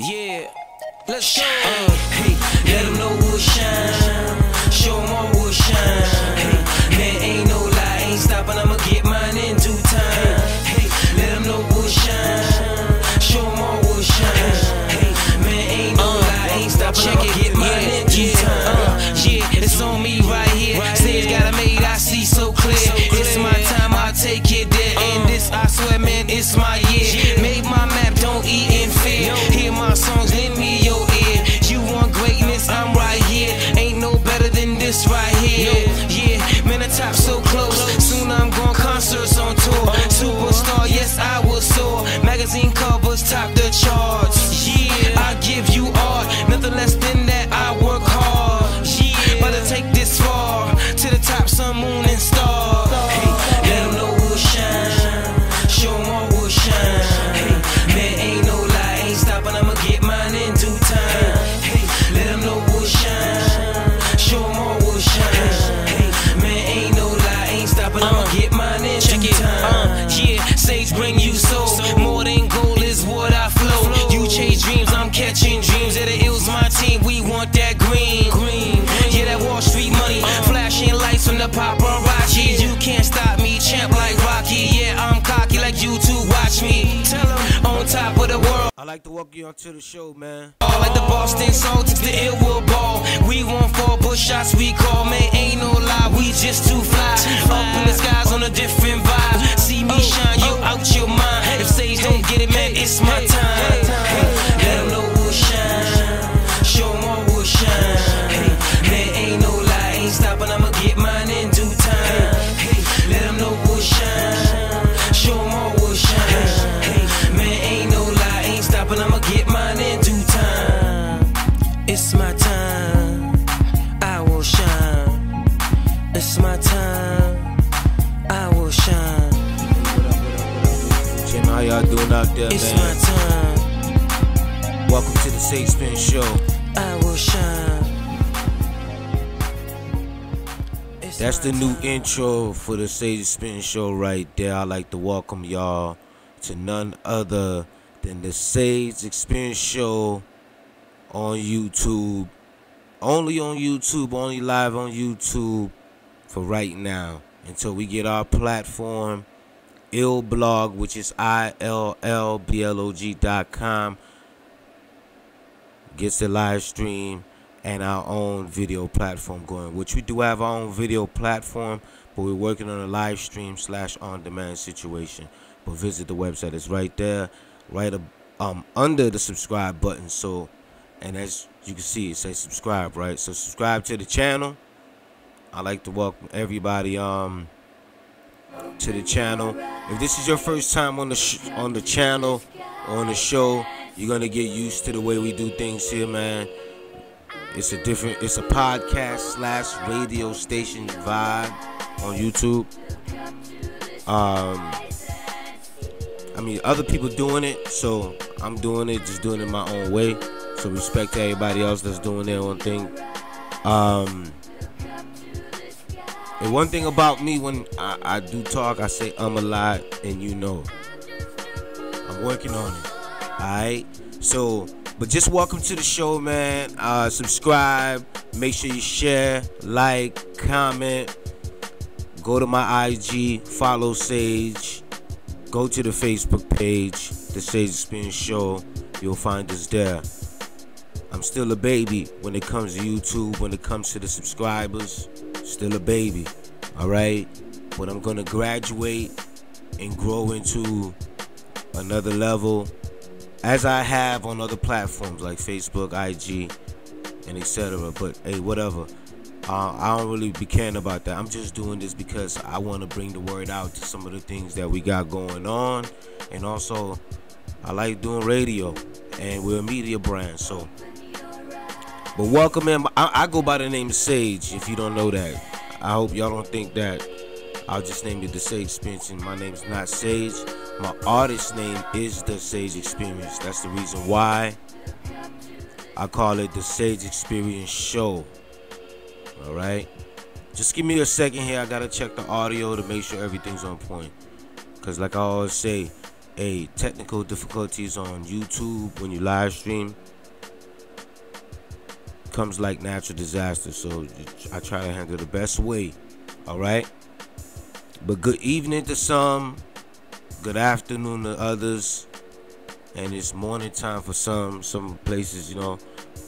Yeah, let's go. Hey, let them know we'll shine. Show them all we'll shine. Hey, man, ain't no lie, ain't stopping. I'ma get mine in due time. Hey, let them know we'll shine. Show them all we'll shine. Hey, man, ain't no lie, ain't stopping. I'ma get mine in due time. Yeah, it's on me right here. Stage got it made, I see so clear. It's my time, I'll take it there. And this, I swear, man, it's my year. Made my map, don't eat in fear. Hear my songs, lend me your ear. You want greatness, I'm right here. Ain't no better than this right here. Yeah, man, the top so close. Soon I'm going concerts on tour. Superstar, yes, I will soar. Magazine covers top the charts. Yeah, I give you art. Nothing less than that, I work hard. Yeah, about to take this far. To the top, sun, moon, and stars. Hey, let them know we'll shine. Show them all we'll shine. Hey, man, ain't no lie, ain't stopping. I'ma get mine in due time. Hey, let them know we'll shine. Show them all we'll shine. Hey, man, ain't no lie, ain't stopping. I'ma get mine in due time. Yeah, Sage bring you soul. More than gold is what I flow. You chase dreams, I'm catching dreams. That it was my team, we want that green. Yeah, that Wall Street money. Flashing lights from the paparazzi. You can't stop me, champ like Rocky. Yeah, I'm cocky like you two, watch me. Tell them on top of the world. I like to welcome you onto the show, man. Like the Boston Celtics, the ill ball. We won't fall, but shots we call. Man, ain't no lie, we just too fly. Up in the skies on a different vibe. See me shine, you out your mind. If Sage don't get it, man, it's my time. Let them know we'll shine. Show them all we'll shine. Hey, man, ain't no lie, ain't stopping. I'ma get mine in due time. Hey, let them know we'll shine. Show them all we'll shine. Hey, man, ain't no lie, ain't stopping. I'ma get mine in due time. It's my time, I will shine. It's my time, I will shine. Jim, how y'all doing out there, It's man? my time, Welcome to the Sage Spin Show. I will shine. That's the new intro for the Sage Spin Show right there. I'd like to welcome y'all to none other than the Sage Experience Show on YouTube. Only on YouTube, only live on YouTube for right now. Until we get our platform, ILLBLOG, which is ILLBLOG.com. Gets the live stream and our own video platform going, which we do have our own video platform, but we're working on a live stream / on-demand situation. But visit the website, it's right there, right under the subscribe button. So, and as you can see, it says subscribe, right? So subscribe to the channel. I like to welcome everybody to the channel. If this is your first time on the channel, on the show, you're gonna get used to the way we do things here, man. It's a podcast / radio station vibe on YouTube. I mean, other people doing it, so I'm doing it, just doing it my own way. So respect to everybody else that's doing their own thing. And one thing about me, when I do talk, I say a lot, and you know, I'm working on it. Alright, so, but just welcome to the show, man. Subscribe, make sure you share, like, comment, go to my IG, follow Sage, go to the Facebook page, the Sage Experience Show. You'll find us there. I'm still a baby when it comes to YouTube, when it comes to the subscribers. Still a baby, alright? But I'm gonna graduate and grow into another level, as I have on other platforms like Facebook, IG, and etc. But hey, whatever. I don't really be caring about that. I'm just doing this because I want to bring the word out to some of the things that we got going on. And also, I like doing radio, and we're a media brand. So, but welcome in. I go by the name of Sage, if you don't know that. I hope y'all don't think that I'll just name it the Sage Experience. My name is not Sage. My artist name is the Sage Experience. That's the reason why I call it the Sage Experience Show. Alright? Just give me a second here. I gotta check the audio to make sure everything's on point. Because like I always say, technical difficulties on YouTube when you live stream comes like natural disaster, so I try to handle the best way. All right, but good evening to some, good afternoon to others, and it's morning time for some places, you know.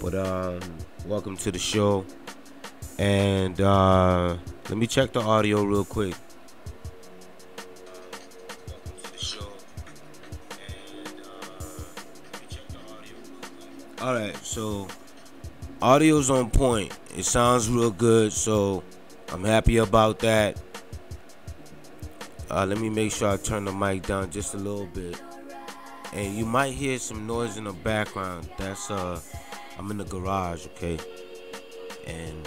But welcome to the show, and let me check the audio real quick. All right, so audio's on point. It sounds real good, so I'm happy about that. Let me make sure I turn the mic down just a little bit. And you might hear some noise in the background. That's I'm in the garage, okay? And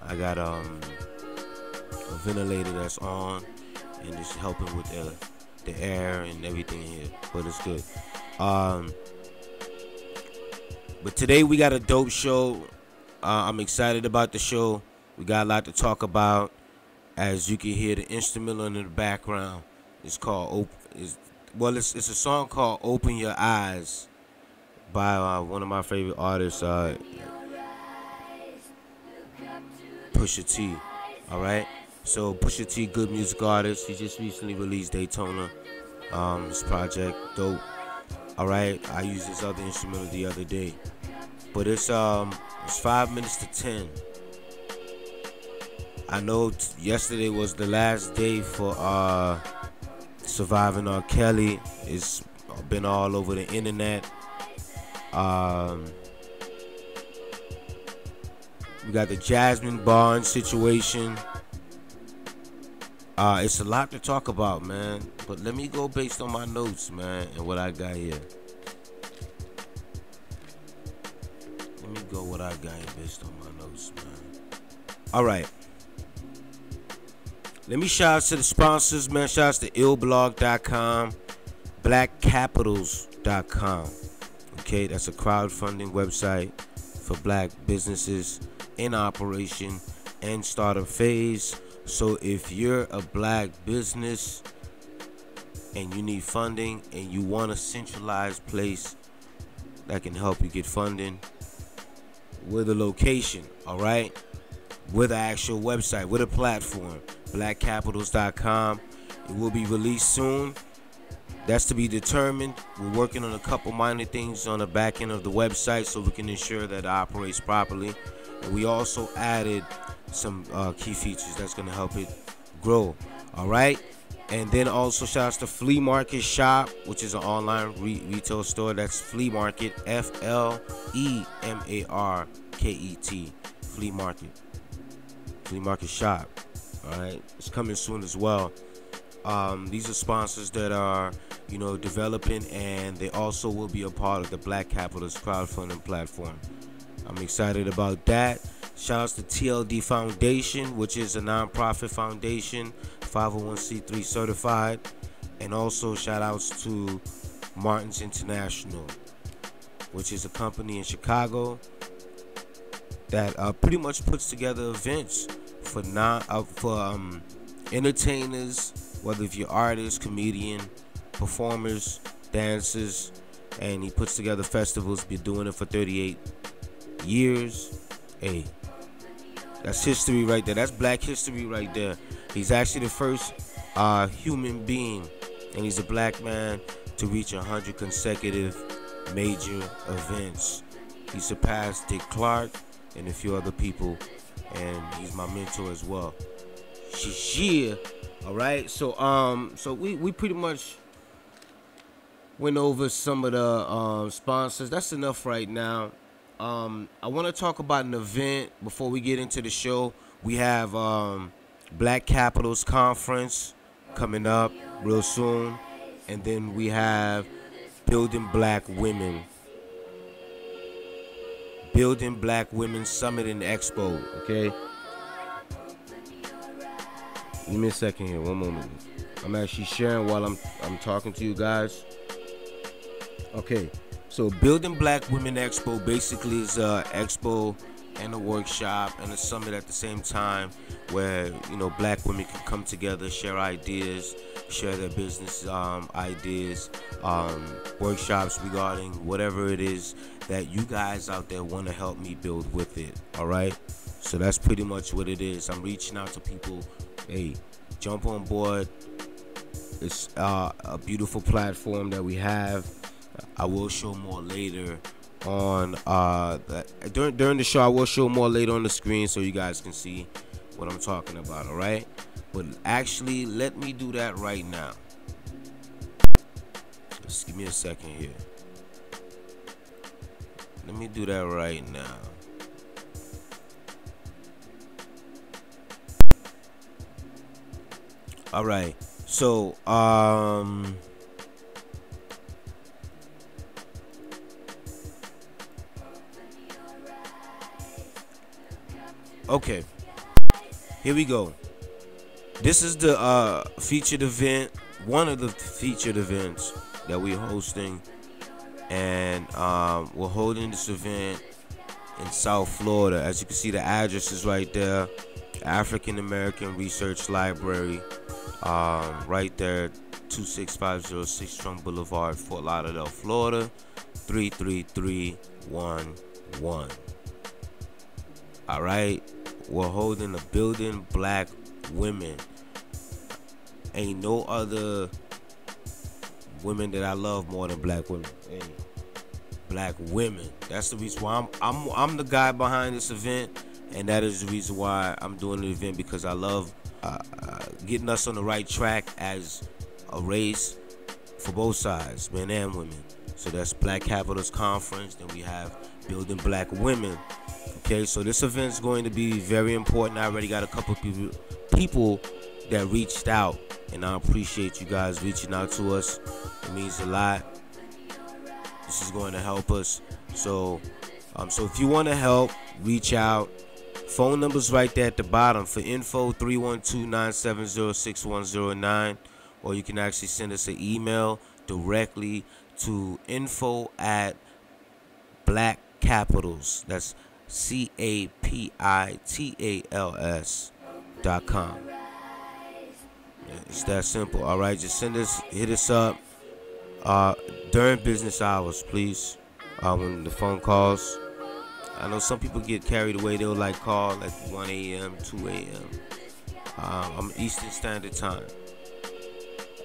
I got a ventilator that's on, and it's helping with the air and everything here. But it's good. But today we got a dope show. I'm excited about the show. We got a lot to talk about. As you can hear the instrumental in the background. It's called it's a song called "Open Your Eyes" by one of my favorite artists, Pusha T. All right. So Pusha T, good music artist. He just recently released Daytona. This project dope. All right. I used this other instrumental the other day. But it's 5 minutes to 10. I know yesterday was the last day for surviving R.Kelly. It's been all over the internet. We got the Jazmine Barnes situation. It's a lot to talk about, man. But let me go based on my notes, man, and what I got here. Let me go what I got here based on my notes, man. All right. Let me shout out to the sponsors, man. Shout out to ILLBLOG.com, BlackCapitals.com. Okay, that's a crowdfunding website for black businesses in operation and startup phase. So if you're a black business and you need funding and you want a centralized place that can help you get funding, with a location, all right, with an actual website, with a platform, BlackCapitals.com. It will be released soon. That's to be determined. We're working on a couple minor things on the back end of the website so we can ensure that it operates properly. And we also added some key features that's going to help it grow. All right. And then also shout out to Flea Market Shop, which is an online retail store. That's Flea Market, FLEMARKET, Flea Market. Flea Market Shop. All right, it's coming soon as well. These are sponsors that are, you know, developing, and they also will be a part of the Black Capitals crowdfunding platform. I'm excited about that. Shout outs to TLD Foundation, which is a nonprofit foundation, 501c3 certified, and also shout outs to Martin's International, which is a company in Chicago that pretty much puts together events for entertainers, whether if you're artists, comedian, performers, dancers, and he puts together festivals. Been doing it for 38 years. Hey, that's history right there. That's black history right there. He's actually the first human being, and he's a black man to reach 100 consecutive major events. He surpassed Dick Clark and a few other people, and he's my mentor as well. Yeah. All right. So we pretty much went over some of the sponsors. That's enough right now. I want to talk about an event before we get into the show. We have Black Capitals Conference coming up real soon, and then we have Building Black Women Summit and Expo. Okay, give me a second here, one moment. I'm actually sharing while I'm talking to you guys. Okay, so Building Black Women Expo basically is a expo and a workshop and a summit at the same time, where, you know, black women can come together, share ideas, share their business ideas, workshops regarding whatever it is that you guys out there want to help me build with it. All right, so that's pretty much what it is. I'm reaching out to people. Hey, jump on board. It's a beautiful platform that we have. I will show more later on during the show. I will show more later on the screen so you guys can see what I'm talking about. All right, but actually let me do that right now. Just give me a second here. Let me do that right now. All right, so okay, here we go. This is the featured event, one of the featured events that we're hosting, and we're holding this event in South Florida. As you can see, the address is right there, African American Research Library, right there, 26506 Trunk Boulevard, Fort Lauderdale, Florida, 33311. All right, we're holding a Building Black Women. Ain't no other women that I love more than black women. Hey, black women. That's the reason why I'm the guy behind this event, and that is the reason why I'm doing the event, because I love getting us on the right track as a race for both sides, men and women. So that's Black Capitals Conference. Then we have Building Black Women. Okay, so this event is going to be very important. I already got a couple people that reached out, and I appreciate you guys reaching out to us. It means a lot. This is going to help us. So if you want to help, reach out. Phone number's right there at the bottom. For info, 312-970-6109, or you can actually send us an email directly to info@Black Capitals. That's CAPITALS.com. It's that simple. All right, just hit us up during business hours, please. When the phone calls, I know some people get carried away. They'll like call at 1 a.m., 2 a.m. I'm Eastern Standard Time.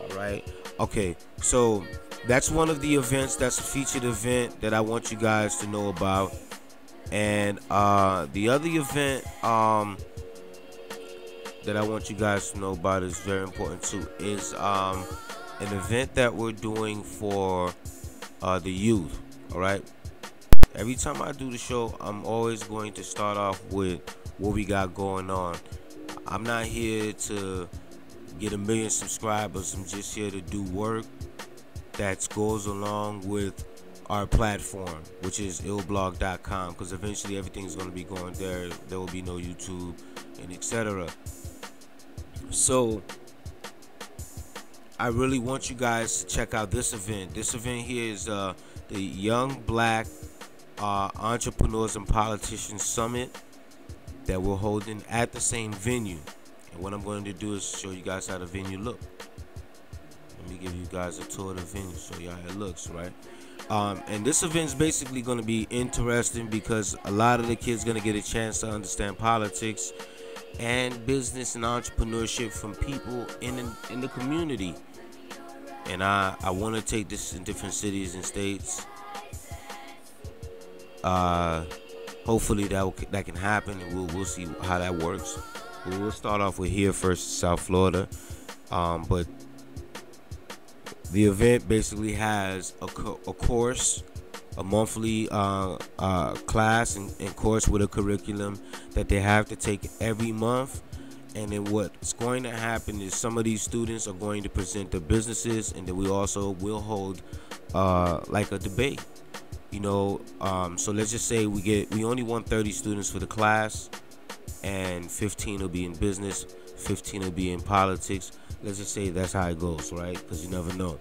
All right. Okay. So that's one of the events. That's a featured event that I want you guys to know about. And the other event that I want you guys to know about is very important too. Is an event that we're doing for the youth. All right. Every time I do the show, I'm always going to start off with what we got going on. I'm not here to get 1 million subscribers. I'm just here to do work that goes along with our platform, which is ILLBLOG.com, because eventually everything's going to be going there. There will be no YouTube and etc. So I really want you guys to check out this event. This event here is the Young Black Entrepreneurs and Politicians Summit that we're holding at the same venue. And what I'm going to do is show you guys how the venue looks. Let me give you guys a tour of the venue, show you how it looks, right? And this event is basically going to be interesting because a lot of the kids going to get a chance to understand politics and business and entrepreneurship from people in the community. And I want to take this in different cities and states. Hopefully that can happen, and we'll see how that works. But we'll start off with here first, South Florida. But the event basically has a course, a monthly class and course with a curriculum that they have to take every month. And then what's going to happen is some of these students are going to present their businesses, and then we also will hold like a debate. You know, so let's just say we only want 30 students for the class, and 15 will be in business, 15 will be in politics. Let's just say that's how it goes, right? Because you never know.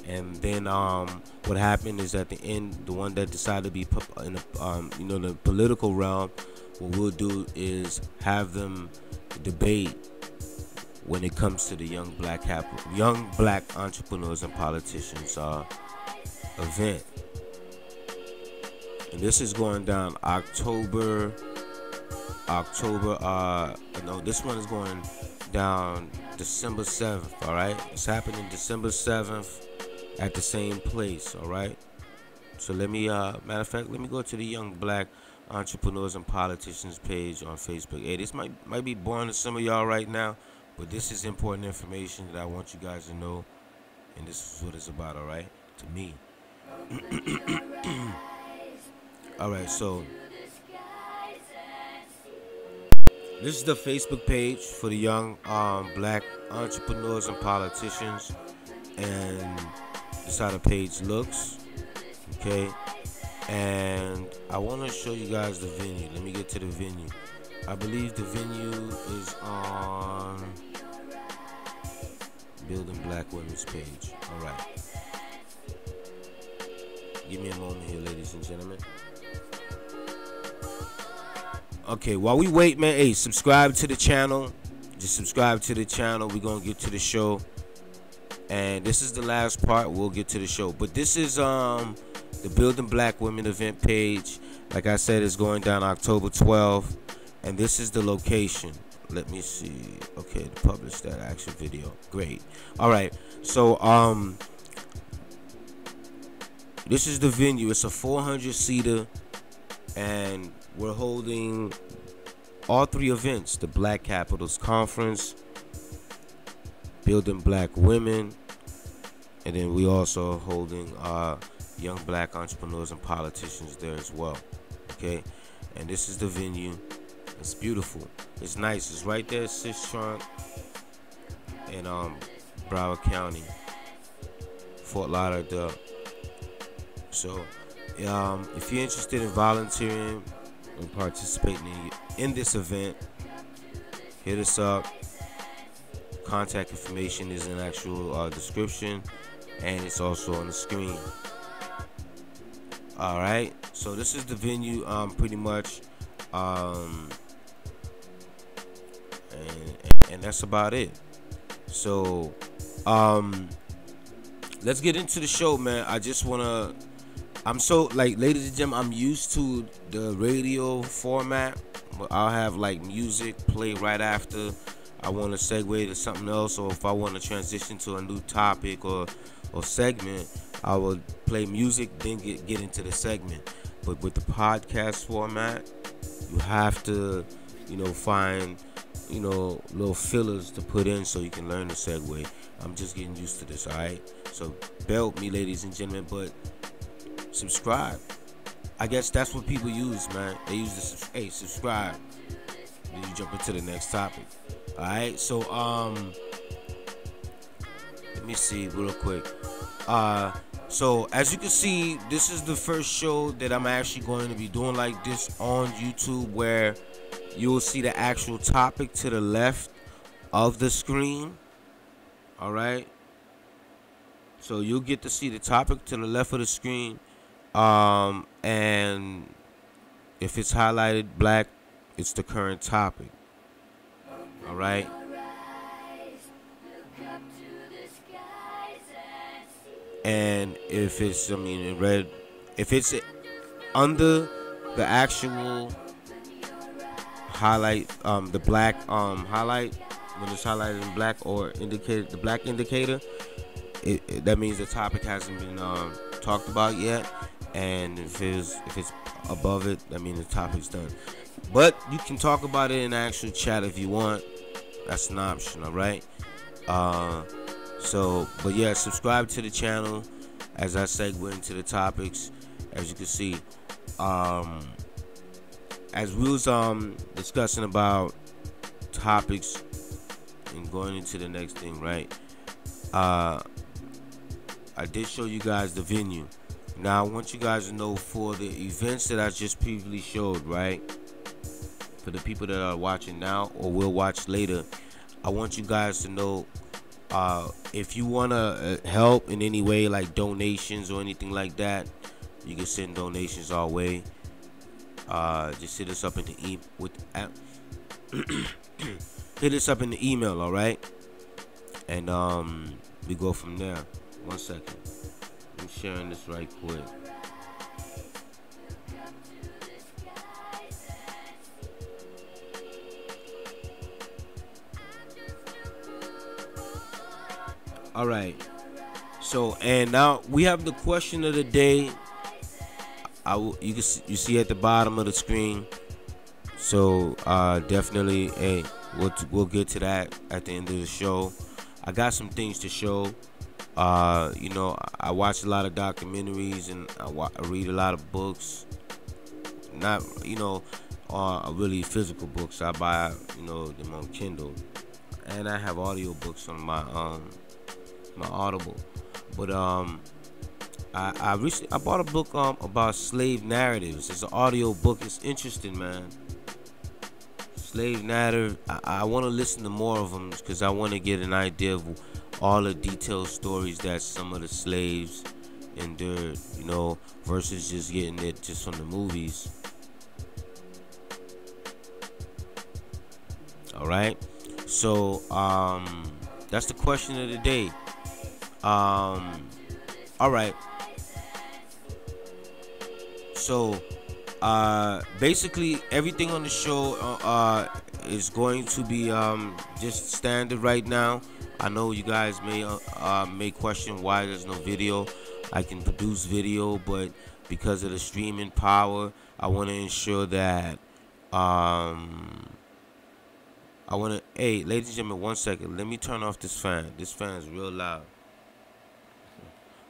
And then what happened is at the end, the one that decided to be in the political realm, what we'll do is have them debate when it comes to the young black entrepreneurs and politicians event. And this is going down October. No, this one is going down December 7th. All right, it's happening December 7th at the same place. All right. So let me, matter of fact, let me go to the Young Black Entrepreneurs and Politicians page on Facebook. Hey, this might be boring to some of y'all right now, but this is important information that I want you guys to know, and this is what it's about. All right, to me. All right, so this is the Facebook page for the young black entrepreneurs and politicians, and this is how the page looks. Okay, and I want to show you guys the venue. Let me get to the venue. I believe the venue is on Building Black Women's page. All right, give me a moment here, ladies and gentlemen. Okay, while we wait, man, hey, subscribe to the channel. Just subscribe to the channel. We're gonna get to the show, and this is the last part. We'll get to the show, but this is the Building Black Women event page. Like I said, it's going down October 12th, and this is the location. Let me see. Okay, to publish that action video. Great. All right, so this is the venue. It's a 400-seater, and we're holding all three events: the Black Capitals Conference, Building Black Women, and then we also are holding young black entrepreneurs and politicians there as well. Okay, and this is the venue. It's beautiful. It's nice. It's right there, Sistrunk in Broward County, Fort Lauderdale. So, if you're interested in volunteering and participating in this event, hit us up. Contact information is in the actual description, and it's also on the screen. All right, so this is the venue, pretty much, and that's about it. So, let's get into the show, man. I just wanna, I'm so, like, ladies and gentlemen, I'm used to the radio format. I'll have like music play right after I want to segue to something else, or if I want to transition to a new topic or segment, I will play music, then get into the segment. But with the podcast format, you have to, find, little fillers to put in so you can learn the segue. I'm just getting used to this, all right? So bear with me, ladies and gentlemen, but subscribe. I guess that's what people use, man. They use this, hey, subscribe. Then you jump into the next topic. All right, so let me see real quick. So as you can see, this is the first show that I'm actually going to be doing like this on YouTube, where you will see the actual topic to the left of the screen. All right, so you'll get to see the topic to the left of the screen, and if it's highlighted black, it's the current topic. All right. And if it's, in red, if it's under the actual highlight, the black highlight, when it's highlighted in black or indicated, the black indicator, that means the topic hasn't been talked about yet. And if it's above it, that means the topic's done. But you can talk about it in actual chat if you want. That's an option, all right? But yeah, subscribe to the channel as I segue into the topics. As you can see, as we was discussing about topics and going into the next thing, right? I did show you guys the venue. Now I want you guys to know, for the events that I just previously showed, right? For the people that are watching now or will watch later, I want you guys to know, if you want to help in any way, like donations or anything like that, you can send donations our way. Just hit us up in the hit us up in the email, all right? and we go from there. 1 second. I'm sharing this right quick. All right. So, and now we have the question of the day. You see at the bottom of the screen. So definitely, hey, we'll get to that at the end of the show. I got some things to show. You know, I watch a lot of documentaries and I read a lot of books. Not, you know, really physical books. I buy, you know, them on Kindle, and I have audio books on my Audible. But I recently bought a book about slave narratives. It's an audio book. It's interesting, man. Slave narrative. I want to listen to more of them because I want to get an idea of all the detailed stories that some of the slaves endured, you know, versus just getting it just from the movies. All right. So that's the question of the day. All right. So basically everything on the show is going to be just standard right now. I know you guys may question why there's no video. I can produce video, but because of the streaming power, I want to ensure that hey, ladies and gentlemen, 1 second. Let me turn off this fan. This fan is real loud.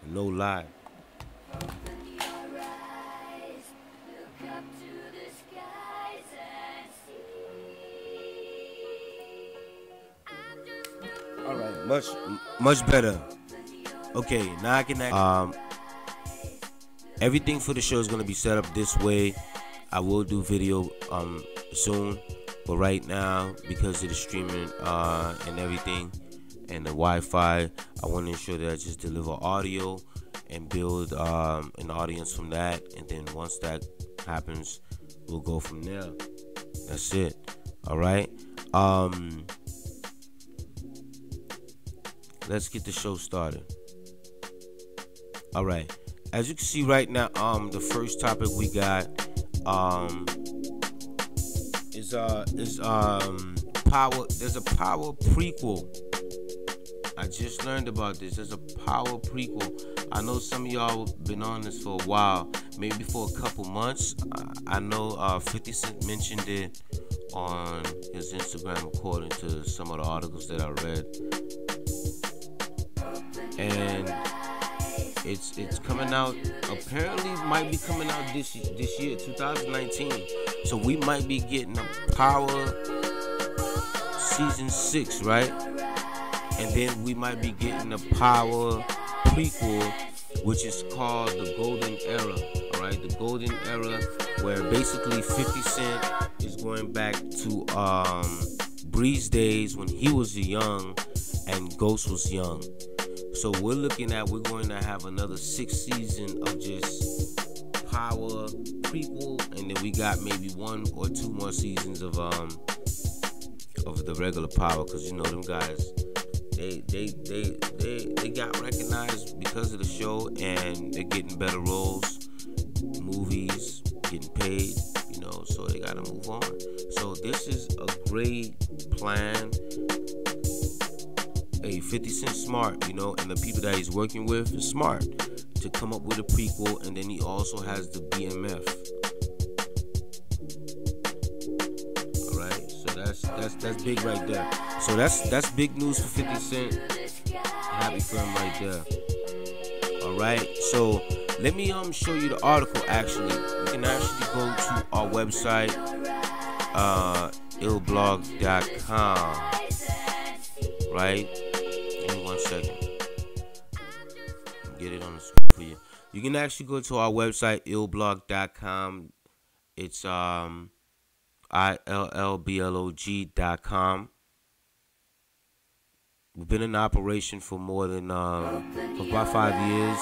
No lie. All right, much better. Okay, now I can everything for the show is gonna be set up this way. I will do video soon, but right now, because of the streaming and everything and the Wi-Fi, I want to ensure that I just deliver audio and build an audience from that, and then once that happens, we'll go from there. That's it. All right. Let's get the show started. All right. As you can see right now, the first topic we got is power. There's a power prequel. I just learned about this. There's a power prequel. I know some of y'all been on this for a while, maybe for a couple months. I know 50 Cent mentioned it on his Instagram, according to some of the articles that I read. And it's coming out, apparently might be coming out this year, 2019. So we might be getting a Power season 6, right? And then we might be getting a Power prequel, which is called the Golden Era. All right, the Golden Era, where basically 50 Cent is going back to Bree's days when he was young and Ghost was young. So we're going to have another 6th season of just Power prequel, and then we got maybe 1 or 2 more seasons of the regular Power, because you know them guys, they got recognized because of the show, and they're getting better roles, movies, getting paid, you know, so they gotta move on. So this is a great plan. Hey, 50 Cent smart, you know, and the people that he's working with is smart to come up with a prequel, and then he also has the BMF. All right, so that's big right there. So that's big news for 50 Cent. Happy for him right there. All right, so let me show you the article. Actually, you can actually go to our website, ILLBLOG.com. Right. 1 second. Get it on the screen for you. You can actually go to our website, ILLBLOG.com. It's ILLBLOG.com. We've been in operation for more than for about 5 years.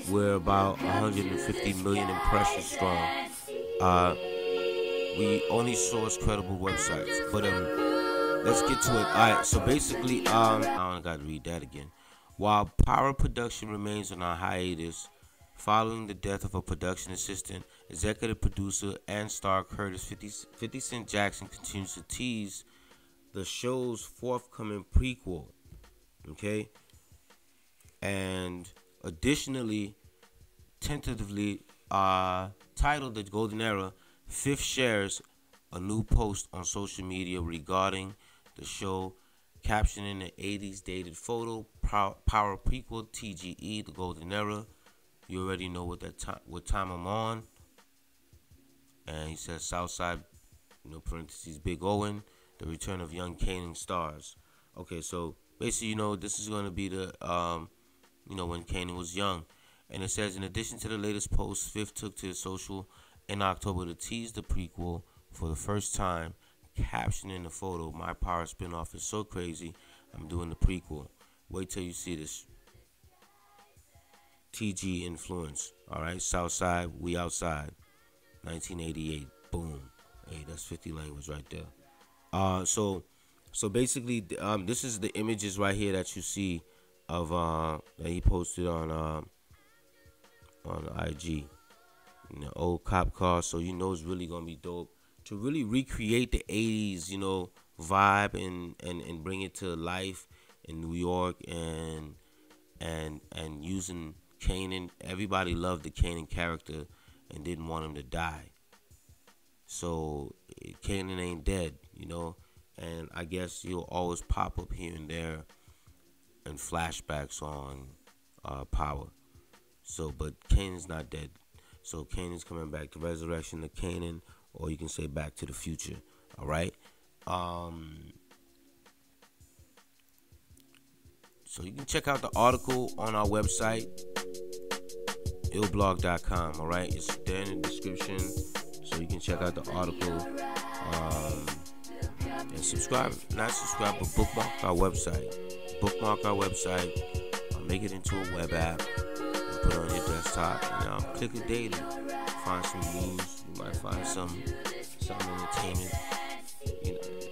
We're about 150 million impressions strong. We only source credible websites, but let's get to it. All right, so basically, I don't got to read that again. While Power production remains on a hiatus following the death of a production assistant, executive producer and star Curtis 50 Cent Jackson continues to tease the show's forthcoming prequel. Okay? And additionally, tentatively titled The Golden Era, Fifth shares a new post on social media regarding the show, captioning the 80s dated photo, Power Prequel, TGE, The Golden Era. You already know what time I'm on. And he says Southside, parentheses, Big Owen, the return of young Kanan STARZ. Okay, so basically, this is going to be the, when Kanan was young. And it says, in addition to the latest post, Fifth took to his social in October to tease the prequel for the first time, captioning the photo, "My Power spinoff is so crazy, I'm doing the prequel. Wait till you see this." TG influence. Alright, Southside, we outside. 1988. Boom. Hey, that's 50 language right there. So basically, this is the images right here that you see of that he posted on IG. Old cop car, so it's really gonna be dope to really recreate the 80s, vibe and bring it to life in New York and using Kanan. Everybody loved the Kanan character and didn't want him to die. So Kanan ain't dead, and I guess he'll always pop up here and there and flashbacks on Power. So, but Kanan's not dead. So Kanan's coming back, the resurrection of Kanan, or you can say Back to the Future. All right. So you can check out the article on our website, ILLBLOG.com. All right, it's there in the description, so you can check out the article and subscribe. Not subscribe, but bookmark our website. Bookmark our website. Make it into a web app and put it on your desktop. Click it daily. Find some news. You might find some entertainment.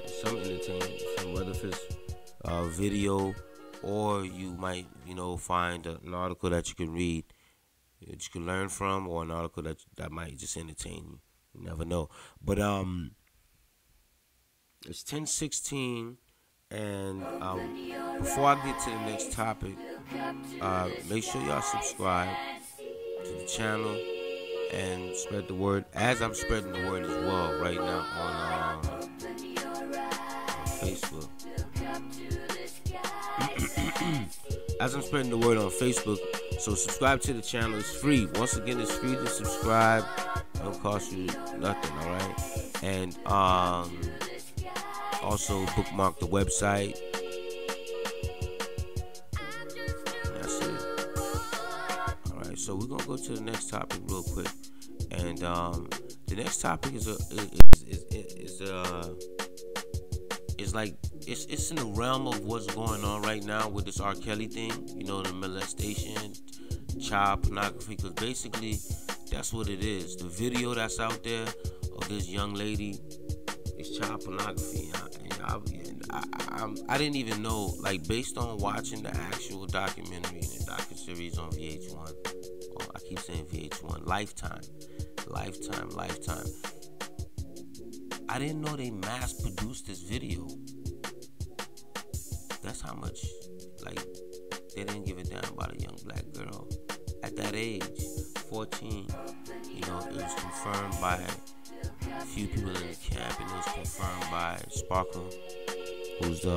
Some entertainment. Whether if it's video, or you might, find an article that you can read, that you can learn from, or an article that might just entertain you. You never know. But it's 10:16, and before I get to the next topic, make sure y'all subscribe to the channel and spread the word, as I'm spreading the word as well right now on Facebook. As I'm spreading the word on Facebook, so subscribe to the channel. It's free. Once again, it's free to subscribe. It don't cost you nothing, all right? And also bookmark the website. That's it. All right, so we're gonna go to the next topic real quick, and the next topic is it's in the realm of what's going on right now with this R.Kelly thing, the molestation, child pornography, because basically that's what it is. The video that's out there of this young lady is child pornography. I didn't even know, based on watching the actual documentary and the docuseries on VH1, or I keep saying VH1, Lifetime. I didn't know they mass produced this video. That's how much, they didn't give a damn about a young black girl at that age, 14. It was confirmed by a few people in the camp, and it was confirmed by Sparkle, who's the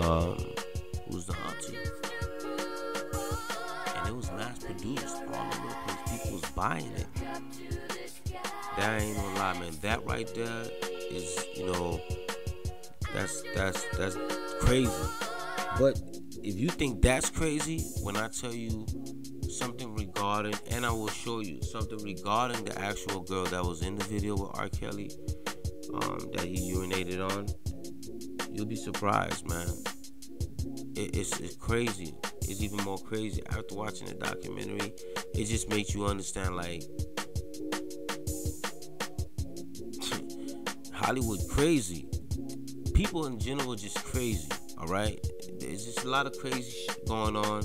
auntie. And it was mass produced all over the place. People was buying it. That ain't no lie, man. That right there is, that's crazy. But if you think that's crazy, when I tell you something regarding, and I will show you something regarding the actual girl that was in the video with R. Kelly, that he urinated on, you'll be surprised, man. It's crazy. It's even more crazy after watching the documentary. It just makes you understand, Hollywood crazy. people in general are just crazy. All right, there's just a lot of crazy shit going on,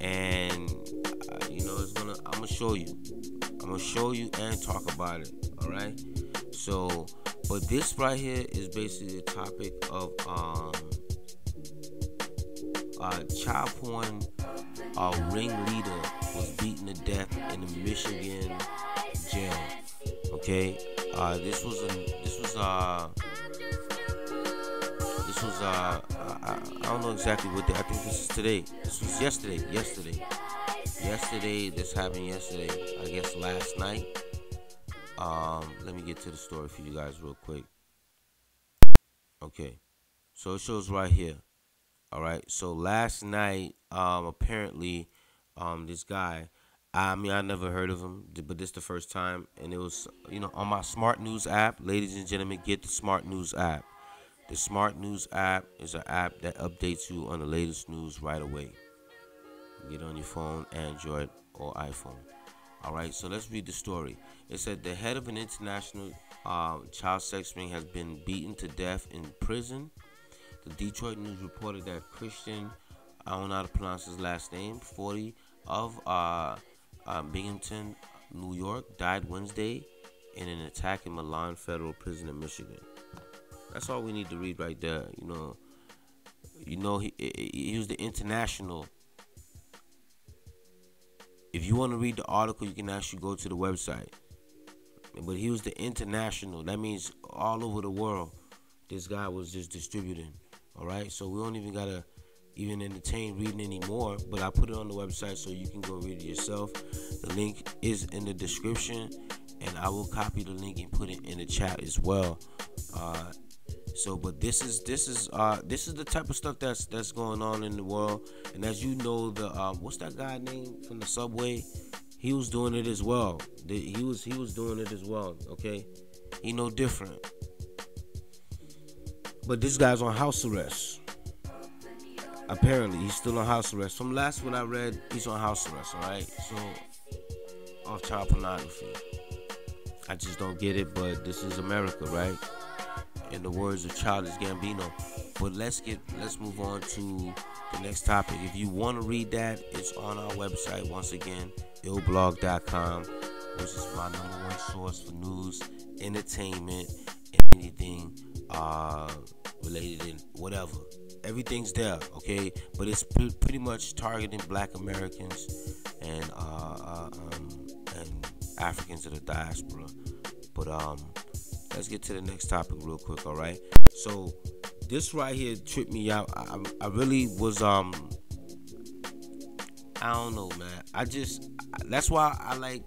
and I'm gonna show you. I'm gonna show you and talk about it. All right. So, but this right here is basically the topic of child porn ringleader was beaten to death in a Michigan jail. Okay, this was I don't know exactly what day. I think this is today. This was yesterday. This happened yesterday. I guess last night. Let me get to the story for you guys real quick. Okay, so it shows right here. All right, so last night, apparently, this guy, I never heard of him, but this is the first time, and it was, on my Smart News app. Ladies and gentlemen, get the Smart News app. The Smart News app is an app that updates you on the latest news right away. Get on your phone, Android or iPhone. All right, so let's read the story. It said the head of an international child sex ring has been beaten to death in prison. The Detroit News reported that Christian, I don't know how to pronounce his last name, 40, of Binghamton, New York, died Wednesday in an attack in Milan Federal Prison in Michigan. That's all we need to read right there. He was the international. If you want to read the article, you can actually go to the website. But he was the international. That means all over the world, this guy was just distributing. All right, so we don't even gotta even entertain reading anymore. But I put it on the website so you can go read it yourself. The link is in the description, and I will copy the link and put it in the chat as well. But this is the type of stuff that's going on in the world. And as you know, the what's that guy name from the subway? He was doing it as well. He was doing it as well. Okay, he no different. But this guy's on house arrest. Apparently, he's still on house arrest. From last what I read, he's on house arrest. All right, so off child pornography. I just don't get it, but this is America, right? In the words of Childish Gambino. But let's move on to the next topic. If you want to read that, it's on our website once again, ILLBLOG.com, which is my #1 source for news, entertainment, anything related in whatever. Everything's there, okay? But it's pretty much targeting Black Americans and Africans of the diaspora. But let's get to the next topic real quick, all right? So this right here tripped me out. I really was I don't know, man. That's why I like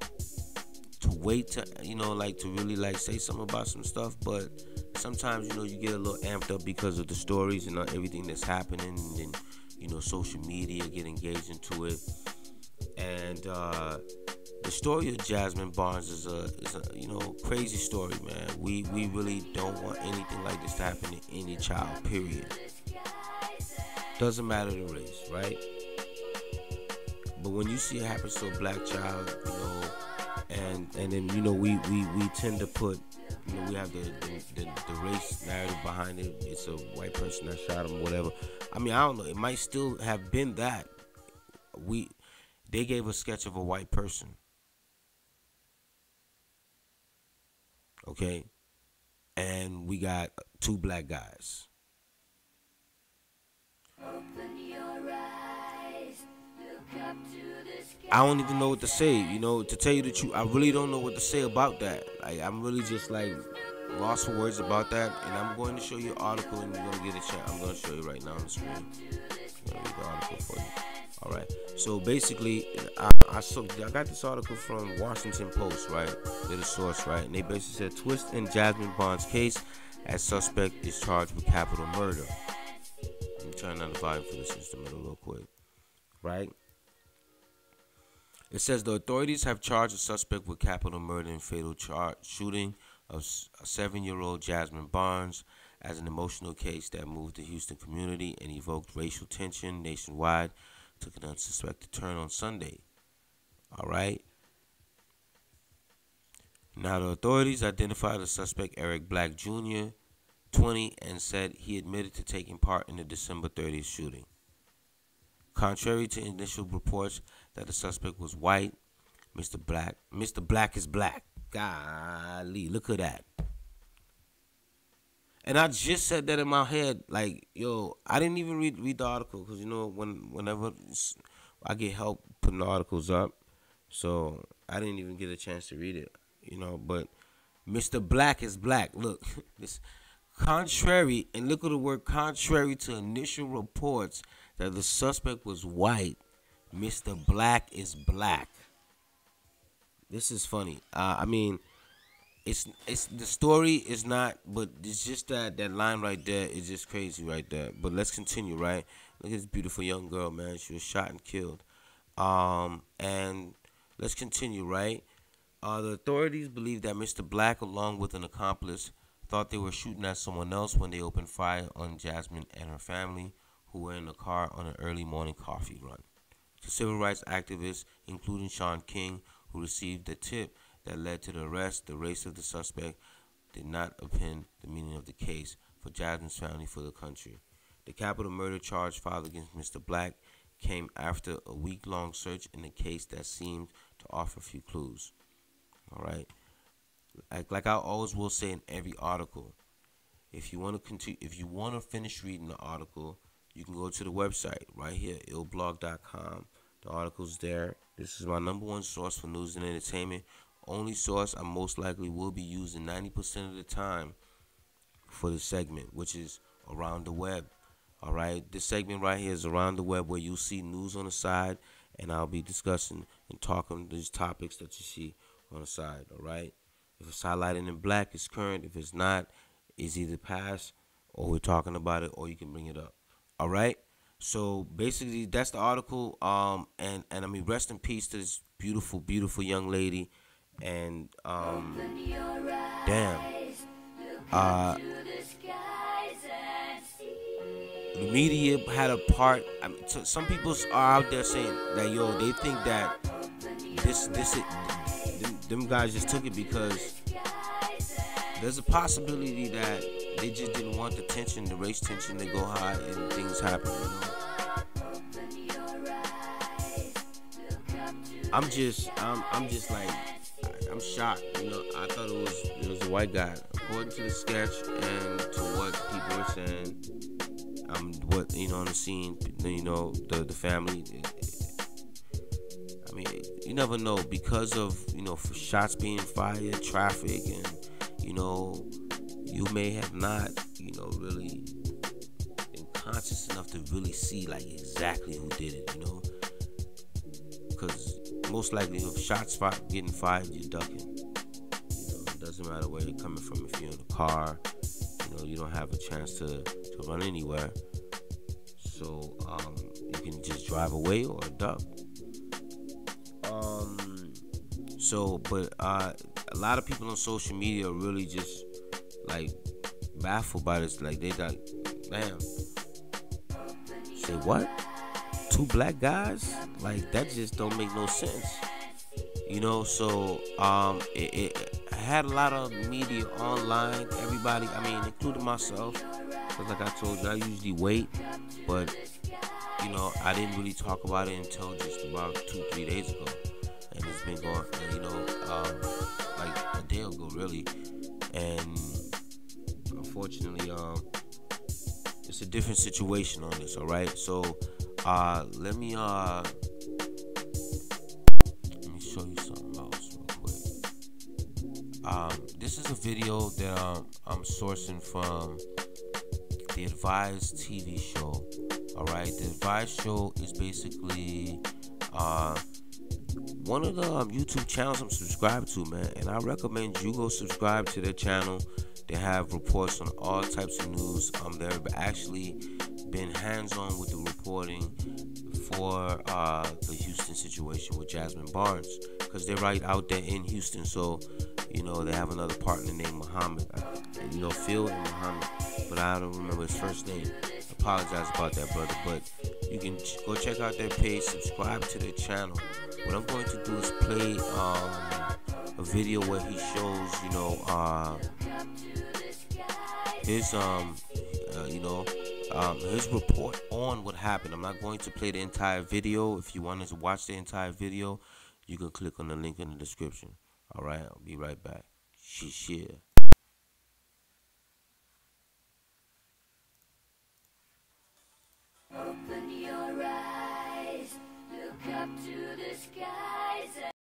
to wait to to really say something about some stuff. But sometimes you get a little amped up because of the stories and everything that's happening, and then social media get engaged into it. And the story of Jazmine Barnes is a crazy story, man. We really don't want anything like this to happen to any child, period. Doesn't matter the race, right? But when you see it happen to a Black child, and then we tend to put, we have the race narrative behind it. It's a white person that shot him, whatever. I don't know. It might still have been that. They gave a sketch of a white person. Okay, and we got 2 Black guys. I don't even know what to say, to tell you the truth. I really don't know what to say about that. I'm really just lost for words about that. And I'm going to show you an article, and you're going to get a chance. I'm going to show you right now on the screen. I'm going to read the article for you. All right. So basically, I got this article from Washington Post, right? They're the source, right? And they basically said, twist in Jazmine Barnes' case as suspect is charged with capital murder. Let me turn on the volume for the system real quick, right? It says the authorities have charged a suspect with capital murder and fatal shooting of a 7-year-old Jazmine Barnes as an emotional case that moved the Houston community and evoked racial tension nationwide. Took an unsuspected turn on Sunday. All right. Now the authorities identified the suspect Eric Black Jr. 20 and said he admitted to taking part in the December 30th shooting. Contrary to initial reports that the suspect was white, Mr. Black is black. Golly, look at that. And I just said that in my head, like, yo, I didn't even read the article, because, you know, whenever I get help putting the articles up, so I didn't even get a chance to read it, you know. But Mr. Black is black. Look, this contrary, and look at the word contrary to initial reports that the suspect was white, Mr. Black is black. This is funny. I mean, it's the story is not, but it's just that line right there is just crazy right there. But let's continue, right? Look at this beautiful young girl, man. She was shot and killed. And let's continue, right? The authorities believe that Mr. Black, along with an accomplice, thought they were shooting at someone else when they opened fire on Jazmine and her family, who were in the car on an early morning coffee run. The civil rights activists, including Sean King, who received the tip that led to the arrest, the race of the suspect, did not append the meaning of the case for Jazmine's family for the country. The capital murder charge filed against Mr. Black came after a week-long search in a case that seemed to offer few clues. All right, like I always will say in every article, if you want to continue, if you want to finish reading the article, you can go to the website right here, ILLBLOG.com. The article's there. This is my #1 source for news and entertainment. Only source I most likely will be using 90% of the time for the segment, which is around the web. All right, this segment right here is around the web, where you'll see news on the side, and I'll be discussing and talking these topics that you see on the side. All right, if it's highlighted in black, it's current. If it's not, it's either past, or we're talking about it, or you can bring it up. All right. So basically, that's the article. And I mean, rest in peace to this beautiful, beautiful young lady. And damn, the media had a part. I mean, so some people are out there saying that, yo, they think that them guys just took it because there's a possibility that they just didn't want the tension, the race tension, to go high and things happen, you know? I'm just like, I'm shocked, you know. I thought it was a white guy, according to the sketch and to what people were saying. What, you know, on the scene, you know, the family. I mean, you never know, because of, you know, for shots being fired, traffic, and, you know, you may have not, you know, really been conscious enough to really see, like, exactly who did it, you know? Because most likely, if shots getting fired, you're ducking. You know, it doesn't matter where you're coming from. If you're in a car, you know, you don't have a chance to run anywhere. So, you can just drive away or duck. But a lot of people on social media are really just, like, baffled by this. Like, they got, damn, say what? 2 black guys? Like, that just don't make no sense, you know. So it had a lot of media online, everybody, I mean, including myself, because like I told you, I usually wait, but, you know, I didn't really talk about it until just about 2-3 days ago, and it's been going, you know, like a day ago, really. And unfortunately, it's a different situation on this. All right, so let me show you something else real quick. This is a video that I'm sourcing from TheAdviseTVShow. All right, TheAdviseTVShow is basically one of the YouTube channels I'm subscribed to, man, and I recommend you go subscribe to their channel. They have reports on all types of news. They've actually been hands-on with the reporting for the Houston situation with Jazmine Barnes, because they're right out there in Houston. So, you know, they have another partner named Muhammad, you know, Phil and Muhammad, but I don't remember his first name. I apologize about that, brother, but you can go check out their page, subscribe to their channel. What I'm going to do is play a video where he shows, you know, his his report on what happened. I'm not going to play the entire video. If you wanted to watch the entire video, you can click on the link in the description. All right, I'll be right back. Shit. Open your eyes, look up to the skies.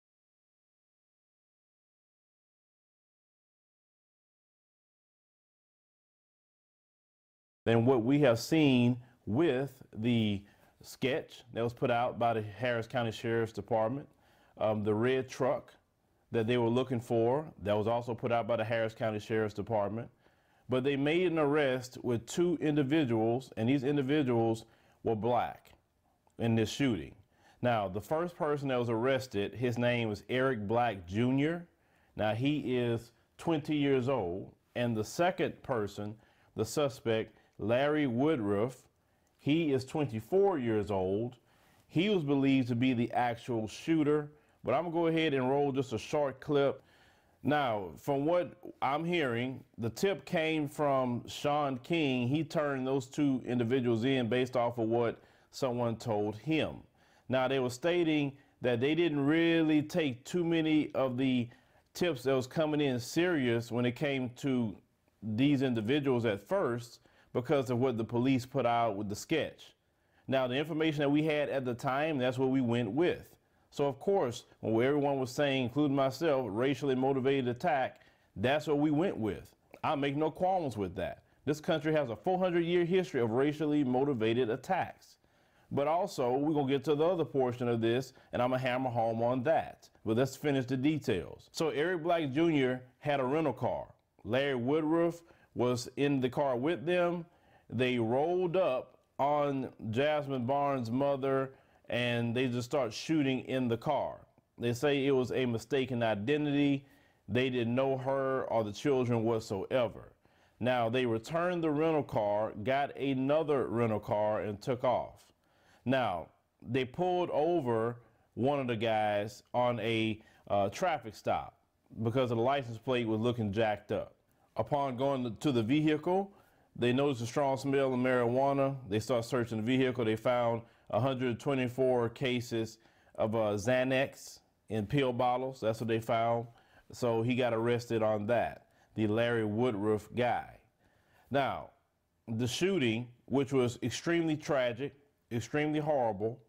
Than what we have seen with the sketch that was put out by the Harris County Sheriff's Department, the red truck that they were looking for, that was also put out by the Harris County Sheriff's Department. But they made an arrest with 2 individuals, and these individuals were black in this shooting. Now, the first person that was arrested, his name was Eric Black Jr. Now, he is 20 years old. And the second person, the suspect, Larry Woodruffe, he is 24 years old. He was believed to be the actual shooter, but I'm gonna go ahead and roll just a short clip. Now, from what I'm hearing, the tip came from Sean King. He turned those 2 individuals in based off of what someone told him. Now, they were stating that they didn't really take too many of the tips that was coming in serious when it came to these individuals at first, because of what the police put out with the sketch. Now, the information that we had at the time, that's what we went with. So, of course, when everyone was saying, including myself, racially motivated attack, that's what we went with. I make no qualms with that. This country has a 400-year history of racially motivated attacks. But also, we're going to get to the other portion of this, and I'm going to hammer home on that. But let's finish the details. So, Eric Black Jr. had a rental car. Larry Woodruffe was in the car with them. They rolled up on Jazmine Barnes' mother, and they just start shooting in the car. They say it was a mistaken identity. They didn't know her or the children whatsoever. Now, they returned the rental car, got another rental car, and took off. Now, they pulled over one of the guys on a traffic stop because the license plate was looking jacked up. Upon going to the vehicle, they noticed a strong smell of marijuana. They start searching the vehicle. They found 124 cases of Xanax in pill bottles. That's what they found. So he got arrested on that, the Larry Woodruffe guy. Now, the shooting, which was extremely tragic, extremely horrible,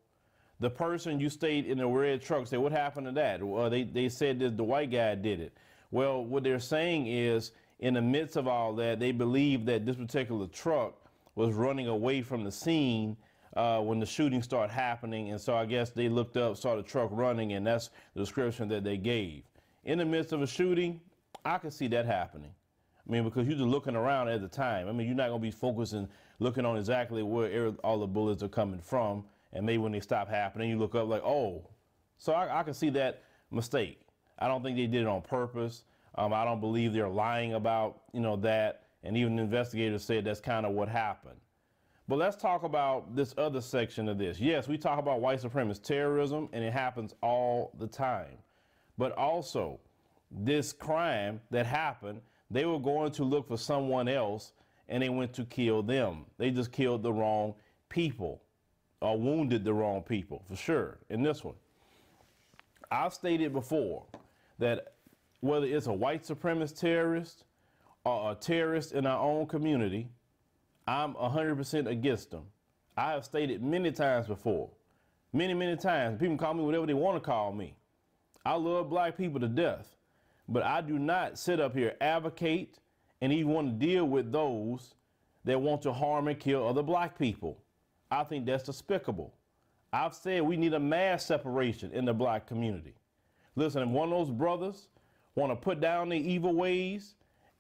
the person you stayed in the red truck said, what happened to that? Well, they said that the white guy did it. Well, what they're saying is, in the midst of all that, they believe that this particular truck was running away from the scene when the shooting started happening. And so I guess they looked up, saw the truck running, and that's the description that they gave. In the midst of a shooting, I could see that happening. I mean, because you're just looking around at the time. I mean, you're not going to be focusing, looking on exactly where all the bullets are coming from. And maybe when they stop happening, you look up like, oh. So I can see that mistake. I don't think they did it on purpose. I don't believe they're lying about, that. And even the investigators said that's kind of what happened. But let's talk about this other section of this. Yes, we talk about white supremacist terrorism, and it happens all the time. But also, this crime that happened, they were going to look for someone else, and they went to kill them. They just killed the wrong people, or wounded the wrong people, for sure, in this one. I've stated before that whether it's a white supremacist terrorist or a terrorist in our own community, I'm 100% against them. I have stated many times before, many times. People call me whatever they want to call me. I love black people to death, but I do not sit up here, advocate, and even want to deal with those that want to harm and kill other black people. I think that's despicable. I've said we need a mass separation in the black community. Listen, if one of those brothers want to put down their evil ways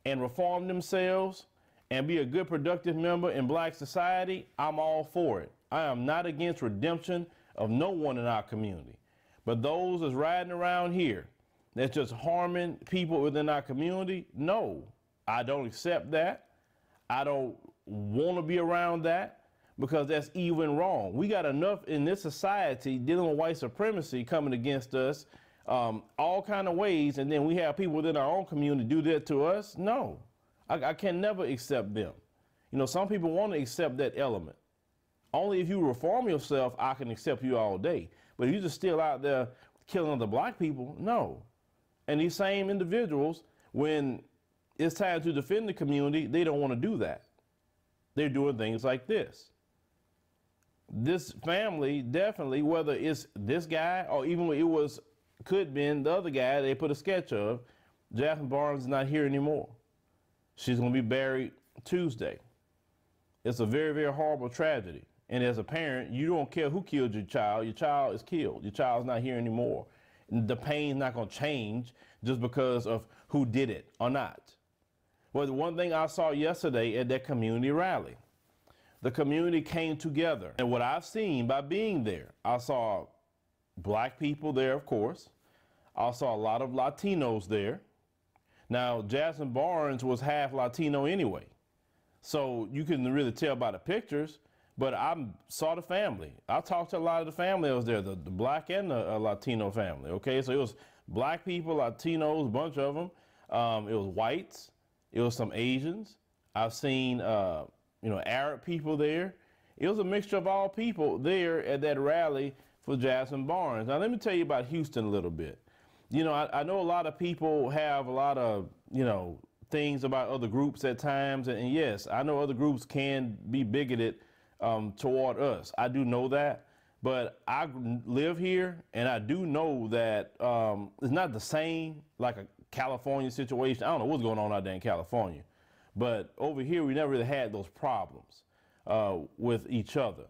and reform themselves and be a good productive member in black society, I'm all for it. I am not against redemption of no one in our community. But those that's riding around here that's just harming people within our community, no, I don't accept that. I don't want to be around that because that's evil and wrong. We got enough in this society dealing with white supremacy coming against us all kind of ways, and then we have people within our own community do that to us. No, I can never accept them. You know, some people want to accept that element. Only if you reform yourself, I can accept you all day. But if you're just still out there killing other black people, no. And these same individuals, when it's time to defend the community, they don't want to do that. They're doing things like this. This family definitely, whether it's this guy or even when it could have been the other guy they put a sketch of, Jazmine Barnes is not here anymore. She's going to be buried Tuesday. It's a very, very horrible tragedy. And as a parent, you don't care who killed your child is killed. Your child's not here anymore. And the pain's not going to change just because of who did it or not. Well, the one thing I saw yesterday at that community rally, the community came together. And what I've seen by being there, I saw black people there, of course. I saw a lot of Latinos there. Now, Jazmine Barnes was half Latino anyway. So you couldn't really tell by the pictures, but I saw the family. I talked to a lot of the family that was there, the black and the Latino family, okay? So it was black people, Latinos, a bunch of them. It was whites. It was some Asians. I've seen, Arab people there. It was a mixture of all people there at that rally for Jazmine Barnes. Now, let me tell you about Houston a little bit. You know, I know a lot of people have a lot of, things about other groups at times. And yes, I know other groups can be bigoted toward us. I do know that. But I live here, and I do know that it's not the same like a California situation. I don't know what's going on out there in California. But over here, we never really had those problems with each other.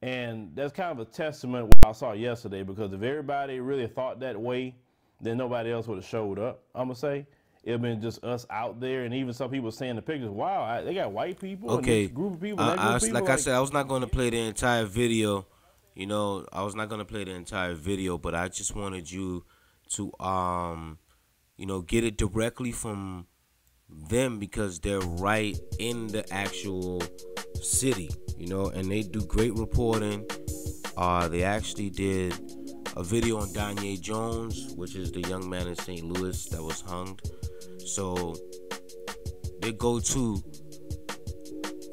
And that's kind of a testament what I saw yesterday, because if everybody really thought that way, then nobody else would have showed up, I'm going to say. It would have been just us out there, and even some people saying the pictures, wow, they got white people and this group of people. And that group of people. Like I said, I was not going to play the entire video. I was not going to play the entire video, but I just wanted you to, get it directly from them, because they're right in the actual city, and they do great reporting. They actually did a video on Danye Jones, which is the young man in St. Louis that was hung. So they go to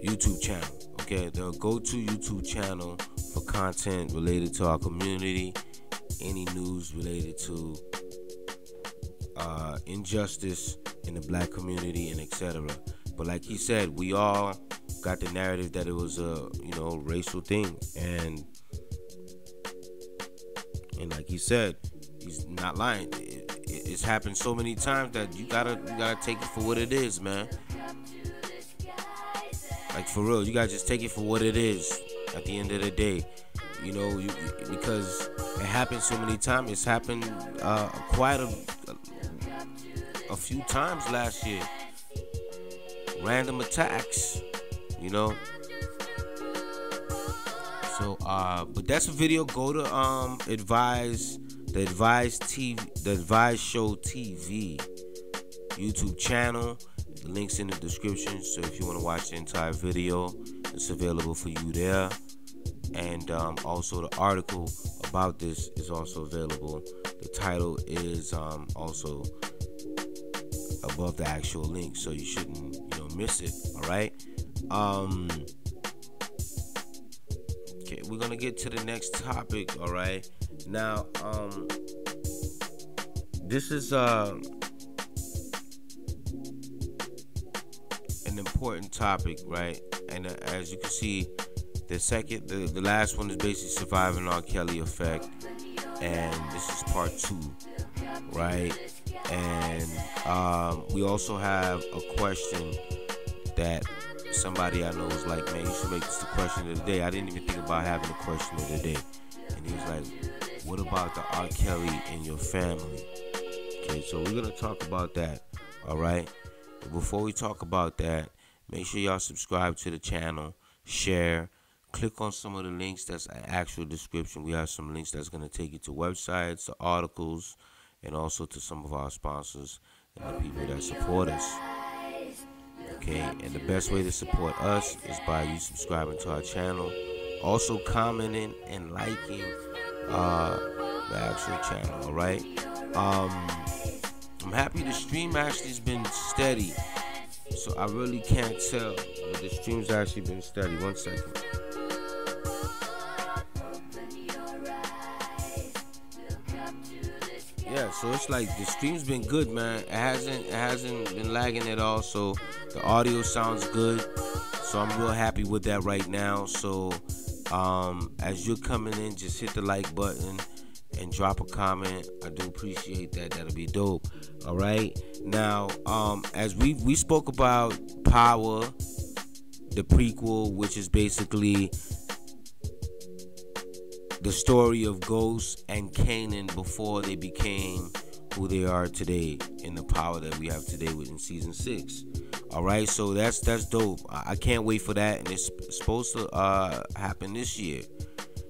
YouTube channel, okay? They'll go to YouTube channel for content related to our community, any news related to injustice in the black community, and etc. But like he said, we all got the narrative that it was a racial thing, and like he said, he's not lying. It's happened so many times that you gotta take it for what it is, man. Like, for real, you gotta just take it for what it is at the end of the day. Because it happened so many times. It's happened quite a few times last year. Random attacks, So, but that's a video. Go to the Advise Show TV YouTube channel. The link's in the description. So if you want to watch the entire video, it's available for you there. And also the article about this is also available. The title is also above the actual link, so you shouldn't miss it. All right. Okay, we're gonna get to the next topic. All right. Now, this is an important topic, right? And as you can see, the last one is basically surviving R.Kelly effect, and this is part 2, right? And we also have a question that somebody I know was like, man, you should make this the question of the day. I didn't even think about having a question of the day. And he was like, what about the R. Kelly in your family? Okay, so we're gonna talk about that. All right, but before we talk about that, make sure y'all subscribe to the channel, share, click on some of the links that's an actual description. We have some links that's gonna take you to websites, to articles, and also to some of our sponsors and the people that support us. Okay, and the best way to support us is by you subscribing to our channel, also commenting and liking the actual channel. All right. I'm happy the stream actually has been steady. So I really can't tell, but the streams actually been steady. 1 second. Yeah, so it's like the stream's been good, man. It hasn't been lagging at all. So the audio sounds good. So I'm real happy with that right now. So as you're coming in, just hit the like button and drop a comment. I do appreciate that. That'll be dope. All right. Now, as we spoke about Power, the prequel, which is basically the story of Ghost and Kanan before they became who they are today, in the power that we have today within season 6. All right, so that's dope. I can't wait for that, and it's supposed to happen this year.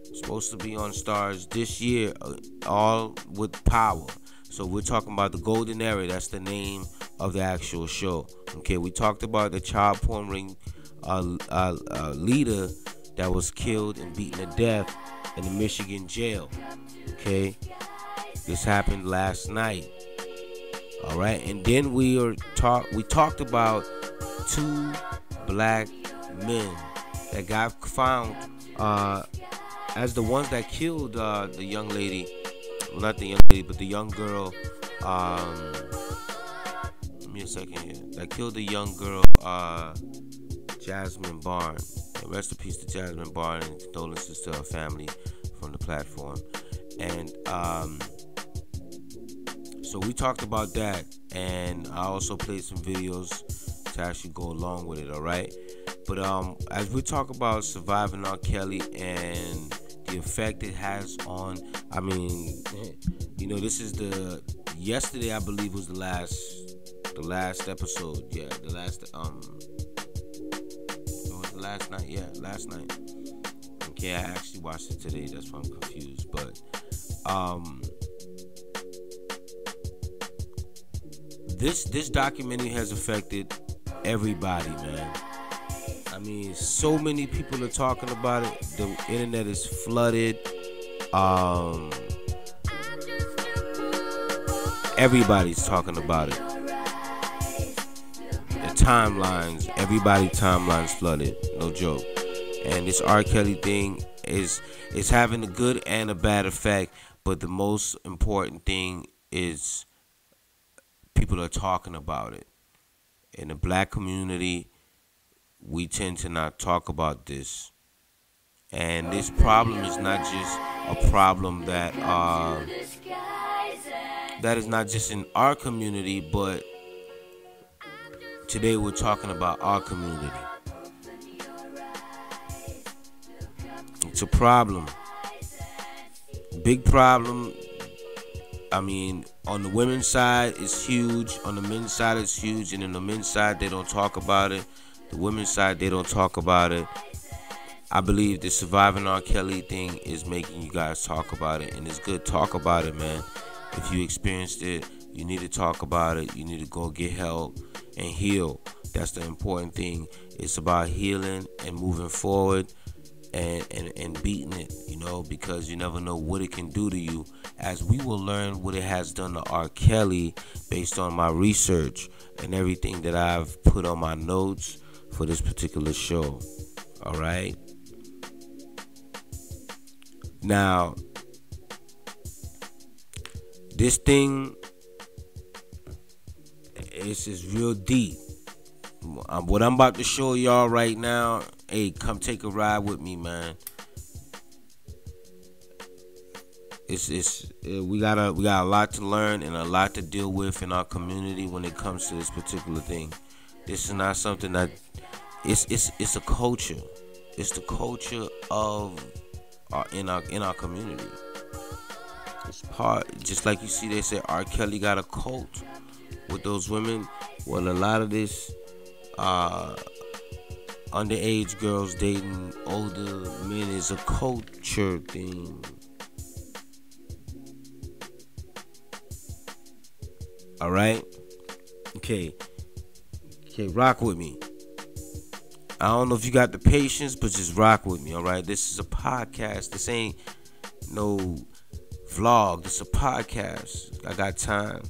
It's supposed to be on STARZ this year, all with Power. So we're talking about the Golden Era. That's the name of the actual show. Okay, we talked about the child porn ring leader that was killed and beaten to death in the Michigan jail. Okay, this happened last night. All right, and then we talked about 2 black men that got found as the ones that killed the young lady. Well, not the young lady, but the young girl. Give me a second here. That killed the young girl, Jazmine Barn. And rest in peace to Jazmine Barn, and condolences to her family from the platform. And so we talked about that, and I also played some videos to actually go along with it. All right, but as we talk about surviving R.Kelly and the effect it has on, I mean, you know, this is yesterday I believe was the last episode. Yeah, the last it was the last night. Yeah, last night. Okay, I actually watched it today. That's why I'm confused. But this documentary has affected everybody, man. I mean, so many people are talking about it. The internet is flooded. Everybody's talking about it. The timelines, everybody's timelines flooded. No joke. And this R. Kelly thing is having a good and a bad effect. But the most important thing is people are talking about it. In the black community, we tend to not talk about this. And this problem is not just a problem that is not just in our community, but today we're talking about our community. It's a problem. Big problem. I mean, on the women's side, it's huge. On the men's side, it's huge. And on the men's side, they don't talk about it. The women's side, they don't talk about it. I believe the surviving R. Kelly thing is making you guys talk about it. And it's good. Talk about it, man. If you experienced it, you need to talk about it. You need to go get help and heal. That's the important thing. It's about healing and moving forward and beating it, you know, because you never know what it can do to you. As we will learn what it has done to R. Kelly based on my research and everything that I've put on my notes for this particular show. All right. Now, this thing is real deep. What I'm about to show y'all right now, hey, come take a ride with me, man. We got a lot to learn and a lot to deal with in our community when it comes to this particular thing. This is not something that it's a culture. It's the culture of in our community. It's part, just like you see, they say R. Kelly got a cult with those women. Well, a lot of this underage girls dating older men is a culture thing. All right? Okay, rock with me. I don't know if you got the patience, but just rock with me, all right? This is a podcast. This ain't no vlog. This is a podcast. I got time.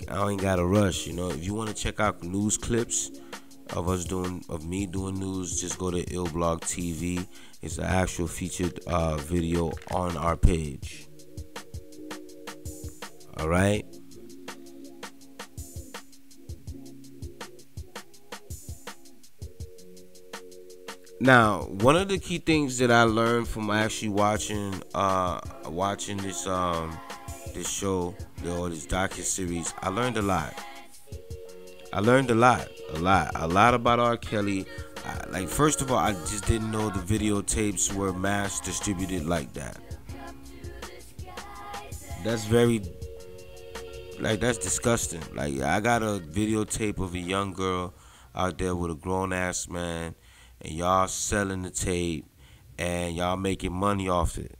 I ain't gotta rush. You know, if you want to check out news clips of me doing news, just go to ILLBLOG TV. It's an actual featured video on our page. All right. Now, one of the key things that I learned from actually watching this show, or this docu-series, I learned a lot. A lot about R.Kelly. Like, first of all, I just didn't know the videotapes were mass distributed like that. That's that's disgusting. Like, I got a videotape of a young girl out there with a grown-ass man, and y'all selling the tape, and y'all making money off it.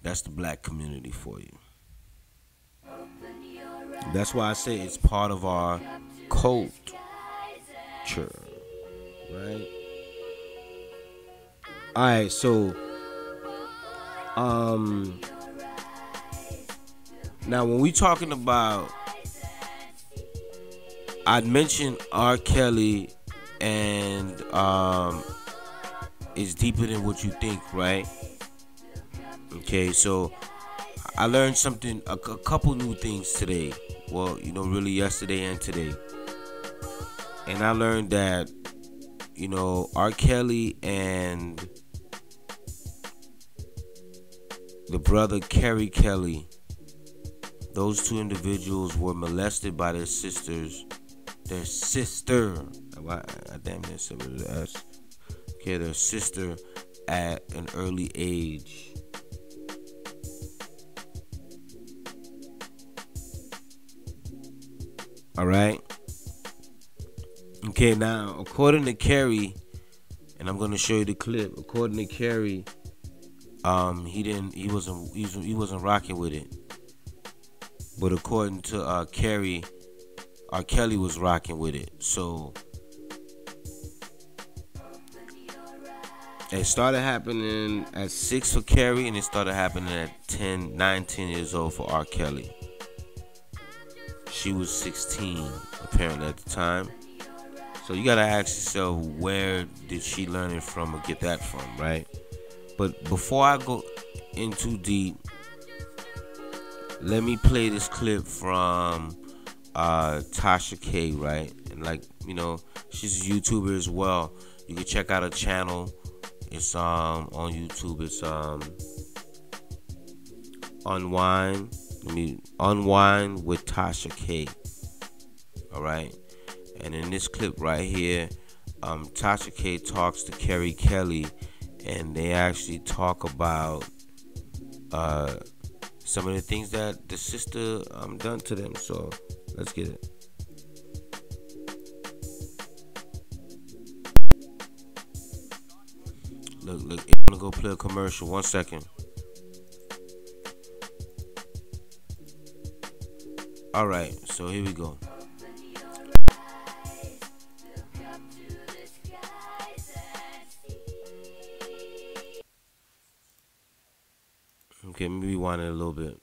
That's the black community for you. That's why I say it's part of our culture, right? All right, so now when we talking about, I'd mentioned R. Kelly, and it's deeper than what you think, right? Okay, so I learned something, a couple new things today. Well, you know, really yesterday and today. And I learned that, you know, R. Kelly and the brother Carey Kelly, those two individuals were molested by their sisters. Their sister. Damn it, said with an S. Okay, their sister at an early age. All right. Okay, now according to Carey, and I'm gonna show you the clip. According to Carey, he wasn't rocking with it. But according to Carey, R. Kelly was rocking with it. So it started happening at 6 for Carey, and it started happening at 9, 10 years old for R. Kelly. She was 16 apparently at the time. So you gotta ask yourself, where did she learn it from or get that from, right? But before I go in too deep, let me play this clip from Tasha K, right? And, like, you know, she's a YouTuber as well. You can check out her channel. It's on YouTube. It's Unwind with Tasha K. All right. And in this clip right here, Tasha K talks to Carey Kelly, and they actually talk about some of the things that the sister done to them. So let's get it. Look, I'm gonna go play a commercial. 1 second. All right, so here we go. Okay, maybe rewind it a little bit.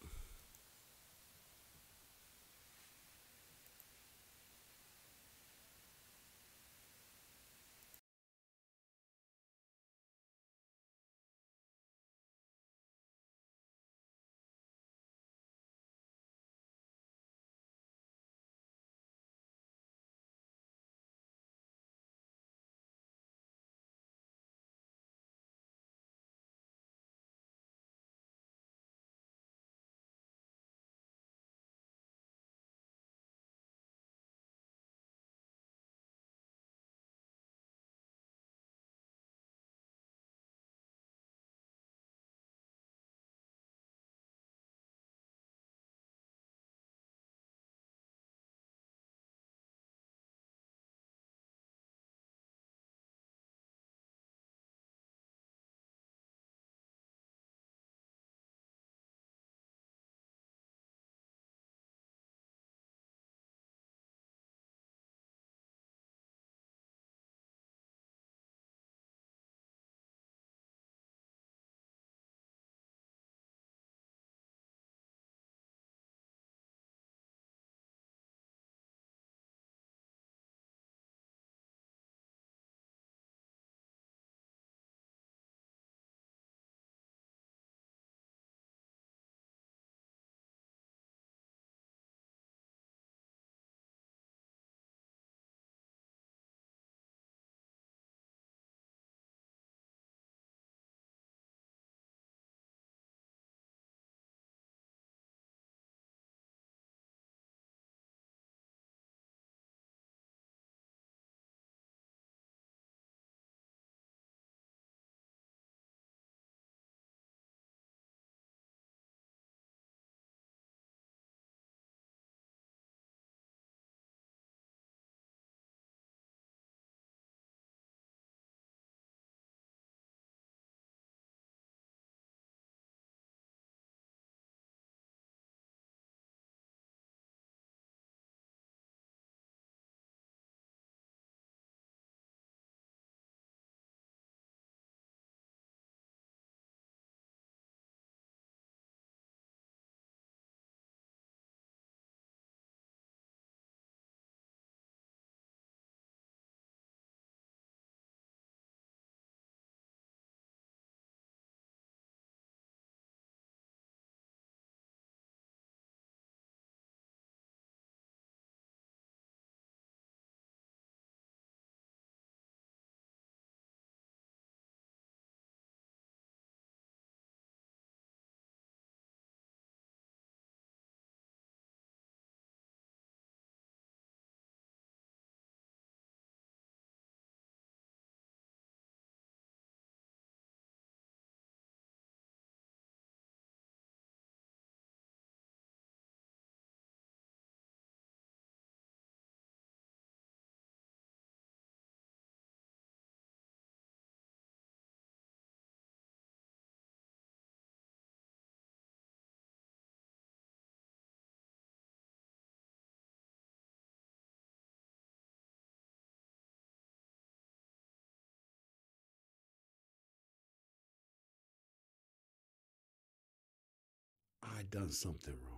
done something wrong.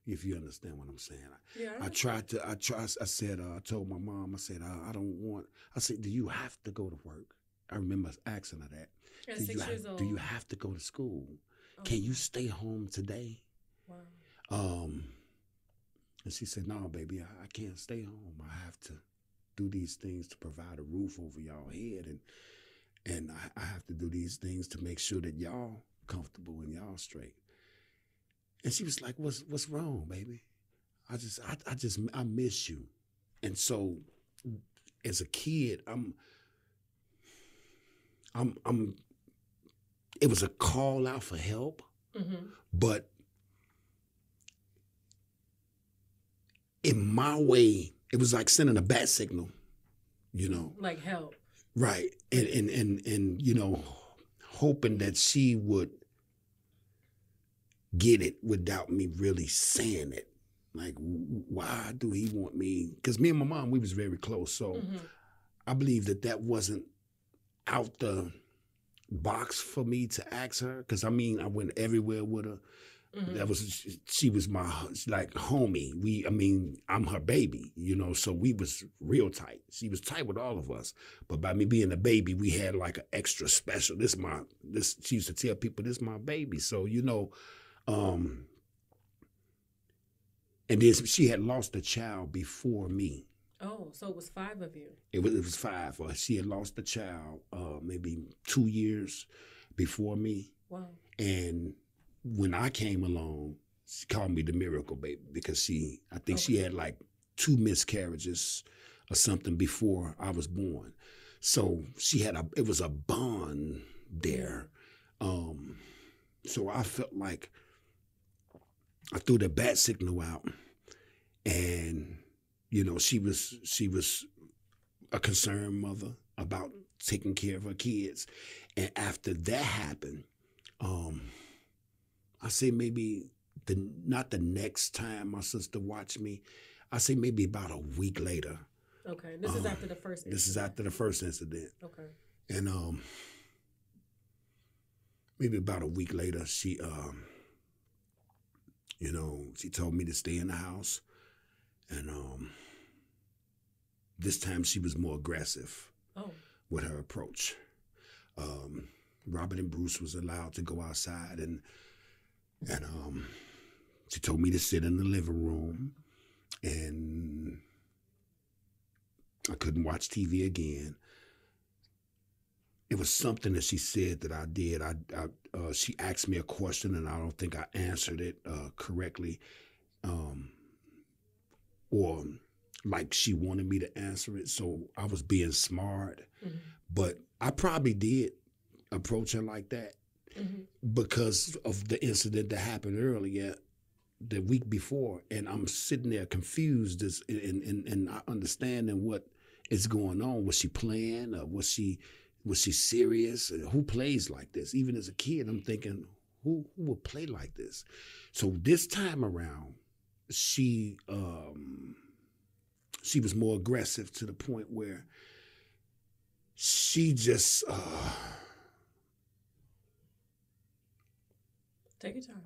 If you understand what I'm saying. Yeah, I said, I told my mom, I said, I don't want, I said, do you have to go to work? I remember asking her that. At Do 6 years old. Do you have to go to school? Oh. Can you stay home today? Wow. And she said, no, baby, I can't stay home. I have to do these things to provide a roof over y'all head. And I have to do these things to make sure that y'all comfortable and y'all straight. And she was like, what's wrong, baby? I miss you. And so as a kid, it was a call out for help, but in my way, it was like sending a bat signal, you know. Like help. Right. And you know, hoping that she would get it without me really saying it. Like, why do he want me? Because me and my mom, we was very close. So I believe that wasn't out the box for me to ask her. Because, I mean, I went everywhere with her. She was my, like, homie. I'm her baby, you know, so we was real tight. She was tight with all of us. But by me being a baby, we had, like, an extra special. She used to tell people, this my baby. So, you know, and then she had lost a child before me. Oh, so it was 5 of you. It was 5. She had lost a child maybe 2 years before me. Wow. And when I came along, she called me the miracle baby because I think she had like 2 miscarriages or something before I was born. So it was a bond there. So I felt like I threw the bat signal out, and you know, she was a concerned mother about taking care of her kids. And after that happened, I say maybe not the next time my sister watched me, I say maybe about a week later. Okay, this is after the first incident. This is after the first incident. Okay. And maybe about a week later, she you know, she told me to stay in the house. And this time she was more aggressive with her approach. Robert and Bruce was allowed to go outside, and she told me to sit in the living room, and I couldn't watch TV again. It was something that she said that I did. She asked me a question, and I don't think I answered it correctly, or like she wanted me to answer it. So I was being smart, but I probably did approach her like that because of the incident that happened earlier, the week before, and I'm sitting there confused and not understanding what is going on. Was she playing, or was she serious? Who plays like this? Even as a kid, I'm thinking, who would play like this? So this time around, she was more aggressive to the point where she just take your time.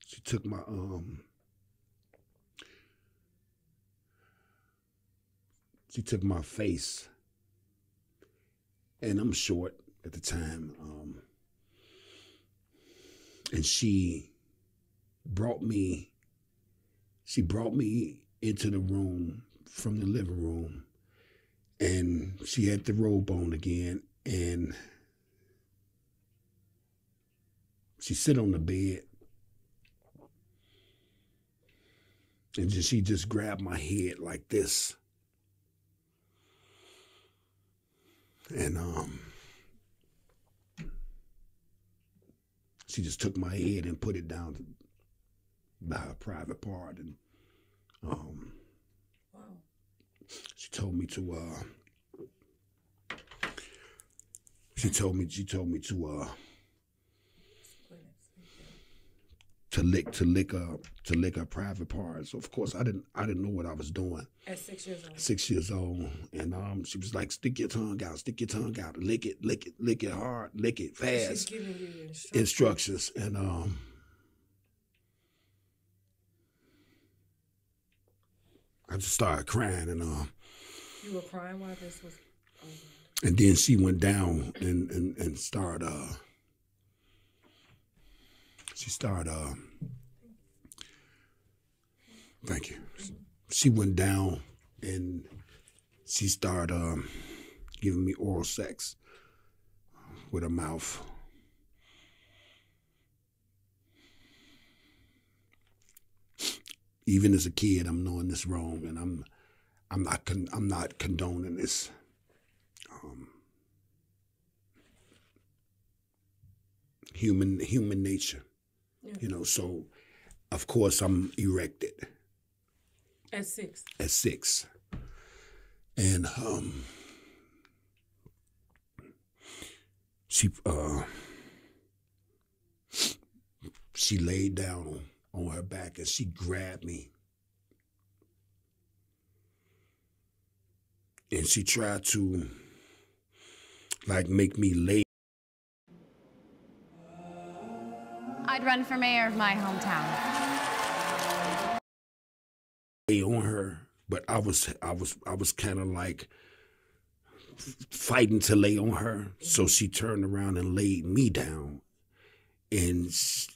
She took my face, and I'm short at the time, and she brought me into the room from the living room, and she had the robe on again, and she sit on the bed, and she just grabbed my head like this. And she just took my head and put it down by her private part, and wow. She told me to lick her private parts. So of course I didn't know what I was doing. At 6 years old. 6 years old, and she was like, "Stick your tongue out, lick it hard, lick it fast." She's giving you instructions, and I just started crying, and you were crying while this was. And then she went down and started. She started. Thank you. She went down and she started giving me oral sex with her mouth. Even as a kid, I'm knowing this wrong, and I'm not condoning this. Human nature, you know. So, of course, I'm erected. At 6. At 6, and she laid down on her back and she grabbed me, and she tried to like make me lay. I'd run for mayor of my hometown. Lay on her, but I was kind of like fighting to lay on her. So she turned around and laid me down, and she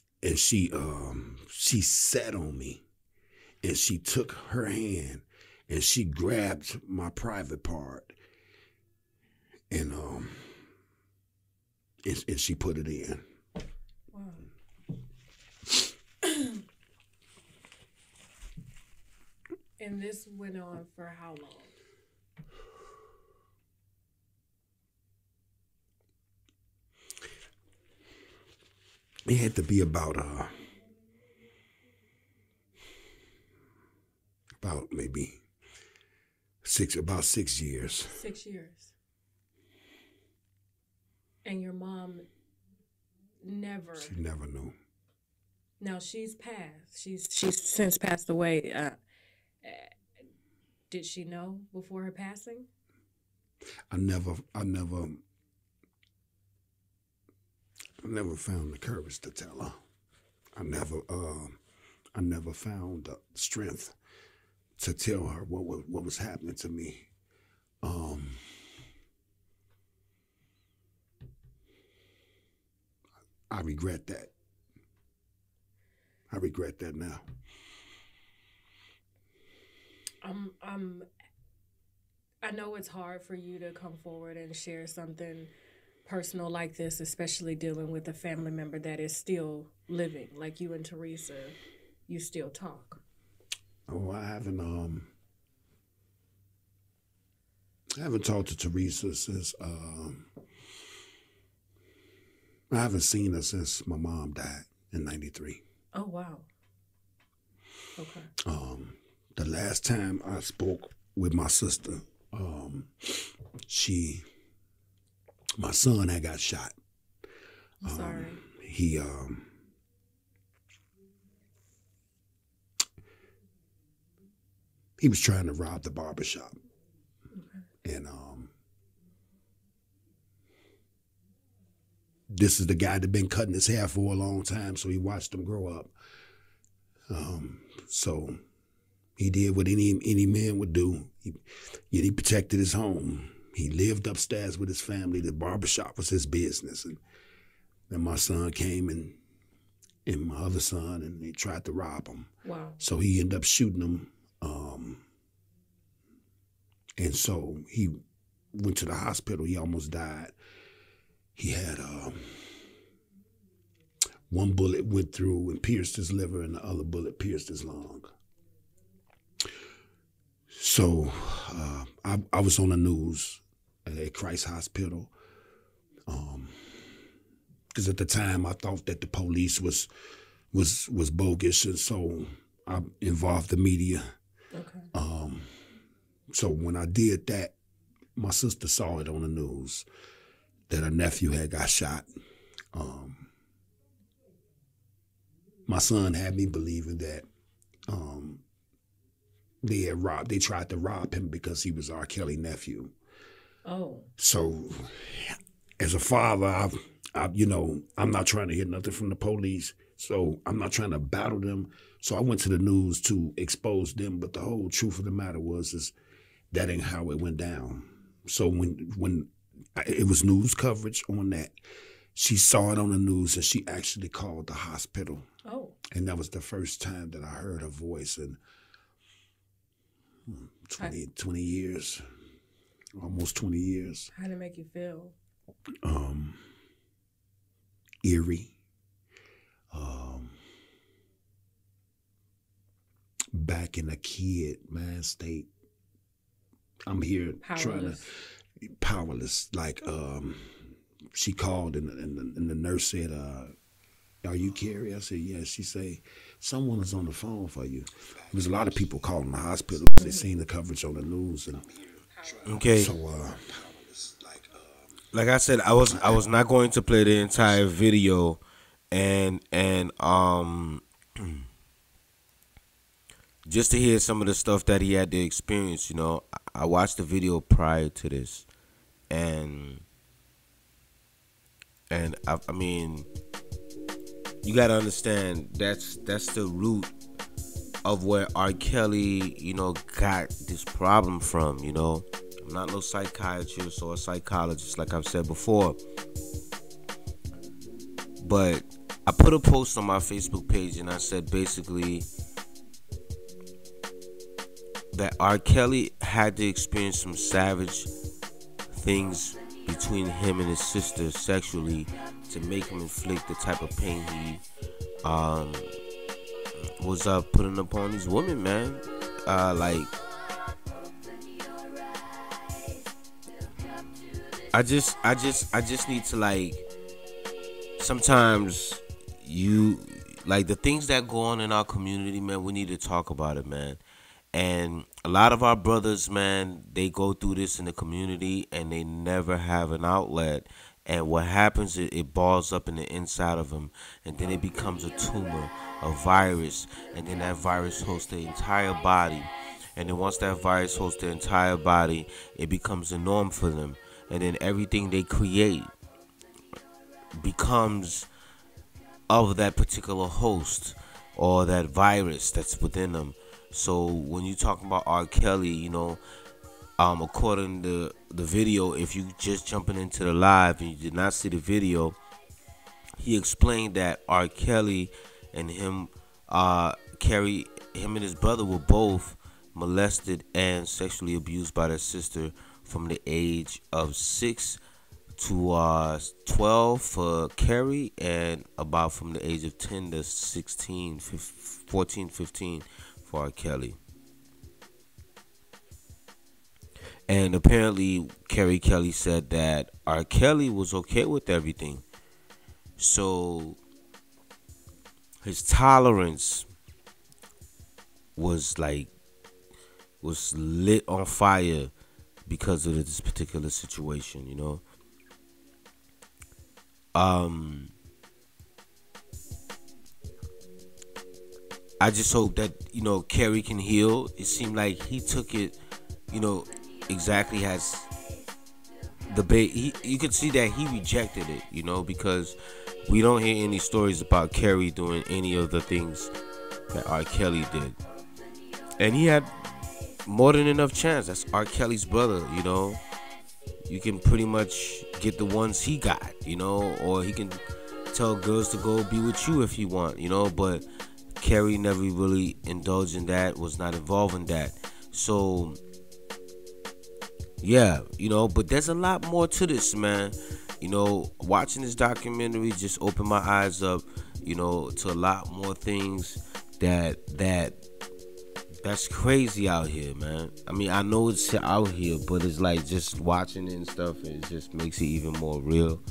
sat on me, and she took her hand and she grabbed my private part, and she put it in. Wow. And this went on for how long? It had to be about maybe 6 years. 6 years. And your mom never. She never knew. Now she's passed. She's since passed away. Did she know before her passing? I never found the courage to tell her. I never found the strength to tell her what was happening to me. I regret that. I regret that now. I know it's hard for you to come forward and share something personal like this, especially dealing with a family member that is still living. Like you and Theresa, you still talk. Oh, I haven't talked to Theresa since I haven't seen her since my mom died in '93. Oh wow. Okay. The last time I spoke with my sister, my son had got shot. I'm sorry. He was trying to rob the barbershop. Okay. And this is the guy that been cutting his hair for a long time, so he watched him grow up. So he did what any man would do. He protected his home. He lived upstairs with his family. The barbershop was his business. And then my son came and my other son, and they tried to rob him. Wow. So he ended up shooting him. And so he went to the hospital. He almost died. He had one bullet went through and pierced his liver, and the other bullet pierced his lung. So I was on the news at Christ Hospital, because at the time I thought that the police was bogus, and so I involved the media. Okay. So when I did that, my sister saw it on the news that her nephew had got shot. my son had me believing that they tried to rob him because he was R.Kelly nephew. Oh. So as a father, I'm not trying to hear nothing from the police. So I'm not trying to battle them. So I went to the news to expose them. But the whole truth of the matter is that ain't how it went down. So when it was news coverage on that, she saw it on the news and she actually called the hospital. Oh. And that was the first time that I heard her voice in 20 years, almost 20 years. How did it make you feel? Eerie. Back in a kid, man, state. I'm here trying to powerless. Like she called and the nurse said, "Are you Carey?" I said, "Yes." She say, "Someone is on the phone for you." There's a lot of people calling the hospital. They seen the coverage on the news and okay. So like I said, I was not going to play the entire video, and just to hear some of the stuff that he had to experience. You know, I watched the video prior to this, and I mean, you gotta understand that's the root of where R.Kelly, you know, got this problem from. You know, I'm not no psychiatrist or a psychologist, like I've said before, but I put a post on my Facebook page and I said basically that R.Kelly had to experience some savage things between him and his sister sexually to make him inflict the type of pain he was putting upon these women, man. Like, I just need to, like, sometimes you, like, the things that go on in our community, man, we need to talk about it, man. And a lot of our brothers, man, they go through this in the community and they never have an outlet. And what happens, it balls up in the inside of them, and then it becomes a tumor, a virus, and then that virus hosts the entire body. And then once that virus hosts the entire body, it becomes a norm for them. And then everything they create becomes of that particular host or that virus that's within them. So when you're talking about R.Kelly, you know, according to the video, if you just jumping into the live and you did not see the video, he explained that R.Kelly and him, Carey, him and his brother were both molested and sexually abused by their sister from the age of 6 to 12 for Carey, and about from the age of 10 to 16, 14, 15 for R.Kelly. And apparently Kelly said that R.Kelly was okay with everything. So his tolerance was lit on fire because of this particular situation, you know. I just hope that, you know, Carey can heal. It seemed like he took it, you know, exactly as the bait. You could see that he rejected it, you know, because we don't hear any stories about Carey doing any of the things that R.Kelly did. And he had more than enough chance. That's R.Kelly's brother, you know. You can pretty much get the ones he got, you know, or he can tell girls to go be with you if you want, you know, but Carey never really indulged in that, was not involved in that. So yeah, you know, but there's a lot more to this, man. You know, watching this documentary just opened my eyes up, you know, to a lot more things that's crazy out here, man. I mean, I know it's out here, but it's like just watching it and stuff, it just makes it even more real.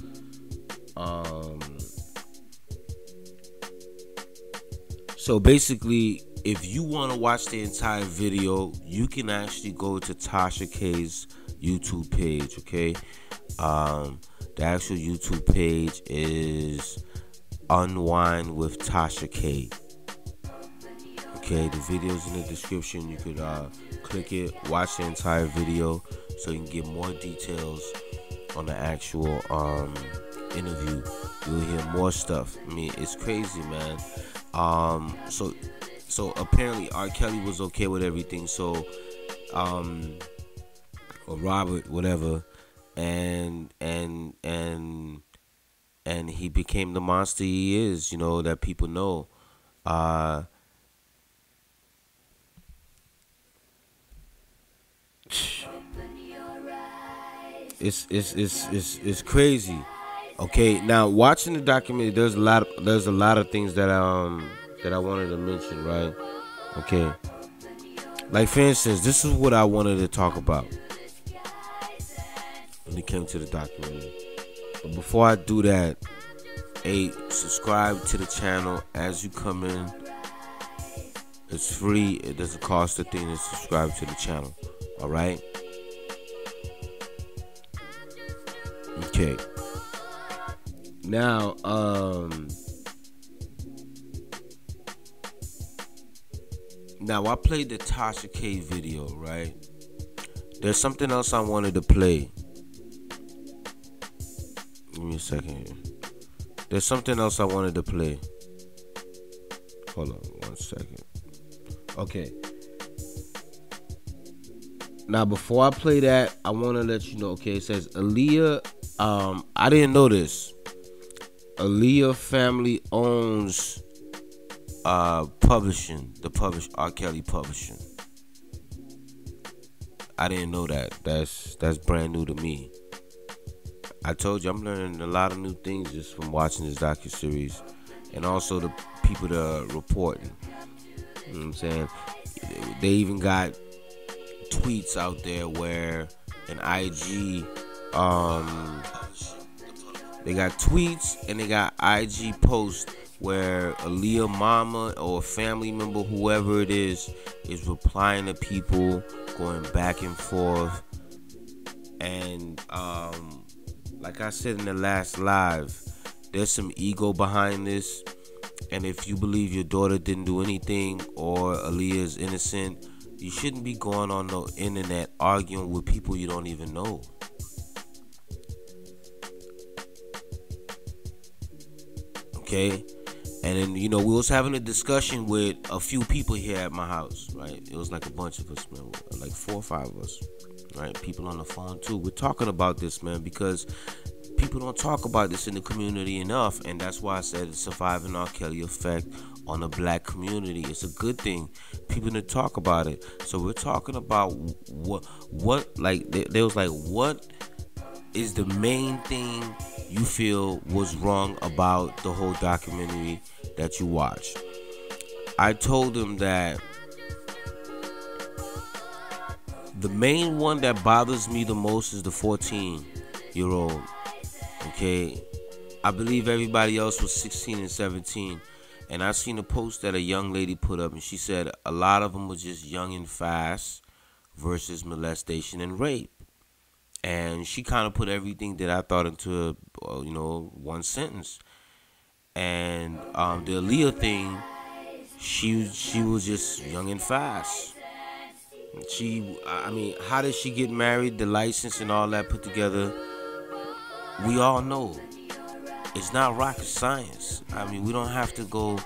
So basically, if you want to watch the entire video, you can actually go to Tasha K's YouTube page, okay? The actual YouTube page is Unwind with Tasha K. Okay, the video's in the description. You could click it, watch the entire video, so you can get more details on the actual interview. You'll hear more stuff. I mean, it's crazy, man. So apparently R. Kelly was okay with everything. So or Robert, whatever, and he became the monster he is. You know, that people know. It's crazy. Okay, now watching the documentary, there's a lot of things that I wanted to mention, right? Okay, like for instance, this is what I wanted to talk about when it came to the documentary. But before I do that, hey, subscribe to the channel as you come in. It's free. It doesn't cost a thing to subscribe to the channel. All right. Okay. Now, I played the Tasha K video, right? There's something else I wanted to play. Give me a second here. There's something else I wanted to play. Hold on 1 second. Okay. Now, before I play that, I want to let you know, okay, it says Aaliyah, I didn't know this. Aaliyah family owns publishing, the R.Kelly publishing. I didn't know that. That's brand new to me. I told you I'm learning a lot of new things just from watching this docuseries, and also the people that are reporting. You know what I'm saying? They even got tweets out there where an IG, they got tweets and they got IG posts where Aaliyah mama or a family member, whoever it is replying to people, going back and forth. And like I said in the last live, there's some ego behind this. And if you believe your daughter didn't do anything or Aaliyah is innocent, you shouldn't be going on the internet arguing with people you don't even know. Okay? And then, you know, we was having a discussion with a few people here at my house, right? It was like a bunch of us, man. Like 4 or 5 of us, right? People on the phone, too. We're talking about this, man, because people don't talk about this in the community enough. And that's why I said it's surviving R. Kelly effect on the black community. It's a good thing. People need to talk about it. So we're talking about what like, they was like, what is the main thing you feel was wrong about the whole documentary that you watched? I told them that the main one that bothers me the most is the 14-year-old. Okay, I believe everybody else was 16 and 17. And I seen a post that a young lady put up, and she said a lot of them were just young and fast versus molestation and rape. And she kind of put everything that I thought into, you know, one sentence. And the Aaliyah thing, she was just young and fast. I mean, how did she get married? The license and all that put together, we all know. It's not rocket science. I mean, we don't have to go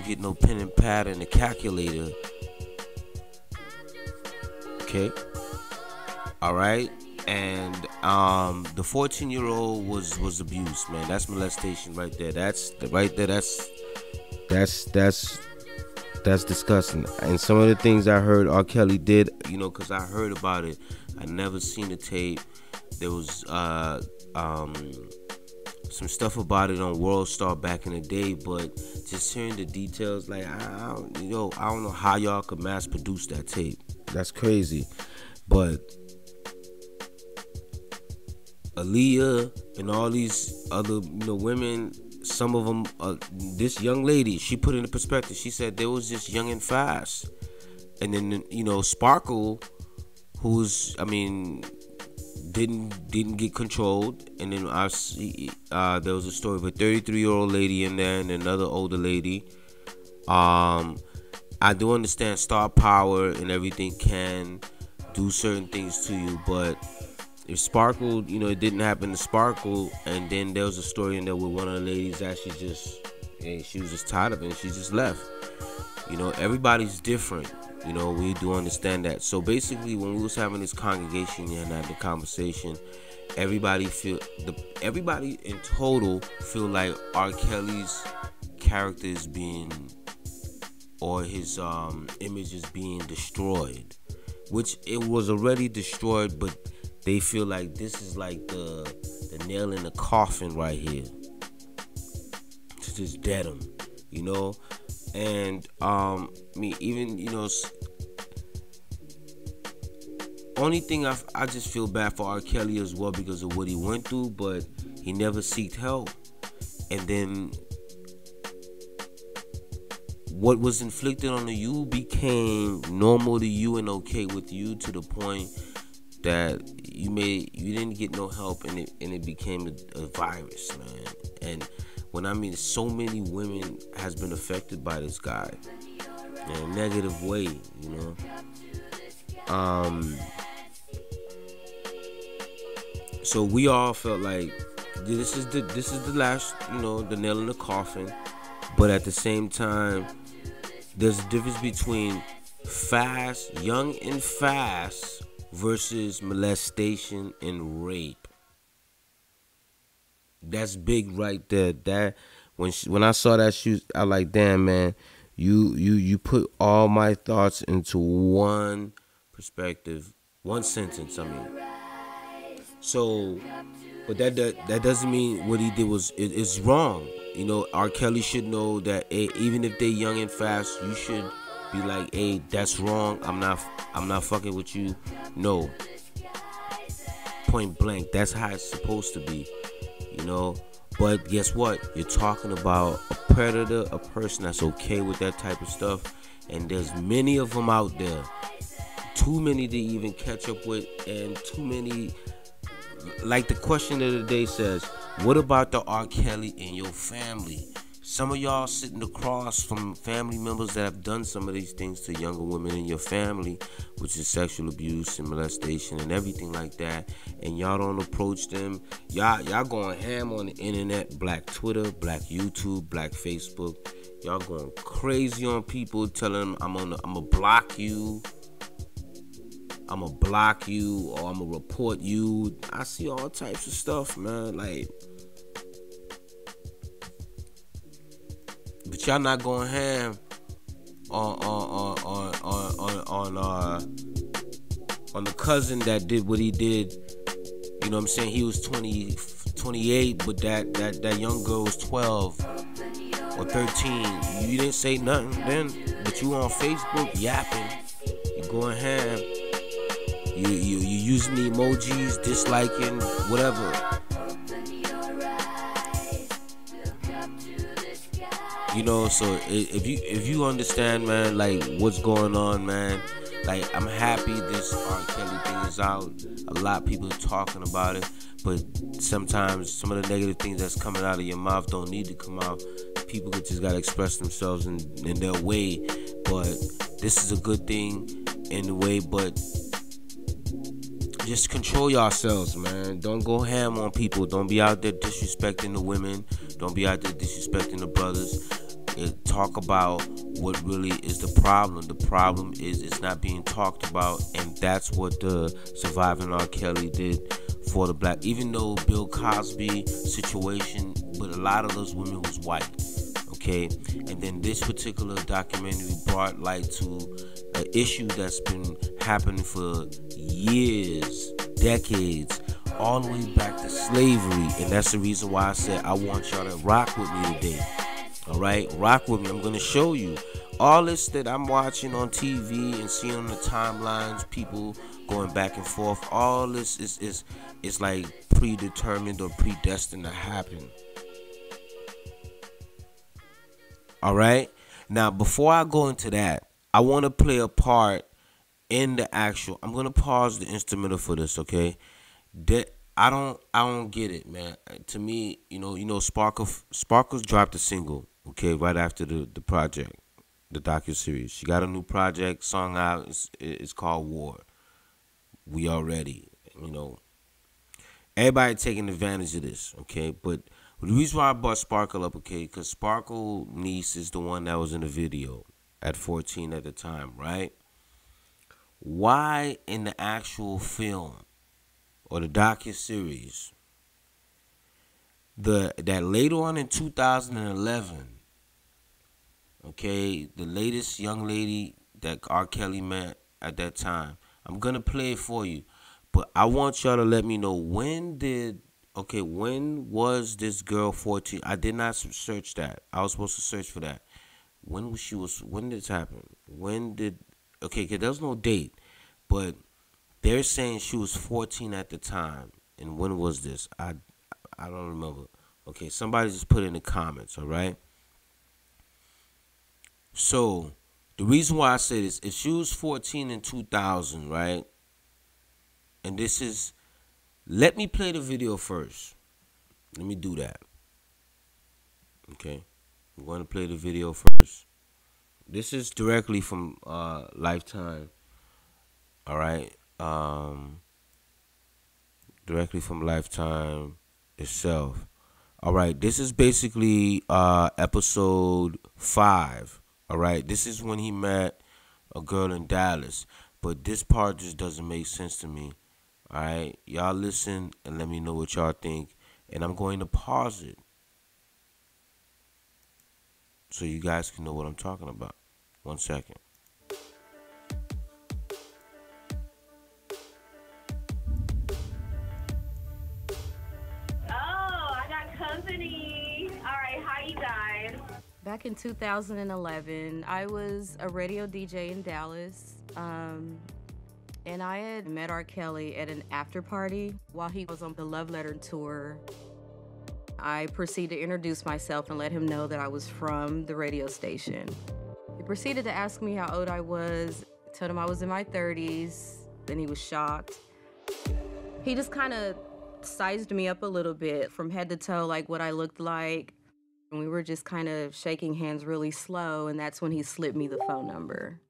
get no pen and pad and a calculator. Okay? All right? And the 14-year-old was abused, man. That's molestation right there. That's disgusting. And some of the things I heard R. Kelly did, you know, because I heard about it. I never seen the tape. There was some stuff about it on World Star back in the day, but just hearing the details, like I don't know how y'all could mass produce that tape. That's crazy. But Aaliyah and all these other, you know, women, some of them, this young lady, she put it in perspective. She said they was just young and fast. And then, you know, Sparkle, who's, I mean, didn't get controlled, and then I see there was a story of a 33-year-old lady in there and another older lady. I do understand star power and everything can do certain things to you, but if Sparkle, you know, it didn't happen to Sparkle, and then there was a story in there with one of the ladies that she was just tired of it and she just left. You know, everybody's different. You know, we do understand that. So basically, when we was having this congregation and had the conversation, everybody in total feel like R. Kelly's character is being, or his image is being destroyed, which it was already destroyed, but they feel like this is like the nail in the coffin right here to just dead him, you know. And even, you know, only thing I just feel bad for R. Kelly as well because of what he went through, but he never sought help. And then what was inflicted on you became normal to you and okay with you, to the point that you didn't get no help, and it became a virus, man. And when I mean so many women has been affected by this guy in a negative way, you know. So we all felt like this is the last, you know, the nail in the coffin. But at the same time, there's a difference between young and fast versus molestation and rape. That's big right there. That when I saw that I like, damn, man, you put all my thoughts into one perspective, one sentence. I mean, so, but that doesn't mean what he did is wrong. You know, R. Kelly should know that even if they're young and fast, you should be like, hey, that's wrong. I'm not fucking with you. No, point blank. That's how it's supposed to be. You know, but guess what? You're talking about a predator, a person that's okay with that type of stuff, and there's many of them out there. Too many to even catch up with, and too many. Like the question of the day says, what about the R. Kelly in your family? Some of y'all sitting across from family members that have done some of these things to younger women in your family, which is sexual abuse and molestation and everything like that, and y'all don't approach them. Y'all going ham on the internet, black Twitter, black YouTube, black Facebook. Y'all going crazy on people, telling them I'm gonna block you. I'm gonna block you, or I'm gonna report you. I see all types of stuff, man. Like, but y'all not going ham on the cousin that did what he did. You know what I'm saying? He was 28, but that young girl was 12 or 13. You didn't say nothing then, but you on Facebook yapping. You going ham. You using the emojis, disliking, whatever. You know, so if you understand, man, like what's going on, man, like I'm happy this R. Kelly thing is out. A lot of people are talking about it, but sometimes some of the negative things that's coming out of your mouth don't need to come out. People just gotta express themselves in their way. But this is a good thing in the way, but just control yourselves, man. Don't go ham on people. Don't be out there disrespecting the women. Don't be out there disrespecting the brothers. Talk about what really is the problem. The problem is it's not being talked about, and that's what the surviving R. Kelly did for the black. Even though Bill Cosby situation, but a lot of those women was white. Okay, and then this particular documentary brought light to an issue that's been happening for years, decades, all the way back to slavery. And that's the reason why I said I want y'all to rock with me today. All right, rock with me. I'm gonna show you all this that I'm watching on TV and seeing on the timelines, people going back and forth. All this is like predetermined or predestined to happen. All right. Now, before I go into that, I want to play a part in the actual. I'm gonna pause the instrumental for this, okay? That I don't get it, man. To me, Sparkles dropped a single, okay, right after the project, the docuseries. She got a new project song out. It's called War. We Are Ready. Everybody taking advantage of this, okay? But the reason why I brought Sparkle up, okay, because Sparkle niece is the one that was in the video at 14 at the time, right? Why in the actual film or the docuseries that later on in 2011, okay, the latest young lady that R.Kelly met at that time, I'm gonna play it for you, but I want y'all to let me know when was this girl 14? I did not search that. I was supposed to search for that. When did this happen? Okay, cause there's no date, but they're saying she was 14 at the time. And when was this? I don't remember. Okay, somebody just put it in the comments, all right? So, the reason why I say this, if she was 14 in 2000, right? And this is, let me play the video first. Let me do that. Okay, I'm going to play the video first. This is directly from Lifetime, all right? Directly from Lifetime itself. All right, this is basically episode 5. All right, this is when he met a girl in Dallas, but this part just doesn't make sense to me. All right, y'all listen and let me know what y'all think, and I'm going to pause it so you guys can know what I'm talking about. 1 second. Back in 2011, I was a radio DJ in Dallas, and I had met R.Kelly at an after party while he was on the Love Letter tour. I proceeded to introduce myself and let him know that I was from the radio station. He proceeded to ask me how old I was, told him I was in my 30s, then he was shocked. He just kind of sized me up a little bit from head to toe, like what I looked like. And we were just kind of shaking hands really slow, and that's when he slipped me the phone number.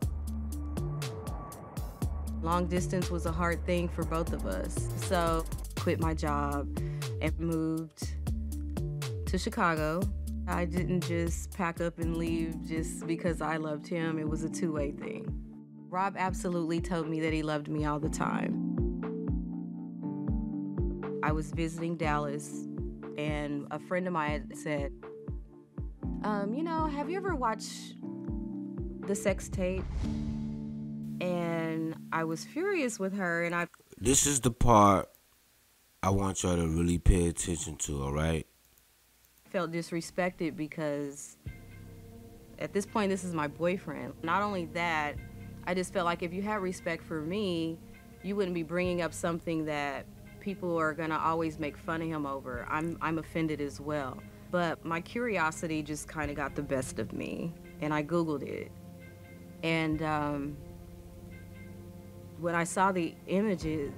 Long distance was a hard thing for both of us. So quit my job and moved to Chicago. I didn't just pack up and leave just because I loved him. It was a two-way thing. Rob absolutely told me that he loved me all the time. I was visiting Dallas, and a friend of mine said, have you ever watched the sex tape? And I was furious with her, and This is the part I want y'all to really pay attention to, all right? Felt disrespected because at this point, this is my boyfriend. Not only that, I just felt like if you had respect for me, you wouldn't be bringing up something that people are gonna always make fun of him over. I'm offended as well. But my curiosity just kind of got the best of me, and I Googled it. And when I saw the images,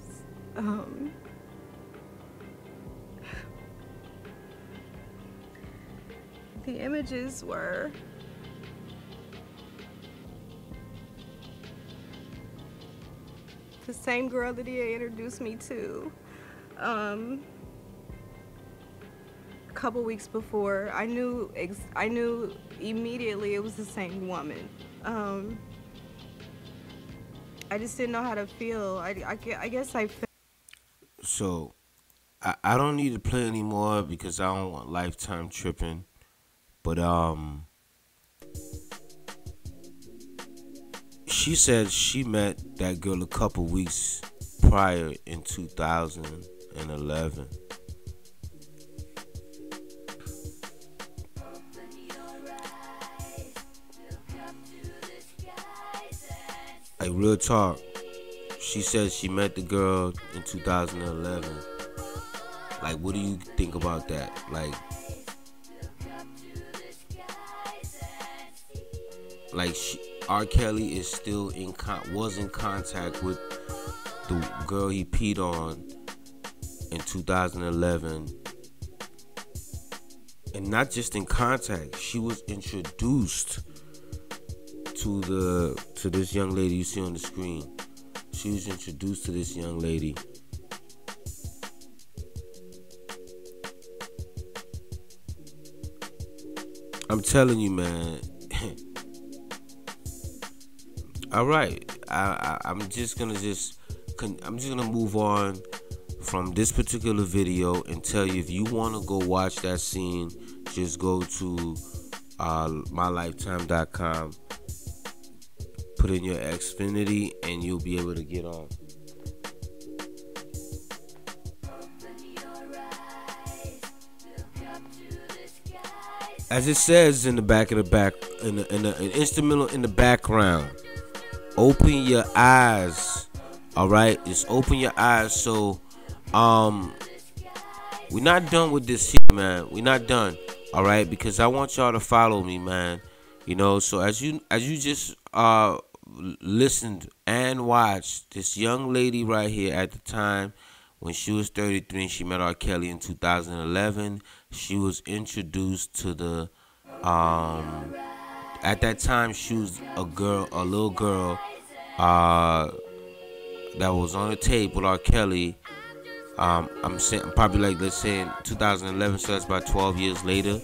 the images were the same girl that he had introduced me to. A couple weeks before, I knew immediately it was the same woman. I just didn't know how to feel. I guess I felt. So, I don't need to play anymore because I don't want Lifetime tripping. But she said she met that girl a couple weeks prior in 2011. Like, real talk, she said she met the girl in 2011. Like, what do you think about that? Like R. Kelly is still was in contact with the girl he peed on in 2011, and not just in contact, she was introduced to this young lady you see on the screen. She was introduced to this young lady. I'm telling you, man. All right, I'm just gonna move on from this particular video and tell you, if you want to go watch that scene, just go to mylifetime.com, put in your Xfinity, and you'll be able to get on. As it says in the back of an instrumental in the background, open your eyes. All right, just open your eyes. So we're not done with this here, man. We're not done. All right, because I want y'all to follow me, man. You know, so as you just listened and watched, this young lady right here, at the time when she was 33, she met R.Kelly in 2011. She was introduced to the at that time she was a little girl that was on a tape with R.Kelly. I'm saying probably, like, let's say in 2011, so that's about 12 years later.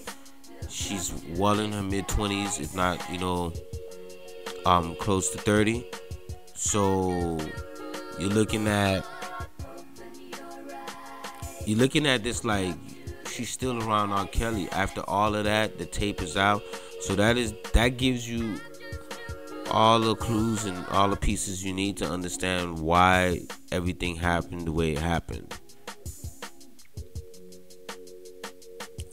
She's well in her mid-20s, if not, you know, close to 30. So you're looking at this, like, she's still around R. Kelly after all of that. The tape is out, so that gives you all the clues and all the pieces you need to understand why everything happened the way it happened.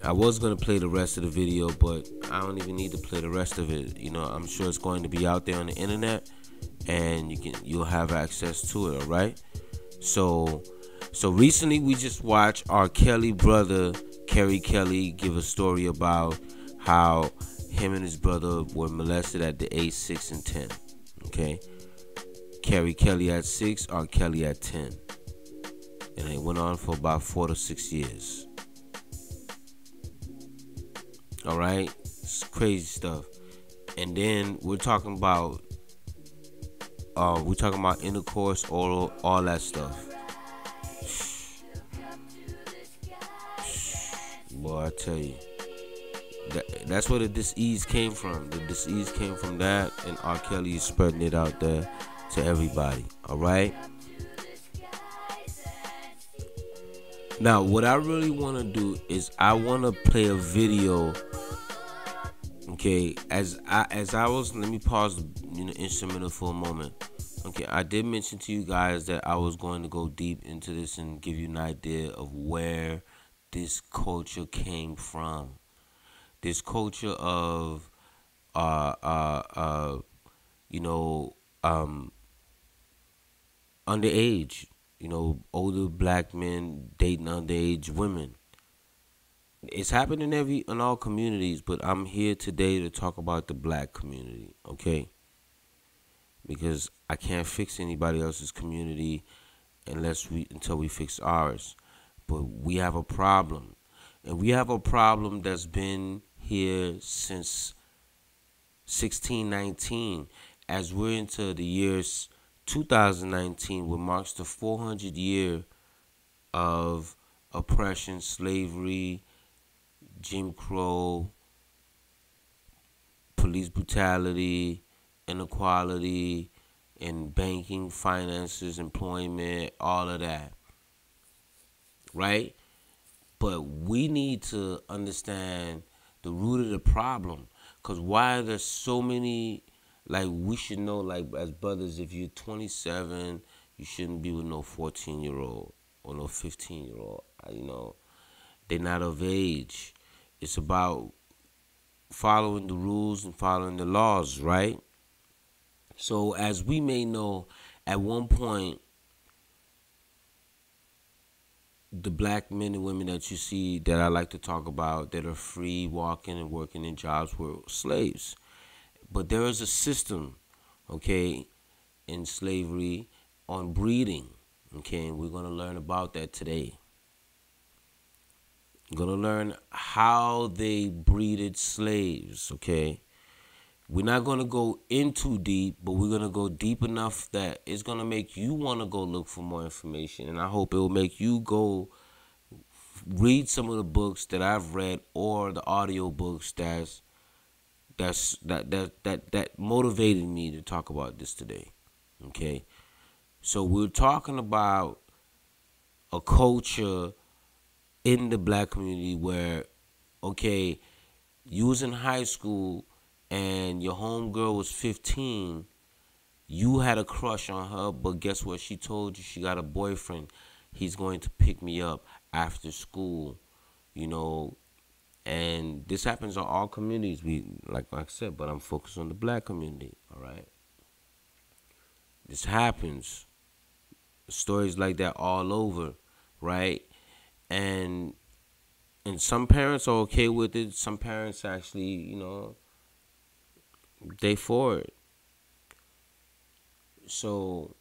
I was gonna play the rest of the video, but I don't even need to play the rest of it. You know, I'm sure it's going to be out there on the internet, and you'll have access to it. All right. So recently we just watched R. Kelly brother Carey Kelly give a story about how him and his brother were molested at the age 6 and 10. Okay. Carey Kelly at 6, R. Kelly at 10, and it went on for about 4 to 6 years. All right, it's crazy stuff. And then we're talking about intercourse, oral, all that stuff. Boy, I tell you, that's where the disease came from. The disease came from that, and R. Kelly is spreading it out there to everybody. All right. Now, what I really want to do is I want to play a video. Okay, as I was, let me pause the instrumental for a moment. Okay, I did mention to you guys that I was going to go deep into this and give you an idea of where this culture came from. This culture of underage, older black men dating underage women. It's happening in all communities, but I'm here today to talk about the black community, okay? Because I can't fix anybody else's community until we fix ours. But we have a problem, and we have a problem that's been here since 1619, as we're into the years 2019, which marks the 400th year of oppression, slavery, Jim Crow, police brutality, inequality in banking, finances, employment, all of that. Right? But we need to understand the root of the problem. Because why there's so many, like, we should know, like, as brothers, if you're 27, you shouldn't be with no 14-year-old or no 15-year-old. They're not of age. It's about following the rules and following the laws, right? So as we may know, at one point, the black men and women that you see that I like to talk about that are free, walking and working in jobs were slaves. But there is a system, okay, in slavery on breeding, okay, and we're going to learn about that today, We're gonna learn how they breeded slaves, okay? We're not gonna go in too deep, but we're gonna go deep enough that it's gonna make you wanna go look for more information. And I hope it will make you go read some of the books that I've read or the audio books that motivated me to talk about this today. Okay? So we're talking about a culture in the black community where, okay, you was in high school and your homegirl was 15, you had a crush on her, but guess what? She told you she got a boyfriend. He's going to pick me up after school, you know. And this happens in all communities, like I said, but I'm focused on the black community, all right? This happens. Stories like that all over, right? And some parents are okay with it. Some parents actually, you know, they for it. So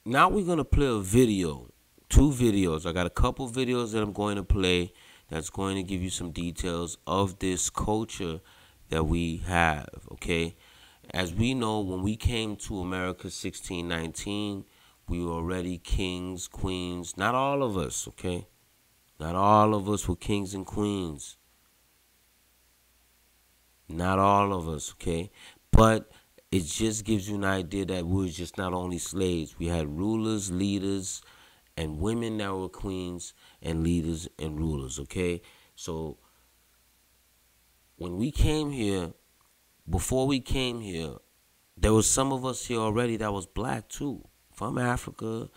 now we're going to play a video, 2 videos. I got a couple videos that I'm going to play that's going to give you some details of this culture that we have, okay? As we know, when we came to America 1619, we were already kings, queens. Not all of us, okay? Not all of us were kings and queens. Not all of us, okay? But it just gives you an idea that we were just not only slaves. We had rulers, leaders, and women that were queens and leaders and rulers, okay? So when we came here, before we came here, there was some of us here already that was black too, from Africa,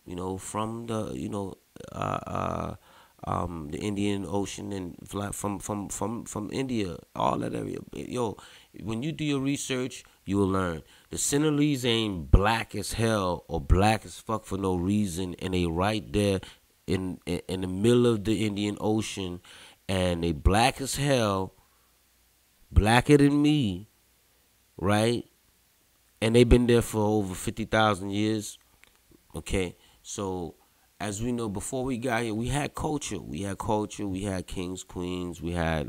you know, from the, you know, the Indian Ocean and from India, all that area. Yo, when you do your research, you will learn the Senegalese ain't black as hell or black as fuck for no reason, and they right there in the middle of the Indian Ocean, and they black as hell, blacker than me, right? And they've been there for over 50,000 years. Okay, so as we know, before we got here, we had culture. We had culture. We had kings, queens. We had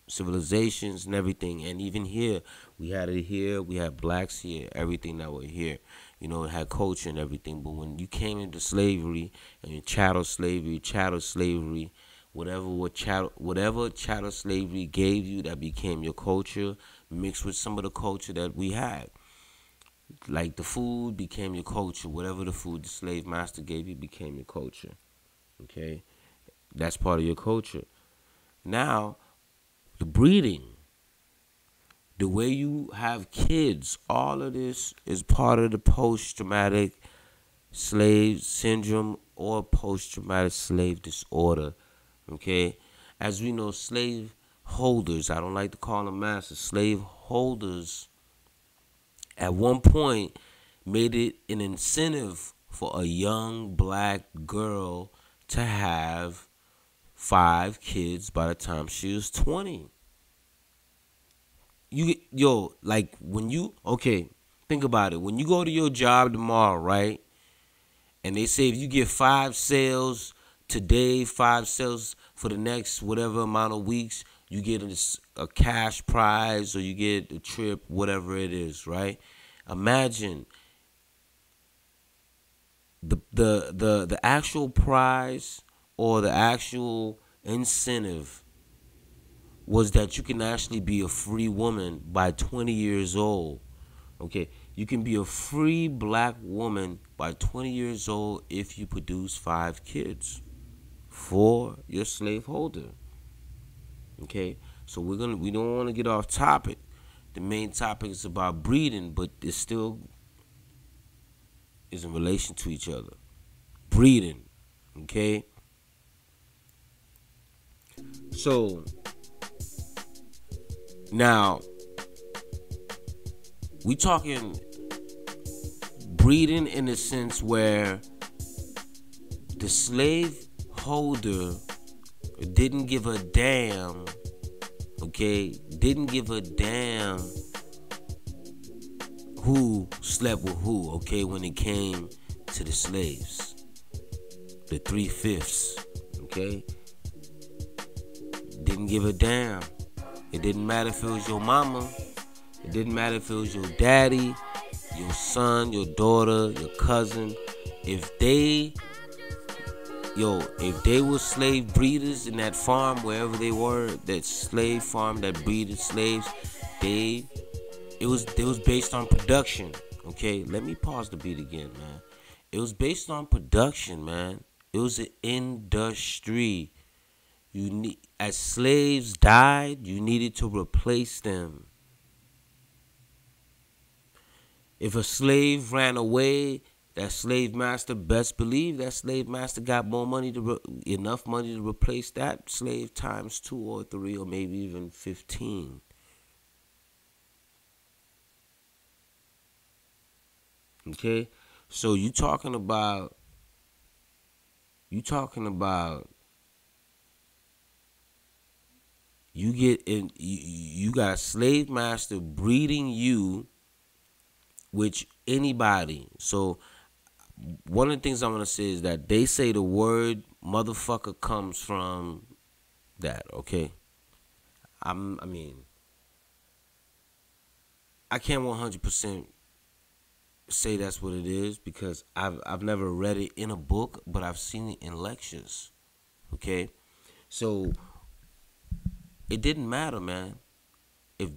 civilizations and everything. And even here, we had it here. We had blacks here. Everything that were here, you know, it had culture and everything. But when you came into slavery and chattel slavery, whatever chattel slavery gave you, that became your culture, mixed with some of the culture that we had. Like the food became your culture. Whatever the food the slave master gave you became your culture. Okay? That's part of your culture. Now, the breeding, the way you have kids, all of this is part of the post-traumatic slave syndrome or post-traumatic slave disorder. Okay? As we know, slave holders, I don't like to call them masters, slave holders at one point made it an incentive for a young black girl to have 5 kids by the time she was 20. Like when you, okay, think about it. When you go to your job tomorrow, right? And they say if you get 5 sales today, 5 sales for the next whatever amount of weeks, you get a cash prize or you get a trip, whatever it is, right? Imagine the actual prize or the actual incentive was that you can actually be a free woman by 20 years old. Okay, you can be a free black woman by 20 years old if you produce 5 kids for your slave holder. Okay, so we don't want to get off topic. The main topic is about breeding, but it still is in relation to each other. Breeding, okay? So, now, we talking breeding in the sense where the slave holder didn't give a damn, okay? Didn't give a damn who slept with who, okay, when it came to the slaves. the 3/5, okay? Didn't give a damn. It didn't matter if it was your mama. It didn't matter if it was your daddy, your son, your daughter, your cousin. If they were slave breeders in that farm, wherever they were, that slave farm that breeded slaves, it was based on production. Okay, let me pause the beat again, man. It was based on production, man. It was an industry. As slaves died, you needed to replace them. If a slave ran away, that slave master, best believe that slave master got more money enough money to replace that slave times 2 or 3 or maybe even 15. Okay, so you talking about you got a slave master breeding you, which anybody. So one of the things I want to say is that they say the word motherfucker comes from that. Okay, I can't 100% say that's what it is because I've never read it in a book, but I've seen it in lectures. Okay, so it didn't matter, man. It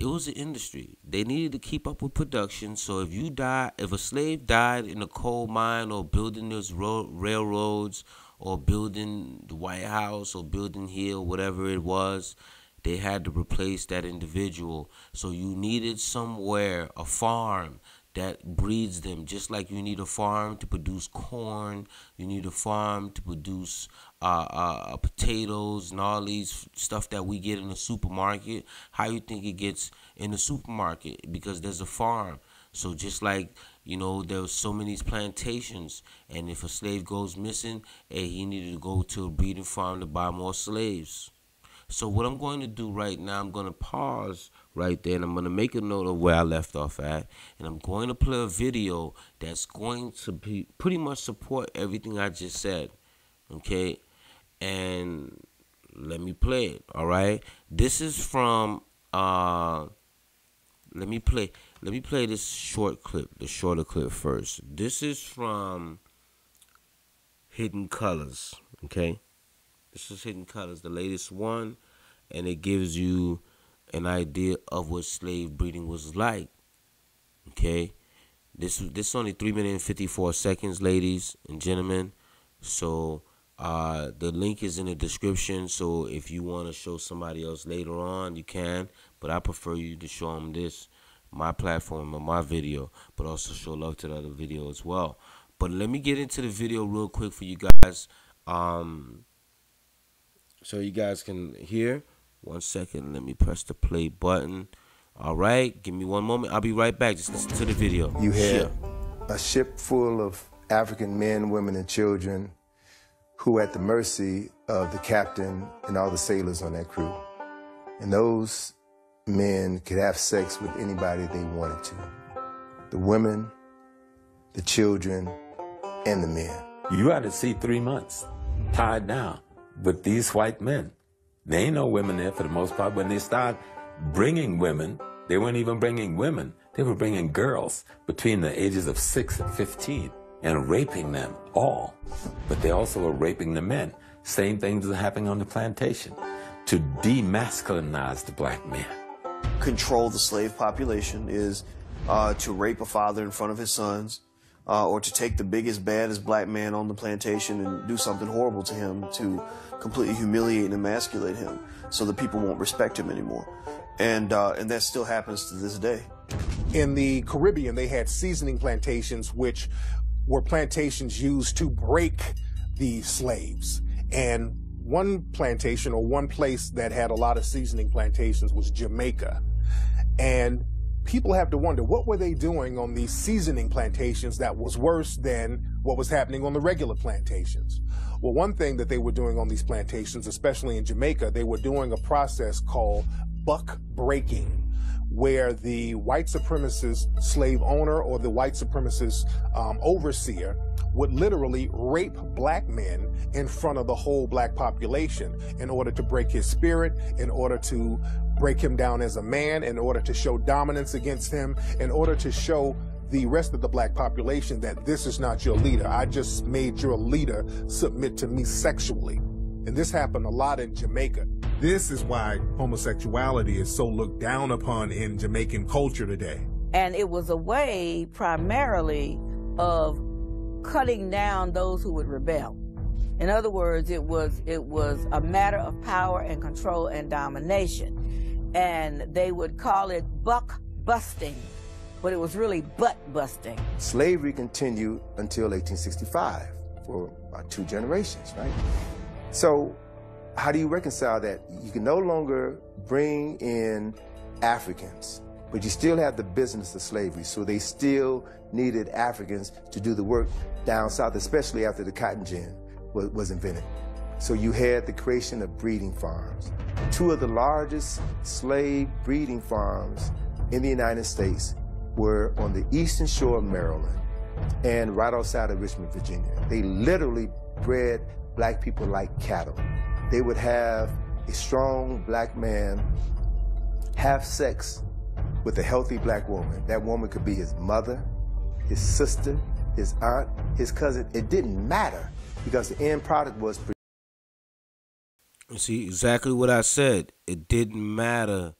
was an industry. They needed to keep up with production. So if a slave died in a coal mine or building those railroads or building the White House or building here, whatever it was, they had to replace that individual. So you needed somewhere, a farm that breeds them, just like you need a farm to produce corn, you need a farm to produce potatoes and all these stuff that we get in the supermarket. How you think it gets in the supermarket? Because there's a farm. So just like, there was so many plantations, and if a slave goes missing, he needed to go to a breeding farm to buy more slaves. So what I'm going to do right now, I'm going to pause right there, and I'm going to make a note of where I left off at, and I'm going to play a video that's going to be pretty much support everything I just said, okay? And let me play it, all right? This is from, let me play this short clip, the shorter clip first. This is from Hidden Colors, okay? This is Hidden Colors, the latest one, and it gives you an idea of what slave breeding was like. Okay, this is only 3 minutes and 54 seconds, ladies and gentlemen. So the link is in the description. So if you want to show somebody else later on, you can. But I prefer you to show them my platform or my video, but also show love to the other video as well. But let me get into the video real quick for you guys. So you guys can hear. 1 second, let me press the play button. All right, give me 1 moment. I'll be right back. Just listen to the video. You had a ship full of African men, women, and children who were at the mercy of the captain and all the sailors on that crew. And those men could have sex with anybody they wanted to. The women, the children, and the men. You had to see 3 months tied down with these white men. There ain't no women there for the most part. When they start bringing women, they weren't even bringing women. They were bringing girls between the ages of 6 and 15 and raping them all. But they also were raping the men. Same things are happening on the plantation to demasculinize the black man. Control the slave population is to rape a father in front of his sons, or to take the biggest, baddest black man on the plantation and do something horrible to him to completely humiliate and emasculate him so that people won't respect him anymore. And that still happens to this day. In the Caribbean, they had seasoning plantations, which were plantations used to break the slaves. And one plantation or one place that had a lot of seasoning plantations was Jamaica. And people have to wonder, what were they doing on these seasoning plantations that was worse than what was happening on the regular plantations? Well, one thing that they were doing on these plantations, especially in Jamaica, they were doing a process called buck breaking, where the white supremacist slave owner or the white supremacist overseer would literally rape black men in front of the whole black population in order to break his spirit, in order to break him down as a man, in order to show dominance against him, in order to show the rest of the black population that this is not your leader. I just made your leader submit to me sexually. And this happened a lot in Jamaica. This is why homosexuality is so looked down upon in Jamaican culture today. And it was a way primarily of cutting down those who would rebel. In other words, it was a matter of power and control and domination. And they would call it buck busting, but it was really butt busting. Slavery continued until 1865 for about 2 generations, right? So how do you reconcile that? You can no longer bring in Africans, but you still have the business of slavery. So they still needed Africans to do the work down south, especially after the cotton gin was invented. So you had the creation of breeding farms. 2 of the largest slave breeding farms in the United States were on the eastern shore of Maryland and right outside of Richmond, Virginia. They literally bred black people like cattle. They would have a strong black man have sex with a healthy black woman. That woman could be his mother, his sister, his aunt, his cousin. It didn't matter because the end product was. You see, exactly what I said. It didn't matter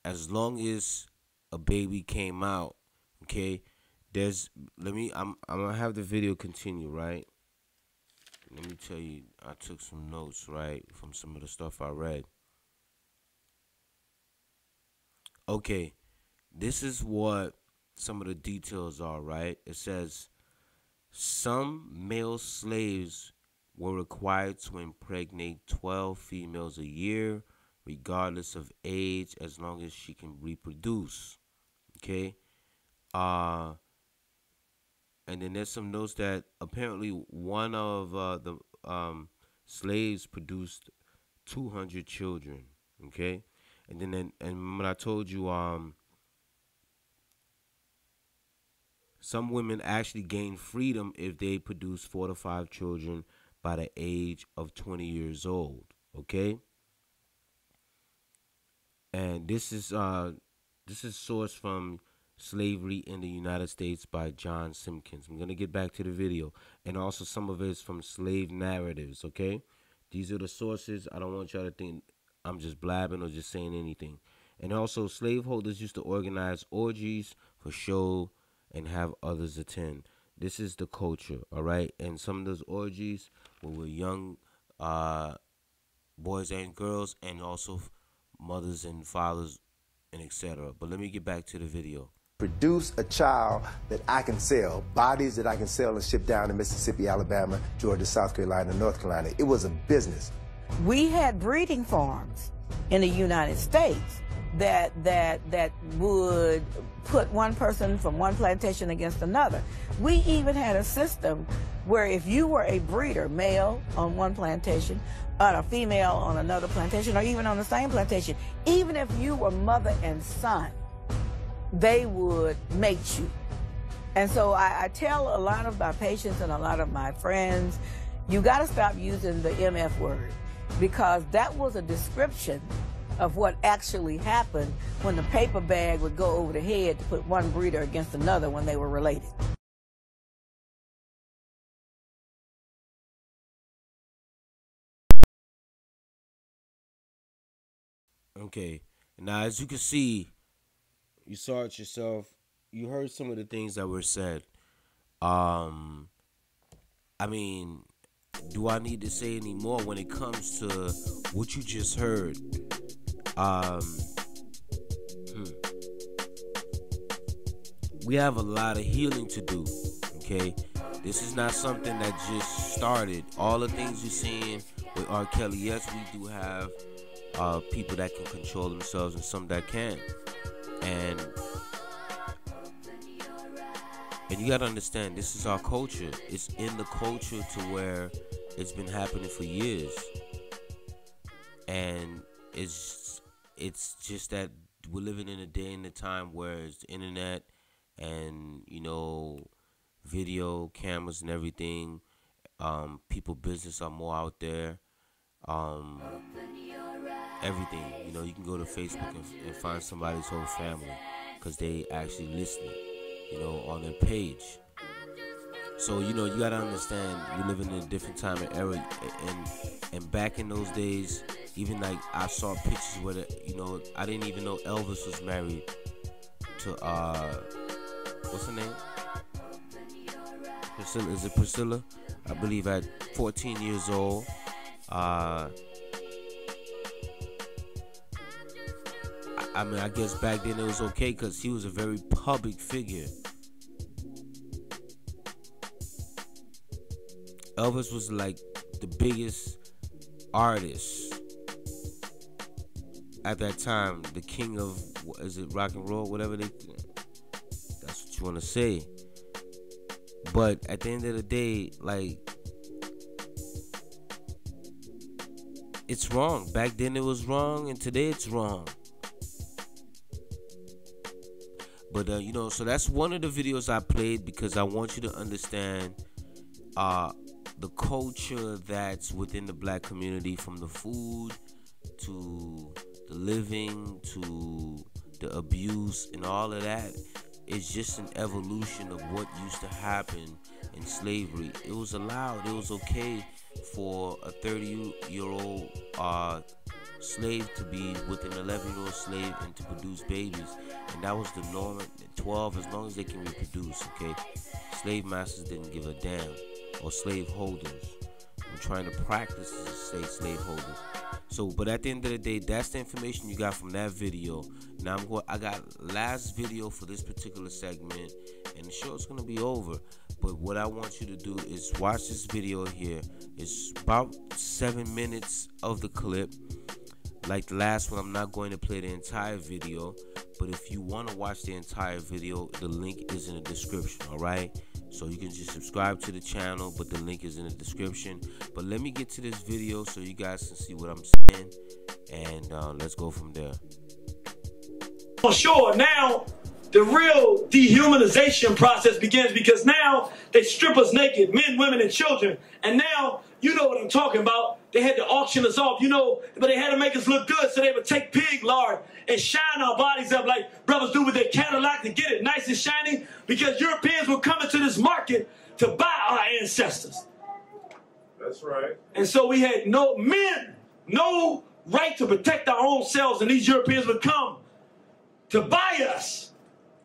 as long as a baby came out. Okay, I'm gonna have the video continue, right? Let me tell you, I took some notes, right, from some of the stuff I read. Okay, this is what some of the details are, right? It says, some male slaves were required to impregnate 12 females a year, regardless of age, as long as she can reproduce. Okay? And then there's some notes that apparently one of the slaves produced 200 children. Okay? And then when I told you some women actually gain freedom if they produce 4 to 5 children by the age of 20 years old. Okay? And this is sourced from Slavery in the United States by John Simpkins. I'm going to get back to the video. And also some of it is from Slave Narratives, okay? These are the sources. I don't want y'all to think I'm just blabbing or just saying anything. And also, slaveholders used to organize orgies for show and have others attend. This is the culture, all right? And some of those orgies were with young boys and girls, and also mothers and fathers, and etc. But let me get back to the video. Produce a child that I can sell, bodies that I can sell and ship down to Mississippi, Alabama, Georgia, South Carolina, North Carolina. It was a business. We had breeding farms in the United States that would put one person from one plantation against another. We even had a system where if you were a breeder, male on one plantation, and a female on another plantation, or even on the same plantation, even if you were mother and son, they would mate you. And so I tell a lot of my patients and a lot of my friends, you got to stop using the MF word, because that was a description of what actually happened when the paper bag would go over the head to put one breeder against another when they were related. Okay, now as you can see, you saw it yourself. You heard some of the things that were said. I mean, do I need to say any more when it comes to what you just heard? We have a lot of healing to do, okay? This is not something that just started. All the things you're seeing with R. Kelly, yes, we do have people that can control themselves and some that can't. And you gotta understand, this is our culture. It's in the culture to where it's been happening for years. And it's just that we're living in a day and a time where it's the internet and, you know, video cameras and everything. People business are more out there. Everything, you know, you can go to Facebook and find somebody's whole family because they actually listening, you know, on their page. So, you know, you gotta understand we're living in a different time and era, and back in those days, even like I saw pictures where, you know, I didn't even know Elvis was married to what's her name? Priscilla, is it Priscilla? I believe at 14 years old. I mean, I guess back then it was okay because he was a very public figure. Elvis was like the biggest artist at that time, the king of, is it rock and roll, whatever that's what you want to say. But at the end of the day, like, it's wrong. Back then it was wrong, and today it's wrong. But you know, so that's one of the videos I played because I want you to understand the culture that's within the black community, from the food to the living to the abuse and all of that. It's just an evolution of what used to happen in slavery. It was allowed, it was okay for a 30-year-old slave to be with an 11-year-old slave and to produce babies, and that was the norm. 12, as long as they can reproduce, okay? Slave masters didn't give a damn, or slave holders. I'm trying to practice to say slave holders. So, but at the end of the day, that's the information you got from that video. Now I got last video for this particular segment, and the show's gonna be over. But what I want you to do is watch this video here. It's about 7 minutes of the clip. Like the last one, I'm not going to play the entire video, but if you want to watch the entire video, the link is in the description, all right? So you can just subscribe to the channel, but the link is in the description. But let me get to this video so you guys can see what I'm saying, and let's go from there. For sure, now the real dehumanization process begins, because now they strip us naked, men, women, and children, and now you know what I'm talking about. They had to auction us off, you know, but they had to make us look good, so they would take pig lard and shine our bodies up like brothers do with their Cadillac to get it nice and shiny, because Europeans were coming to this market to buy our ancestors. That's right. And so we had no right to protect our own selves, and these Europeans would come to buy us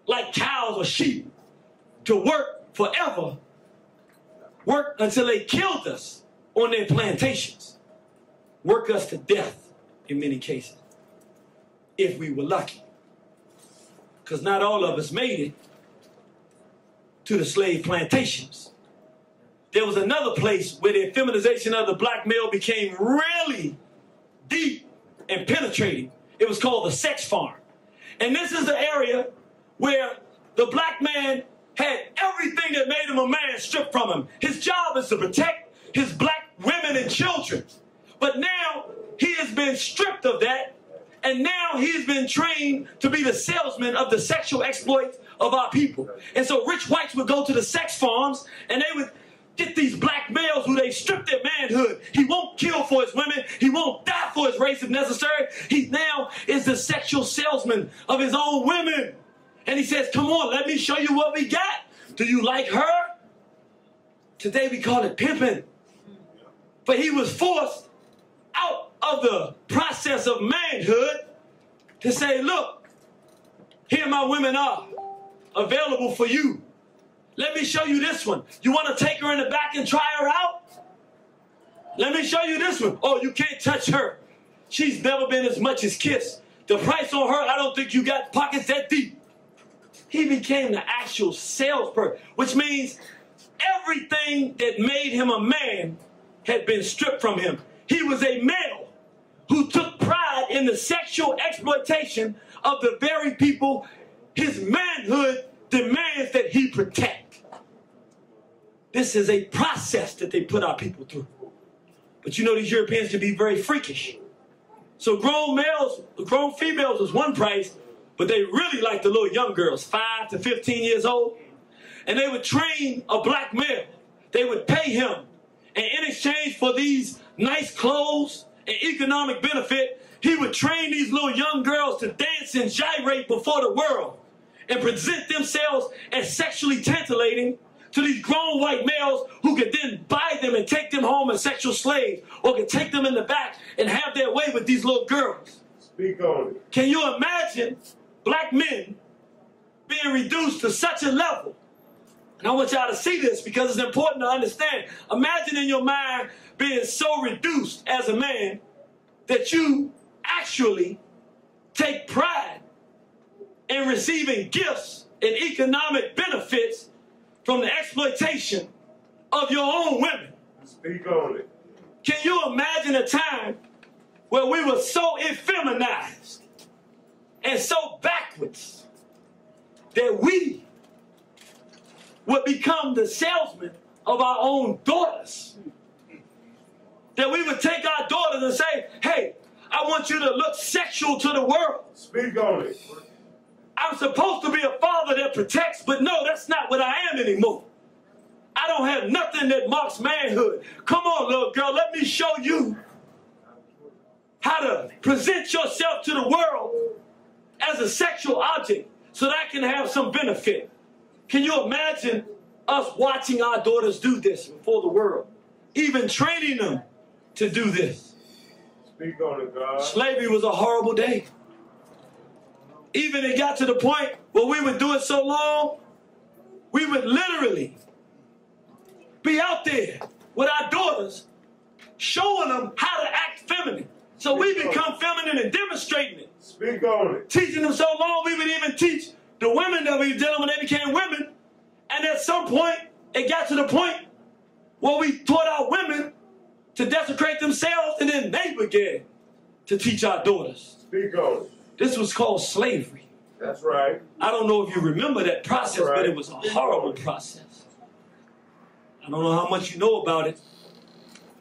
like cows or sheep, to work forever, work until they killed us on their plantations, work us to death in many cases, if we were lucky. Because not all of us made it to the slave plantations. There was another place where the feminization of the black male became really deep and penetrating. It was called the sex farm. And this is the area where the black man had everything that made him a man stripped from him. His job is to protect his black women and children. But now he has been stripped of that, and now he's been trained to be the salesman of the sexual exploits of our people. And so rich whites would go to the sex farms, and they would get these black males who they strip their manhood. He won't kill for his women. He won't die for his race if necessary. He now is the sexual salesman of his own women. And he says, come on, let me show you what we got. Do you like her? Today we call it pimping. But he was forced out of the process of manhood to say, look, here my women are available for you. Let me show you this one. You want to take her in the back and try her out? Let me show you this one. Oh, you can't touch her. She's never been as much as kissed. The price on her, I don't think you got pockets that deep. He became the actual salesperson, which means everything that made him a man had been stripped from him. He was a male who took pride in the sexual exploitation of the very people his manhood demands that he protect. This is a process that they put our people through. But you know, these Europeans can be very freakish. So grown males, grown females was one price, but they really liked the little young girls, 5 to 15 years old. And they would train a black male. They would pay him. And in exchange for these nice clothes and economic benefit, he would train these little young girls to dance and gyrate before the world and present themselves as sexually titillating to these grown white males who could then buy them and take them home as sexual slaves, or could take them in the back and have their way with these little girls. Speak on it. Can you imagine black men being reduced to such a level? And I want y'all to see this because it's important to understand. Imagine in your mind being so reduced as a man that you actually take pride in receiving gifts and economic benefits from the exploitation of your own women. Speak on it. Can you imagine a time where we were so effeminized and so backwards that we would become the salesman of our own daughters? That we would take our daughters and say, hey, I want you to look sexual to the world. Speak on it. I'm supposed to be a father that protects, but no, that's not what I am anymore. I don't have nothing that marks manhood. Come on, little girl, let me show you how to present yourself to the world as a sexual object so that I can have some benefit. Can you imagine us watching our daughters do this before the world, even training them to do this? Speak on it, God. Slavery was a horrible day. Even it got to the point where we would do it so long, we would literally be out there with our daughters showing them how to act feminine. So we become feminine and demonstrating it. Speak on it. Teaching them so long, we would even teach the women that we were dealing with when they became women. And at some point, it got to the point where we taught our women to desecrate themselves, and then they began to teach our daughters. Speak on it. This was called slavery. That's right. I don't know if you remember that process, but it was a horrible process. I don't know how much you know about it.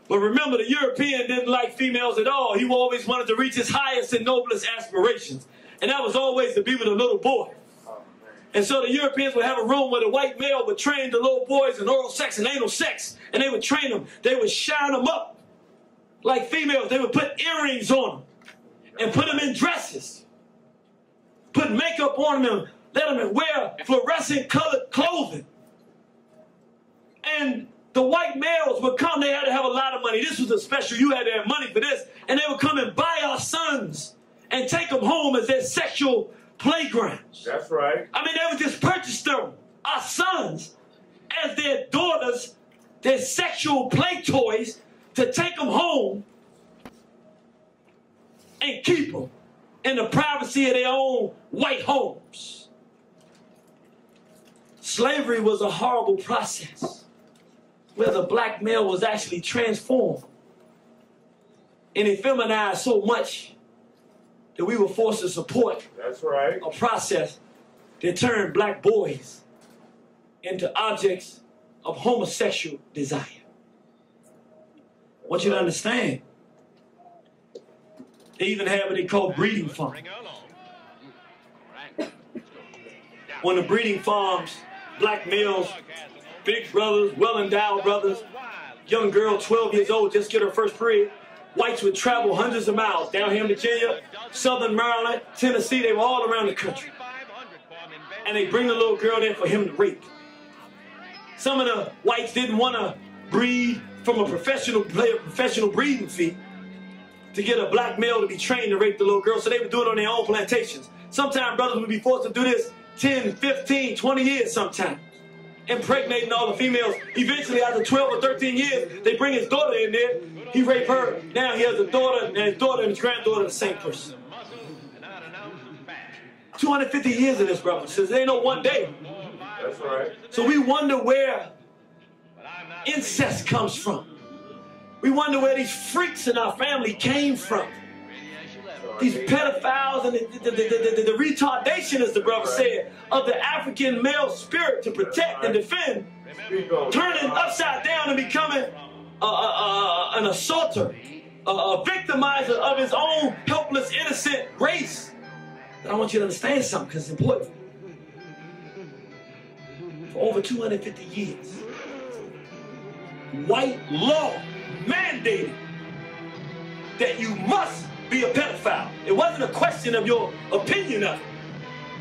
But remember, the European didn't like females at all. He always wanted to reach his highest and noblest aspirations. And that was always to be with a little boy. And so the Europeans would have a room where the white male would train the little boys in oral sex and anal sex. And they would train them. They would shine them up like females. They would put earrings on them and put them in dresses. Put makeup on them and let them wear fluorescent colored clothing. And the white males would come. They had to have a lot of money. This was a special. You had to have money for this. And they would come and buy our sons and take them home as their sexual playgrounds. That's right. I mean, they would just purchase them, our sons, as their daughters, their sexual play toys, to take them home and keep them in the privacy of their own white homes. Slavery was a horrible process where the black male was actually transformed and effeminized so much that we were forced to support a process that turned black boys into objects of homosexual desire. I want you to understand, they even have what they call breeding farms. On the breeding farms, black males, big brothers, well-endowed brothers, young girl, 12 years old, just get her first period. Whites would travel hundreds of miles down here in Virginia, Southern Maryland, Tennessee. They were all around the country. And they bring the little girl there for him to rape. Some of the whites didn't want to breed from a professional breeding fee to get a black male to be trained to rape the little girl, so they would do it on their own plantations. Sometimes brothers would be forced to do this 10, 15, 20 years sometimes, impregnating all the females. Eventually, after 12 or 13 years, they bring his daughter in there. He raped her. Now he has a daughter, and his daughter and his granddaughter are the same person. 250 years of this, brother. Says there ain't no one day. That's right. So we wonder where incest comes from. We wonder where these freaks in our family came from. These pedophiles and the retardation, as the brother said, of the African male spirit to protect and defend, turning upside down and becoming an assaulter, a victimizer of his own helpless, innocent race. And I want you to understand something because it's important. For over 250 years, white law mandated that you must be a pedophile. It wasn't a question of your opinion of it.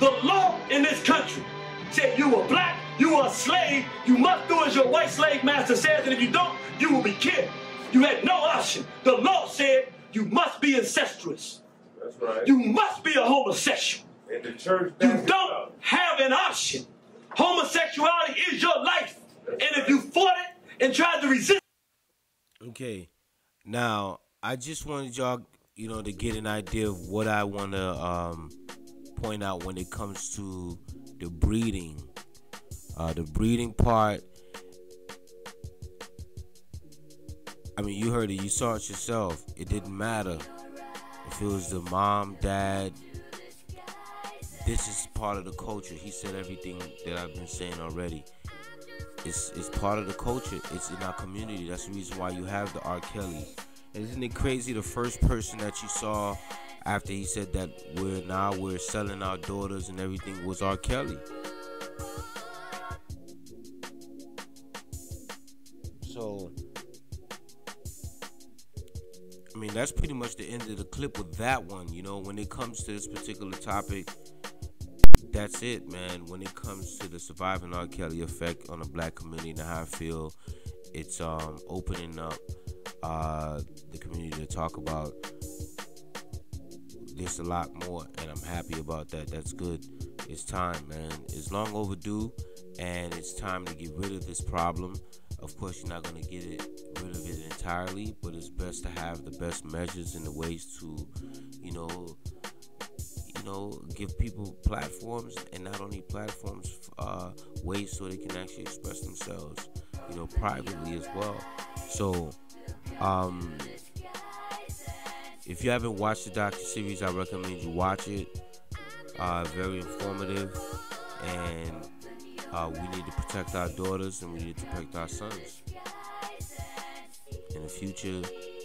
The law in this country said you were black, you were a slave, you must do as your white slave master says, and if you don't, you will be killed. You had no option. The law said you must be incestuous. That's right. You must be a homosexual. And the church You don't have an option. Homosexuality is your life. And if you fought it and tried to resist. Okay. Now, I just wanted y'all, to get an idea of what I want to point out when it comes to the breeding. The breeding part, I mean, you heard it. You saw it yourself. It didn't matter if it was the mom, dad. This is part of the culture. He said everything that I've been saying already. It's part of the culture. It's in our community. That's the reason why you have the R.Kelly. And isn't it crazy? The first person that you saw after he said that we're selling our daughters and everything was R.Kelly. So, I mean, that's pretty much the end of the clip with that one. When it comes to this particular topic, that's it, man. When it comes to the surviving R. Kelly effect on the black community and how I feel it's opening up the community to talk about this a lot more, and I'm happy about that. That's good. It's time, man. It's long overdue, and it's time to get rid of this problem. Of course, you're not going to get rid of it entirely, but it's best to have the best measures and the ways to, give people platforms, and not only platforms, ways so they can actually express themselves, privately as well. So, if you haven't watched the docu-series, I recommend you watch it. Very informative, and we need to protect our daughters and we need to protect our sons in the future,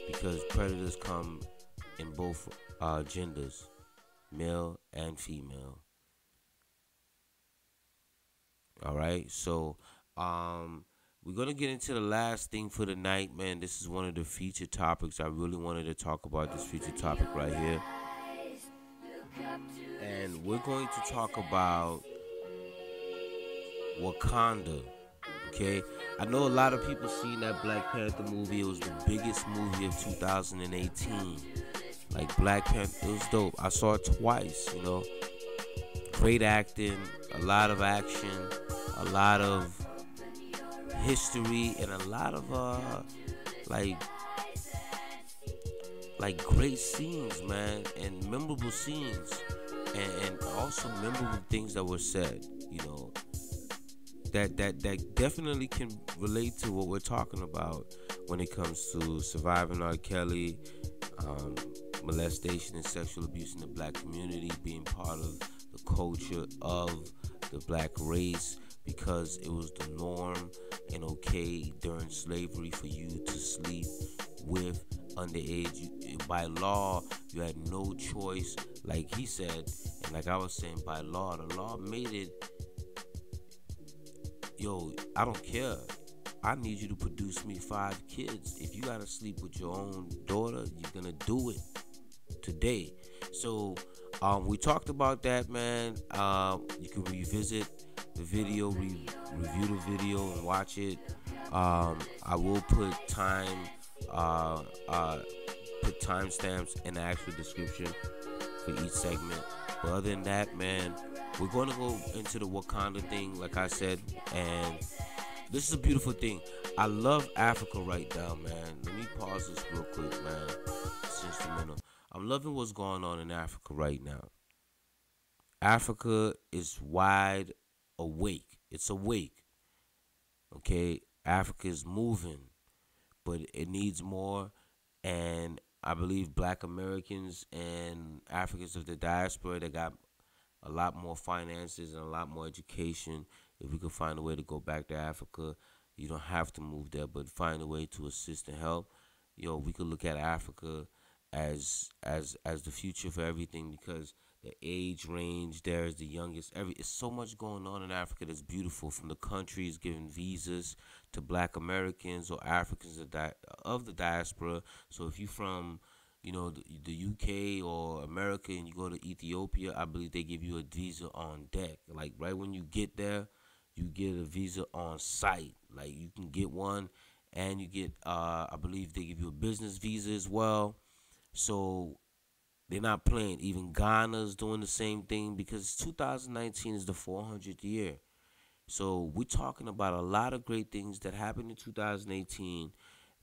because predators come in both genders, male and female. Alright, so we're going to get into the last thing for the night, man. This is one of the featured topics. I really wanted to talk about this featured topic right here. And we're going to talk about Wakanda. Okay, I know a lot of people seen that Black Panther movie. It was the biggest movie of 2018. Like, Black Panther, it was dope. I saw it twice, Great acting, a lot of action, a lot of history, and a lot of like great scenes, man, and memorable scenes, and also memorable things that were said, that definitely can relate to what we're talking about when it comes to surviving R. Kelly, molestation and sexual abuse in the black community, being part of the culture of the black race, because it was the norm and okay during slavery for you to sleep with underage. By law, you had no choice, like he said, and like I was saying, by law, the law made it, I don't care. I need you to produce me 5 kids. If you gotta sleep with your own daughter, you're gonna do it today. So we talked about that, man. You can revisit the video, review the video and watch it. I will put timestamps in the actual description for each segment. But other than that, man, we're going to go into the Wakanda thing, like I said, and this is a beautiful thing. I love Africa right now, man. Let me pause this real quick, man. It's instrumental. I'm loving what's going on in Africa right now. Africa is wide awake. It's awake. Okay? Africa is moving, but it needs more, and I believe black Americans and Africans of the diaspora, they got a lot more finances and a lot more education. If we could find a way to go back to Africa, you don't have to move there, but find a way to assist and help. We could look at Africa as the future for everything, because the age range. There's the youngest. It's so much going on in Africa that's beautiful. From the countries giving visas to Black Americans or Africans of the diaspora. So if you're from, you know, the UK or America and you go to Ethiopia, I believe they give you a visa on deck. Like right when you get there, you get a visa on site. Like you can get one, and you get I believe they give you a business visa as well. So they're not playing. Even Ghana's doing the same thing because 2019 is the 400th year. So we're talking about a lot of great things that happened in 2018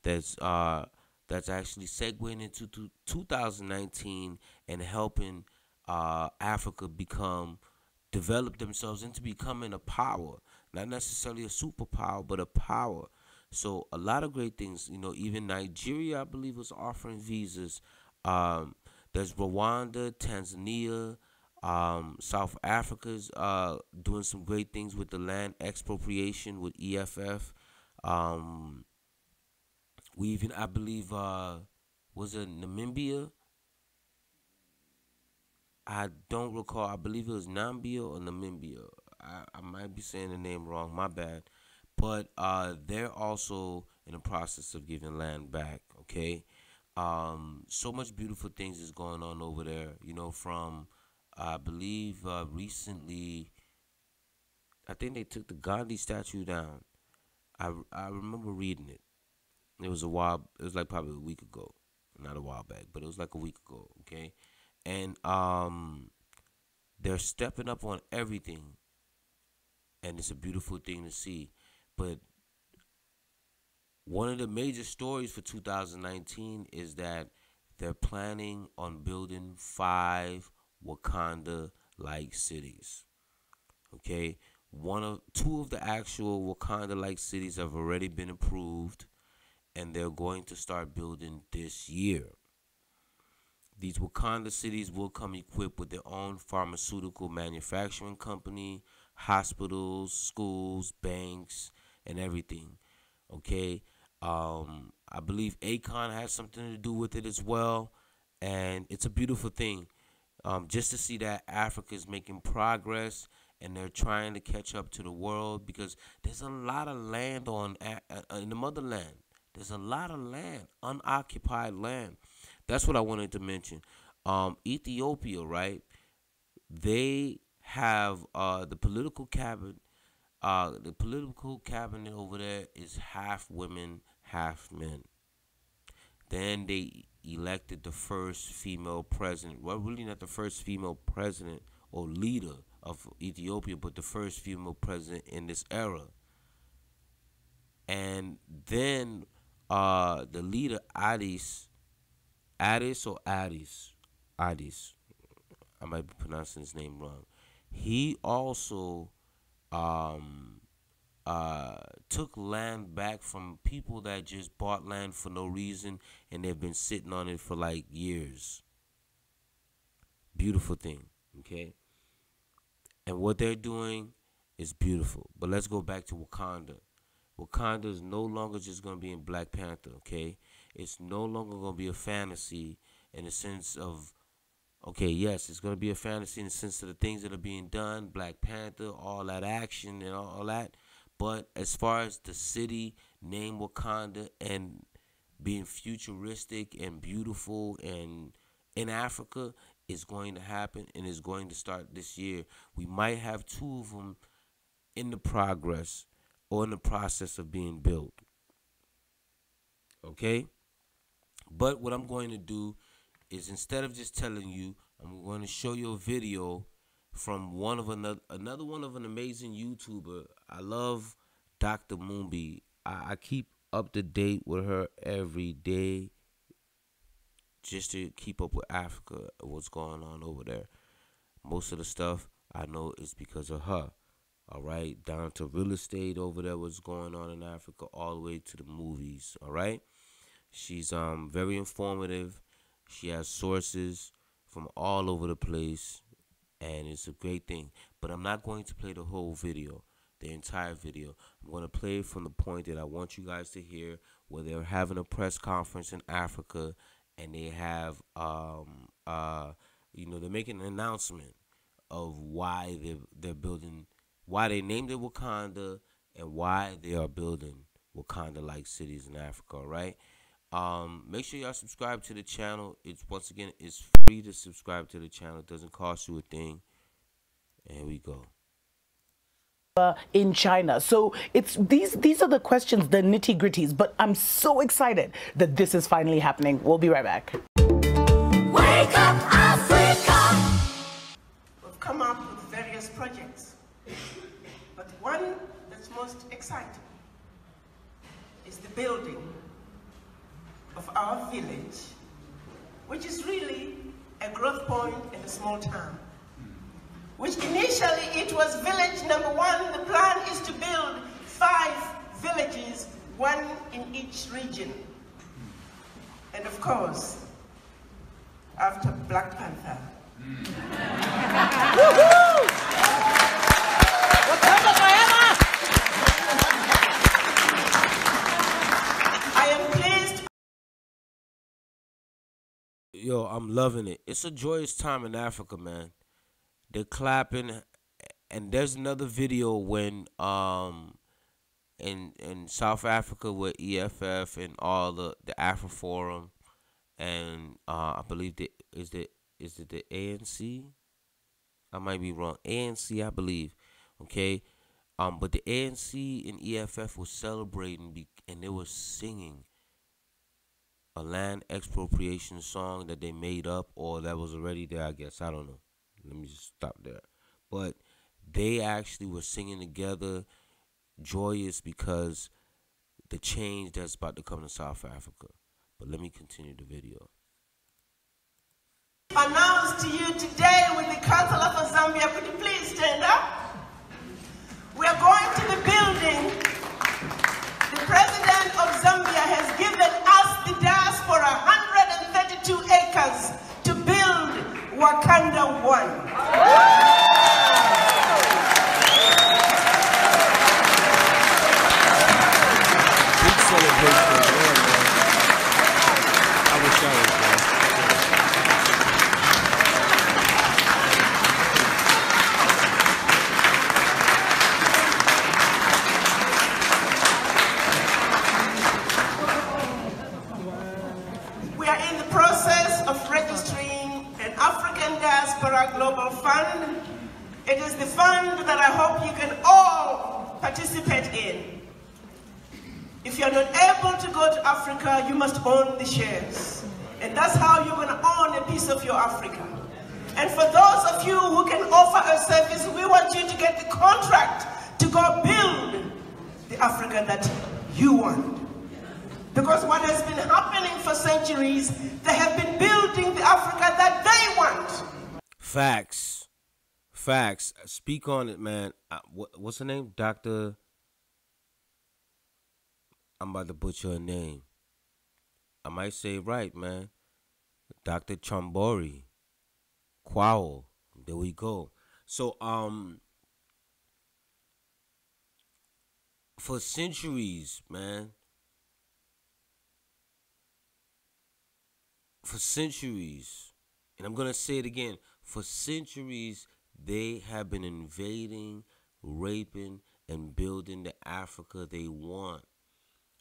that's actually segueing into 2019 and helping Africa develop themselves into becoming a power. Not necessarily a superpower, but a power. So a lot of great things. You know, even Nigeria, I believe, was offering visas. There's Rwanda, Tanzania, South Africa's doing some great things with the land expropriation with EFF. We even, I believe, was it Namibia? I don't recall. I believe it was Nambia or Namibia. I might be saying the name wrong. My bad. But they're also in the process of giving land back. Okay. So much beautiful things is going on over there. You know, from I believe recently, I think they took the Gandhi statue down. I remember reading it. It was a while. It was like probably a week ago, not a while back, but it was like a week ago. Okay, and they're stepping up on everything, and it's a beautiful thing to see. But one of the major stories for 2019 is that they're planning on building 5 Wakanda-like cities. Okay, two of the actual Wakanda-like cities have already been approved, and they're going to start building this year. These Wakanda cities will come equipped with their own pharmaceutical manufacturing company, hospitals, schools, banks, and everything. Okay, I believe Akon has something to do with it as well, and it's a beautiful thing. Just to see that Africa is making progress and they're trying to catch up to the world, because there's a lot of land in the motherland. There's a lot of land, unoccupied land. That's what I wanted to mention. Ethiopia, right? They have the political cabinet. The political cabinet over there is half women, half men. Then they elected the first female president. Well, really not the first female president or leader of Ethiopia, but the first female president in this era. And then the leader, Addis, I might be pronouncing his name wrong. He also took land back from people that just bought land for no reason, and they've been sitting on it for like years. Beautiful thing, okay? And what they're doing is beautiful. But let's go back to Wakanda. Wakanda is no longer just going to be in Black Panther, okay? It's no longer going to be a fantasy in the sense of, okay, yes, it's going to be a fantasy in the sense of the things that are being done, Black Panther, all that action and all that. But as far as the city named Wakanda and being futuristic and beautiful and in Africa, is going to happen and is going to start this year. We might have 2 of them in the progress or in the process of being built. Okay? But what I'm going to do is, instead of just telling you, I'm going to show you a video from another one of an amazing YouTuber. I love Dr. Mumbi. I keep up to date with her every day just to keep up with Africa and what's going on over there. Most of the stuff I know is because of her. All right, down to real estate over there, what's going on in Africa, all the way to the movies. All right, she's very informative. She has sources from all over the place, and it's a great thing. But I'm not going to play the whole video, the entire video. I'm going to play it from the point that I want you guys to hear, where they're having a press conference in Africa, and they have You know, they're making an announcement of why they're building, why they named it Wakanda, and why they are building Wakanda-like cities in Africa. All right. Make sure y'all subscribe to the channel. It's once again, it's free to subscribe to the channel. It doesn't cost you a thing. And here we go. In China. So it's these are the questions, the nitty-gritties, but I'm so excited that this is finally happening. We'll be right back. Wake up, Africa! We've come up with various projects, but one that's most exciting is the building of our village, which is really a growth point in a small town. Which initially it was village number 1. The plan is to build 5 villages, 1 in each region. And of course, after Black Panther. I am pleased. Yo, I'm loving it. It's a joyous time in Africa, man. They're clapping, and there's another video when in South Africa with EFF and all the Afro Forum, and I believe is it the ANC? I might be wrong. ANC, I believe. Okay, but the ANC and EFF was celebrating and they were singing a land expropriation song that they made up or that was already there. I guess I don't know. Let me just stop there. But they actually were singing together, joyous because the change that's about to come to South Africa. But let me continue the video. Announced to you today with the Councillor for Zambia, could you please stand up? We are going to the building. The President of Zambia has given us, the diaspora, 132 acres to build Wakanda 1. Big celebration. I wish I was there. We are in the process of registering an African Diaspora Global Fund. It is the fund that I hope you can all participate in. If you're not able to go to Africa, you must own the shares. And that's how you're going to own a piece of your Africa. And for those of you who can offer a service, we want you to get the contract to go build the Africa that you want. Because what has been happening for centuries, they have been building the Africa that they want. Facts. Facts. Speak on it, man. What's her name? Dr. I'm about to butcher her name. I might say it right, man. Dr. Chambori. Kwao. There we go. So, for centuries, man. For centuries, and I'm going to say it again, for centuries, they have been invading, raping, and building the Africa they want.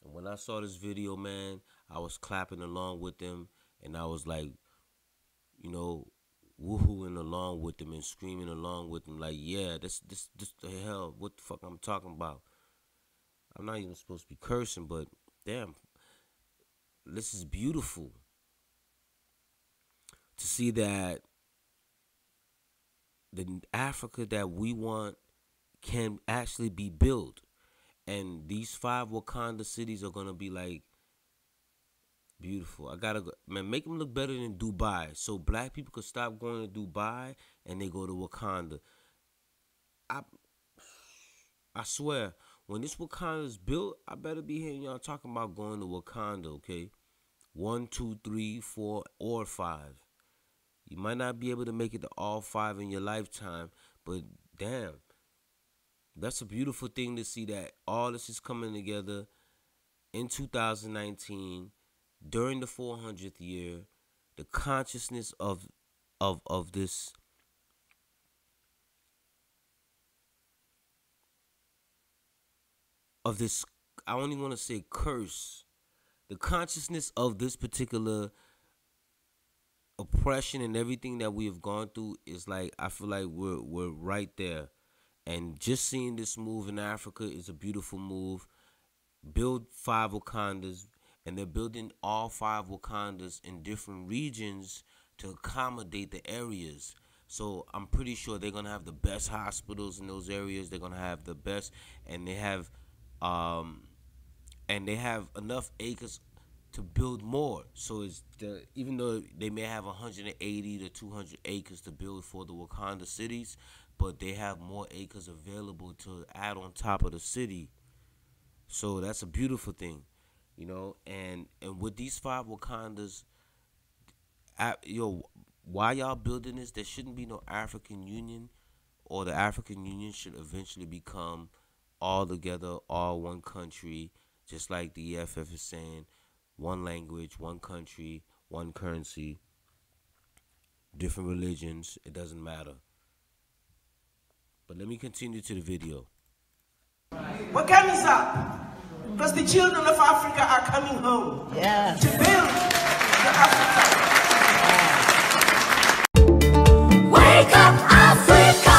And when I saw this video, man, I was clapping along with them, and I was like, you know, woohooing along with them and screaming along with them, like, yeah, this the hell, what the fuck I'm talking about. I'm not even supposed to be cursing, but damn, this is beautiful. To see that the Africa that we want can actually be built. And these 5 Wakanda cities are going to be like beautiful. I got to go, man, make them look better than Dubai. So black people could stop going to Dubai and they go to Wakanda. I swear, when this Wakanda is built, I better be hearing y'all talking about going to Wakanda, okay? 1, 2, 3, 4, or 5. You might not be able to make it to all 5 in your lifetime, but damn, that's a beautiful thing to see that all this is coming together in 2019 during the 400th year. The consciousness of of this I don't even want to say curse. The consciousness of this particular oppression and everything that we have gone through is like, I feel like we're right there. And just seeing this move in Africa is a beautiful move. Build 5 Wakandas, and they're building all 5 Wakandas in different regions to accommodate the areas. So I'm pretty sure they're gonna have the best hospitals in those areas. They're gonna have the best, and they have enough acres to build more. So it's even though they may have 180 to 200 acres to build for the Wakanda cities, but they have more acres available to add on top of the city. So that's a beautiful thing, you know. And with these 5 Wakandas, why y'all building this? There shouldn't be no African Union, or the African Union should eventually become all together, all one country, just like the EFF is saying, one language, one country, one currency, different religions, it doesn't matter. But let me continue to the video. What time is up? Because the children of Africa are coming home. Yeah. To build the Africa. Wake up, Africa!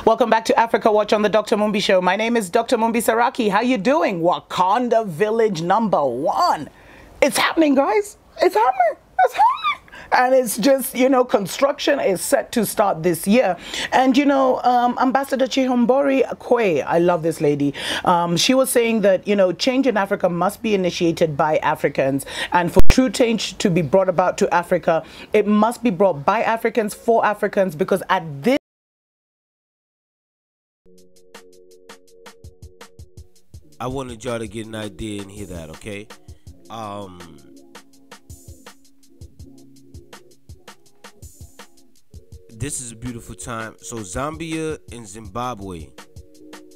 Welcome back to Africa Watch on the Dr. Mumbi Show. My name is Dr. Mumbi Saraki. How you doing? Wakanda Village #1. It's happening, guys. It's happening. It's happening. And it's just, you know, construction is set to start this year. And, you know, Ambassador Chihombori Kwe, I love this lady. She was saying that, you know, change in Africa must be initiated by Africans. And for true change to be brought about to Africa, it must be brought by Africans for Africans, because at this I wanted y'all to get an idea and hear that, okay? This is a beautiful time. So Zambia and Zimbabwe,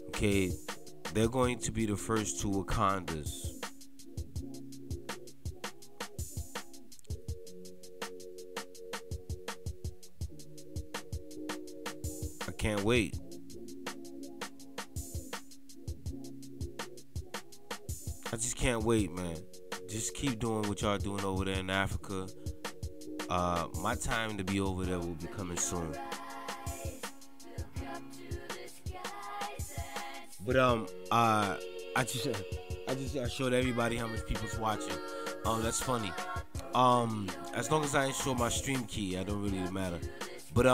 okay, they're going to be the first 2 Wakandas. I can't wait. I just can't wait, man. Just keep doing what y'all doing over there in Africa. My time to be over there will be coming soon. But I showed everybody how much people's watching. That's funny. As long as I ain't show my stream key, I don't really matter. But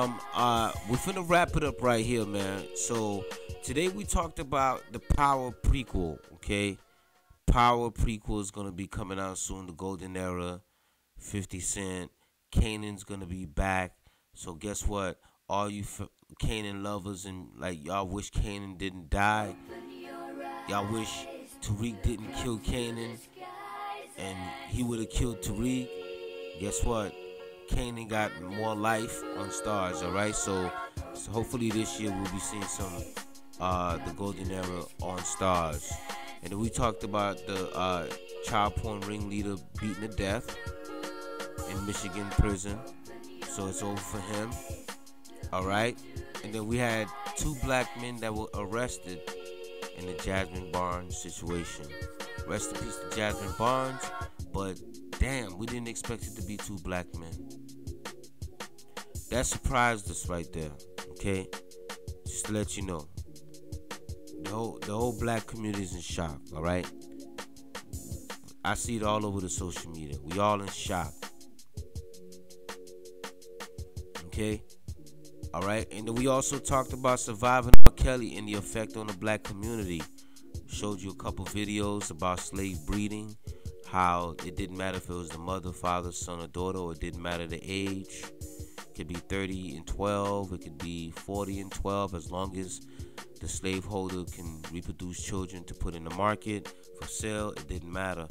we're finna wrap it up right here, man. So today we talked about the Power Prequel, okay? Power Prequel is gonna be coming out soon. The Golden Era, 50 Cent, Kanan's gonna be back. So guess what? All you Kanan lovers and like y'all wish Kanan didn't die. Y'all wish Tariq didn't kill Kanan, and he would have killed Tariq. Guess what? Kanan got more life on STARZ. All right. So hopefully this year we'll be seeing some the Golden Era on STARZ. And then we talked about the child porn ringleader beaten to death in Michigan prison. So it's over for him. Alright. And then we had 2 black men that were arrested in the Jazmine Barnes situation. Rest in peace to Jazmine Barnes. But damn, we didn't expect it to be 2 black men. That surprised us right there. Okay? Just to let you know. The whole black community is in shock, all right? I see it all over the social media. We all in shock. Okay? All right? And then we also talked about surviving R.Kelly and the effect on the black community. Showed you a couple videos about slave breeding, how it didn't matter if it was the mother, father, son, or daughter, or it didn't matter the age. It could be 30 and 12. It could be 40 and 12, as long as the slaveholder can reproduce children to put in the market for sale. It didn't matter.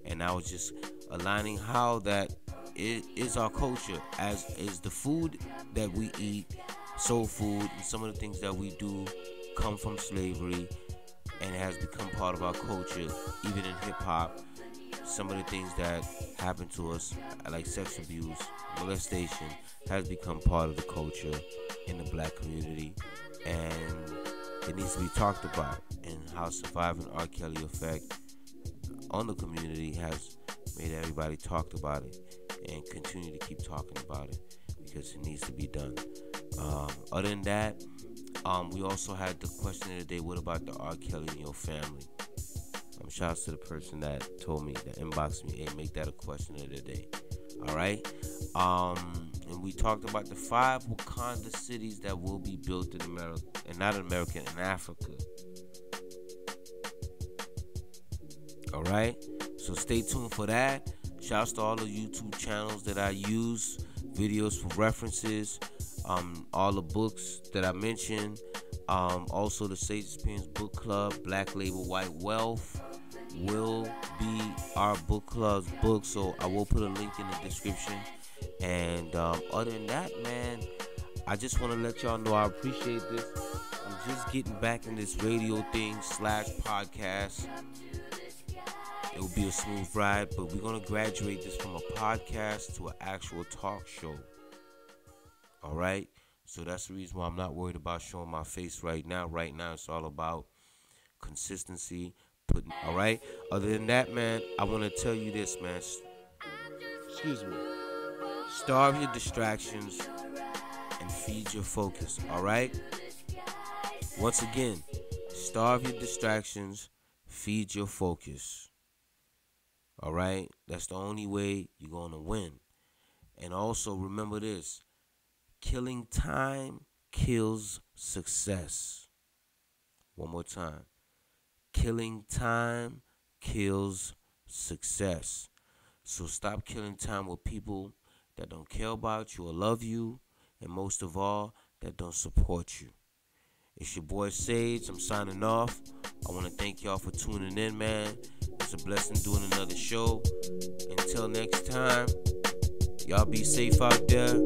And I was just aligning how that it is our culture, as is the food that we eat, soul food, and some of the things that we do come from slavery, and it has become part of our culture. Even in hip-hop, some of the things that happen to us, like sex abuse, molestation has become part of the culture in the black community, and it needs to be talked about, and how surviving R.Kelly effect on the community has made everybody talk about it and continue to keep talking about it because it needs to be done. Other than that, we also had the question of the day, what about the R.Kelly in your family? Shout out to the person that told me, that inboxed me, hey, make that a question of the day. All right. And we talked about the 5 Wakanda cities that will be built in America, and not in America, in Africa. All right. So stay tuned for that. Shouts to all the YouTube channels that I use, videos for references, all the books that I mentioned, also the Sage Experience Book Club, Black Label White Wealth will be our book club's book, so I will put a link in the description. And other than that, man, I just want to let y'all know I appreciate this. I'm just getting back in this radio thing / podcast. It will be a smooth ride, but we're going to graduate this from a podcast to an actual talk show. All right? So that's the reason why I'm not worried about showing my face right now. Right now, it's all about consistency. All right? Other than that, man, I want to tell you this, man. Excuse me. Starve your distractions and feed your focus. All right? Once again, starve your distractions, feed your focus. All right? That's the only way you're going to win. And also remember this. Killing time kills success. One more time. Killing time kills success. So stop killing time with people that don't care about you or love you, and most of all, that don't support you. It's your boy Sage. I'm signing off. I want to thank y'all for tuning in, man. It's a blessing doing another show. Until next time, y'all be safe out there.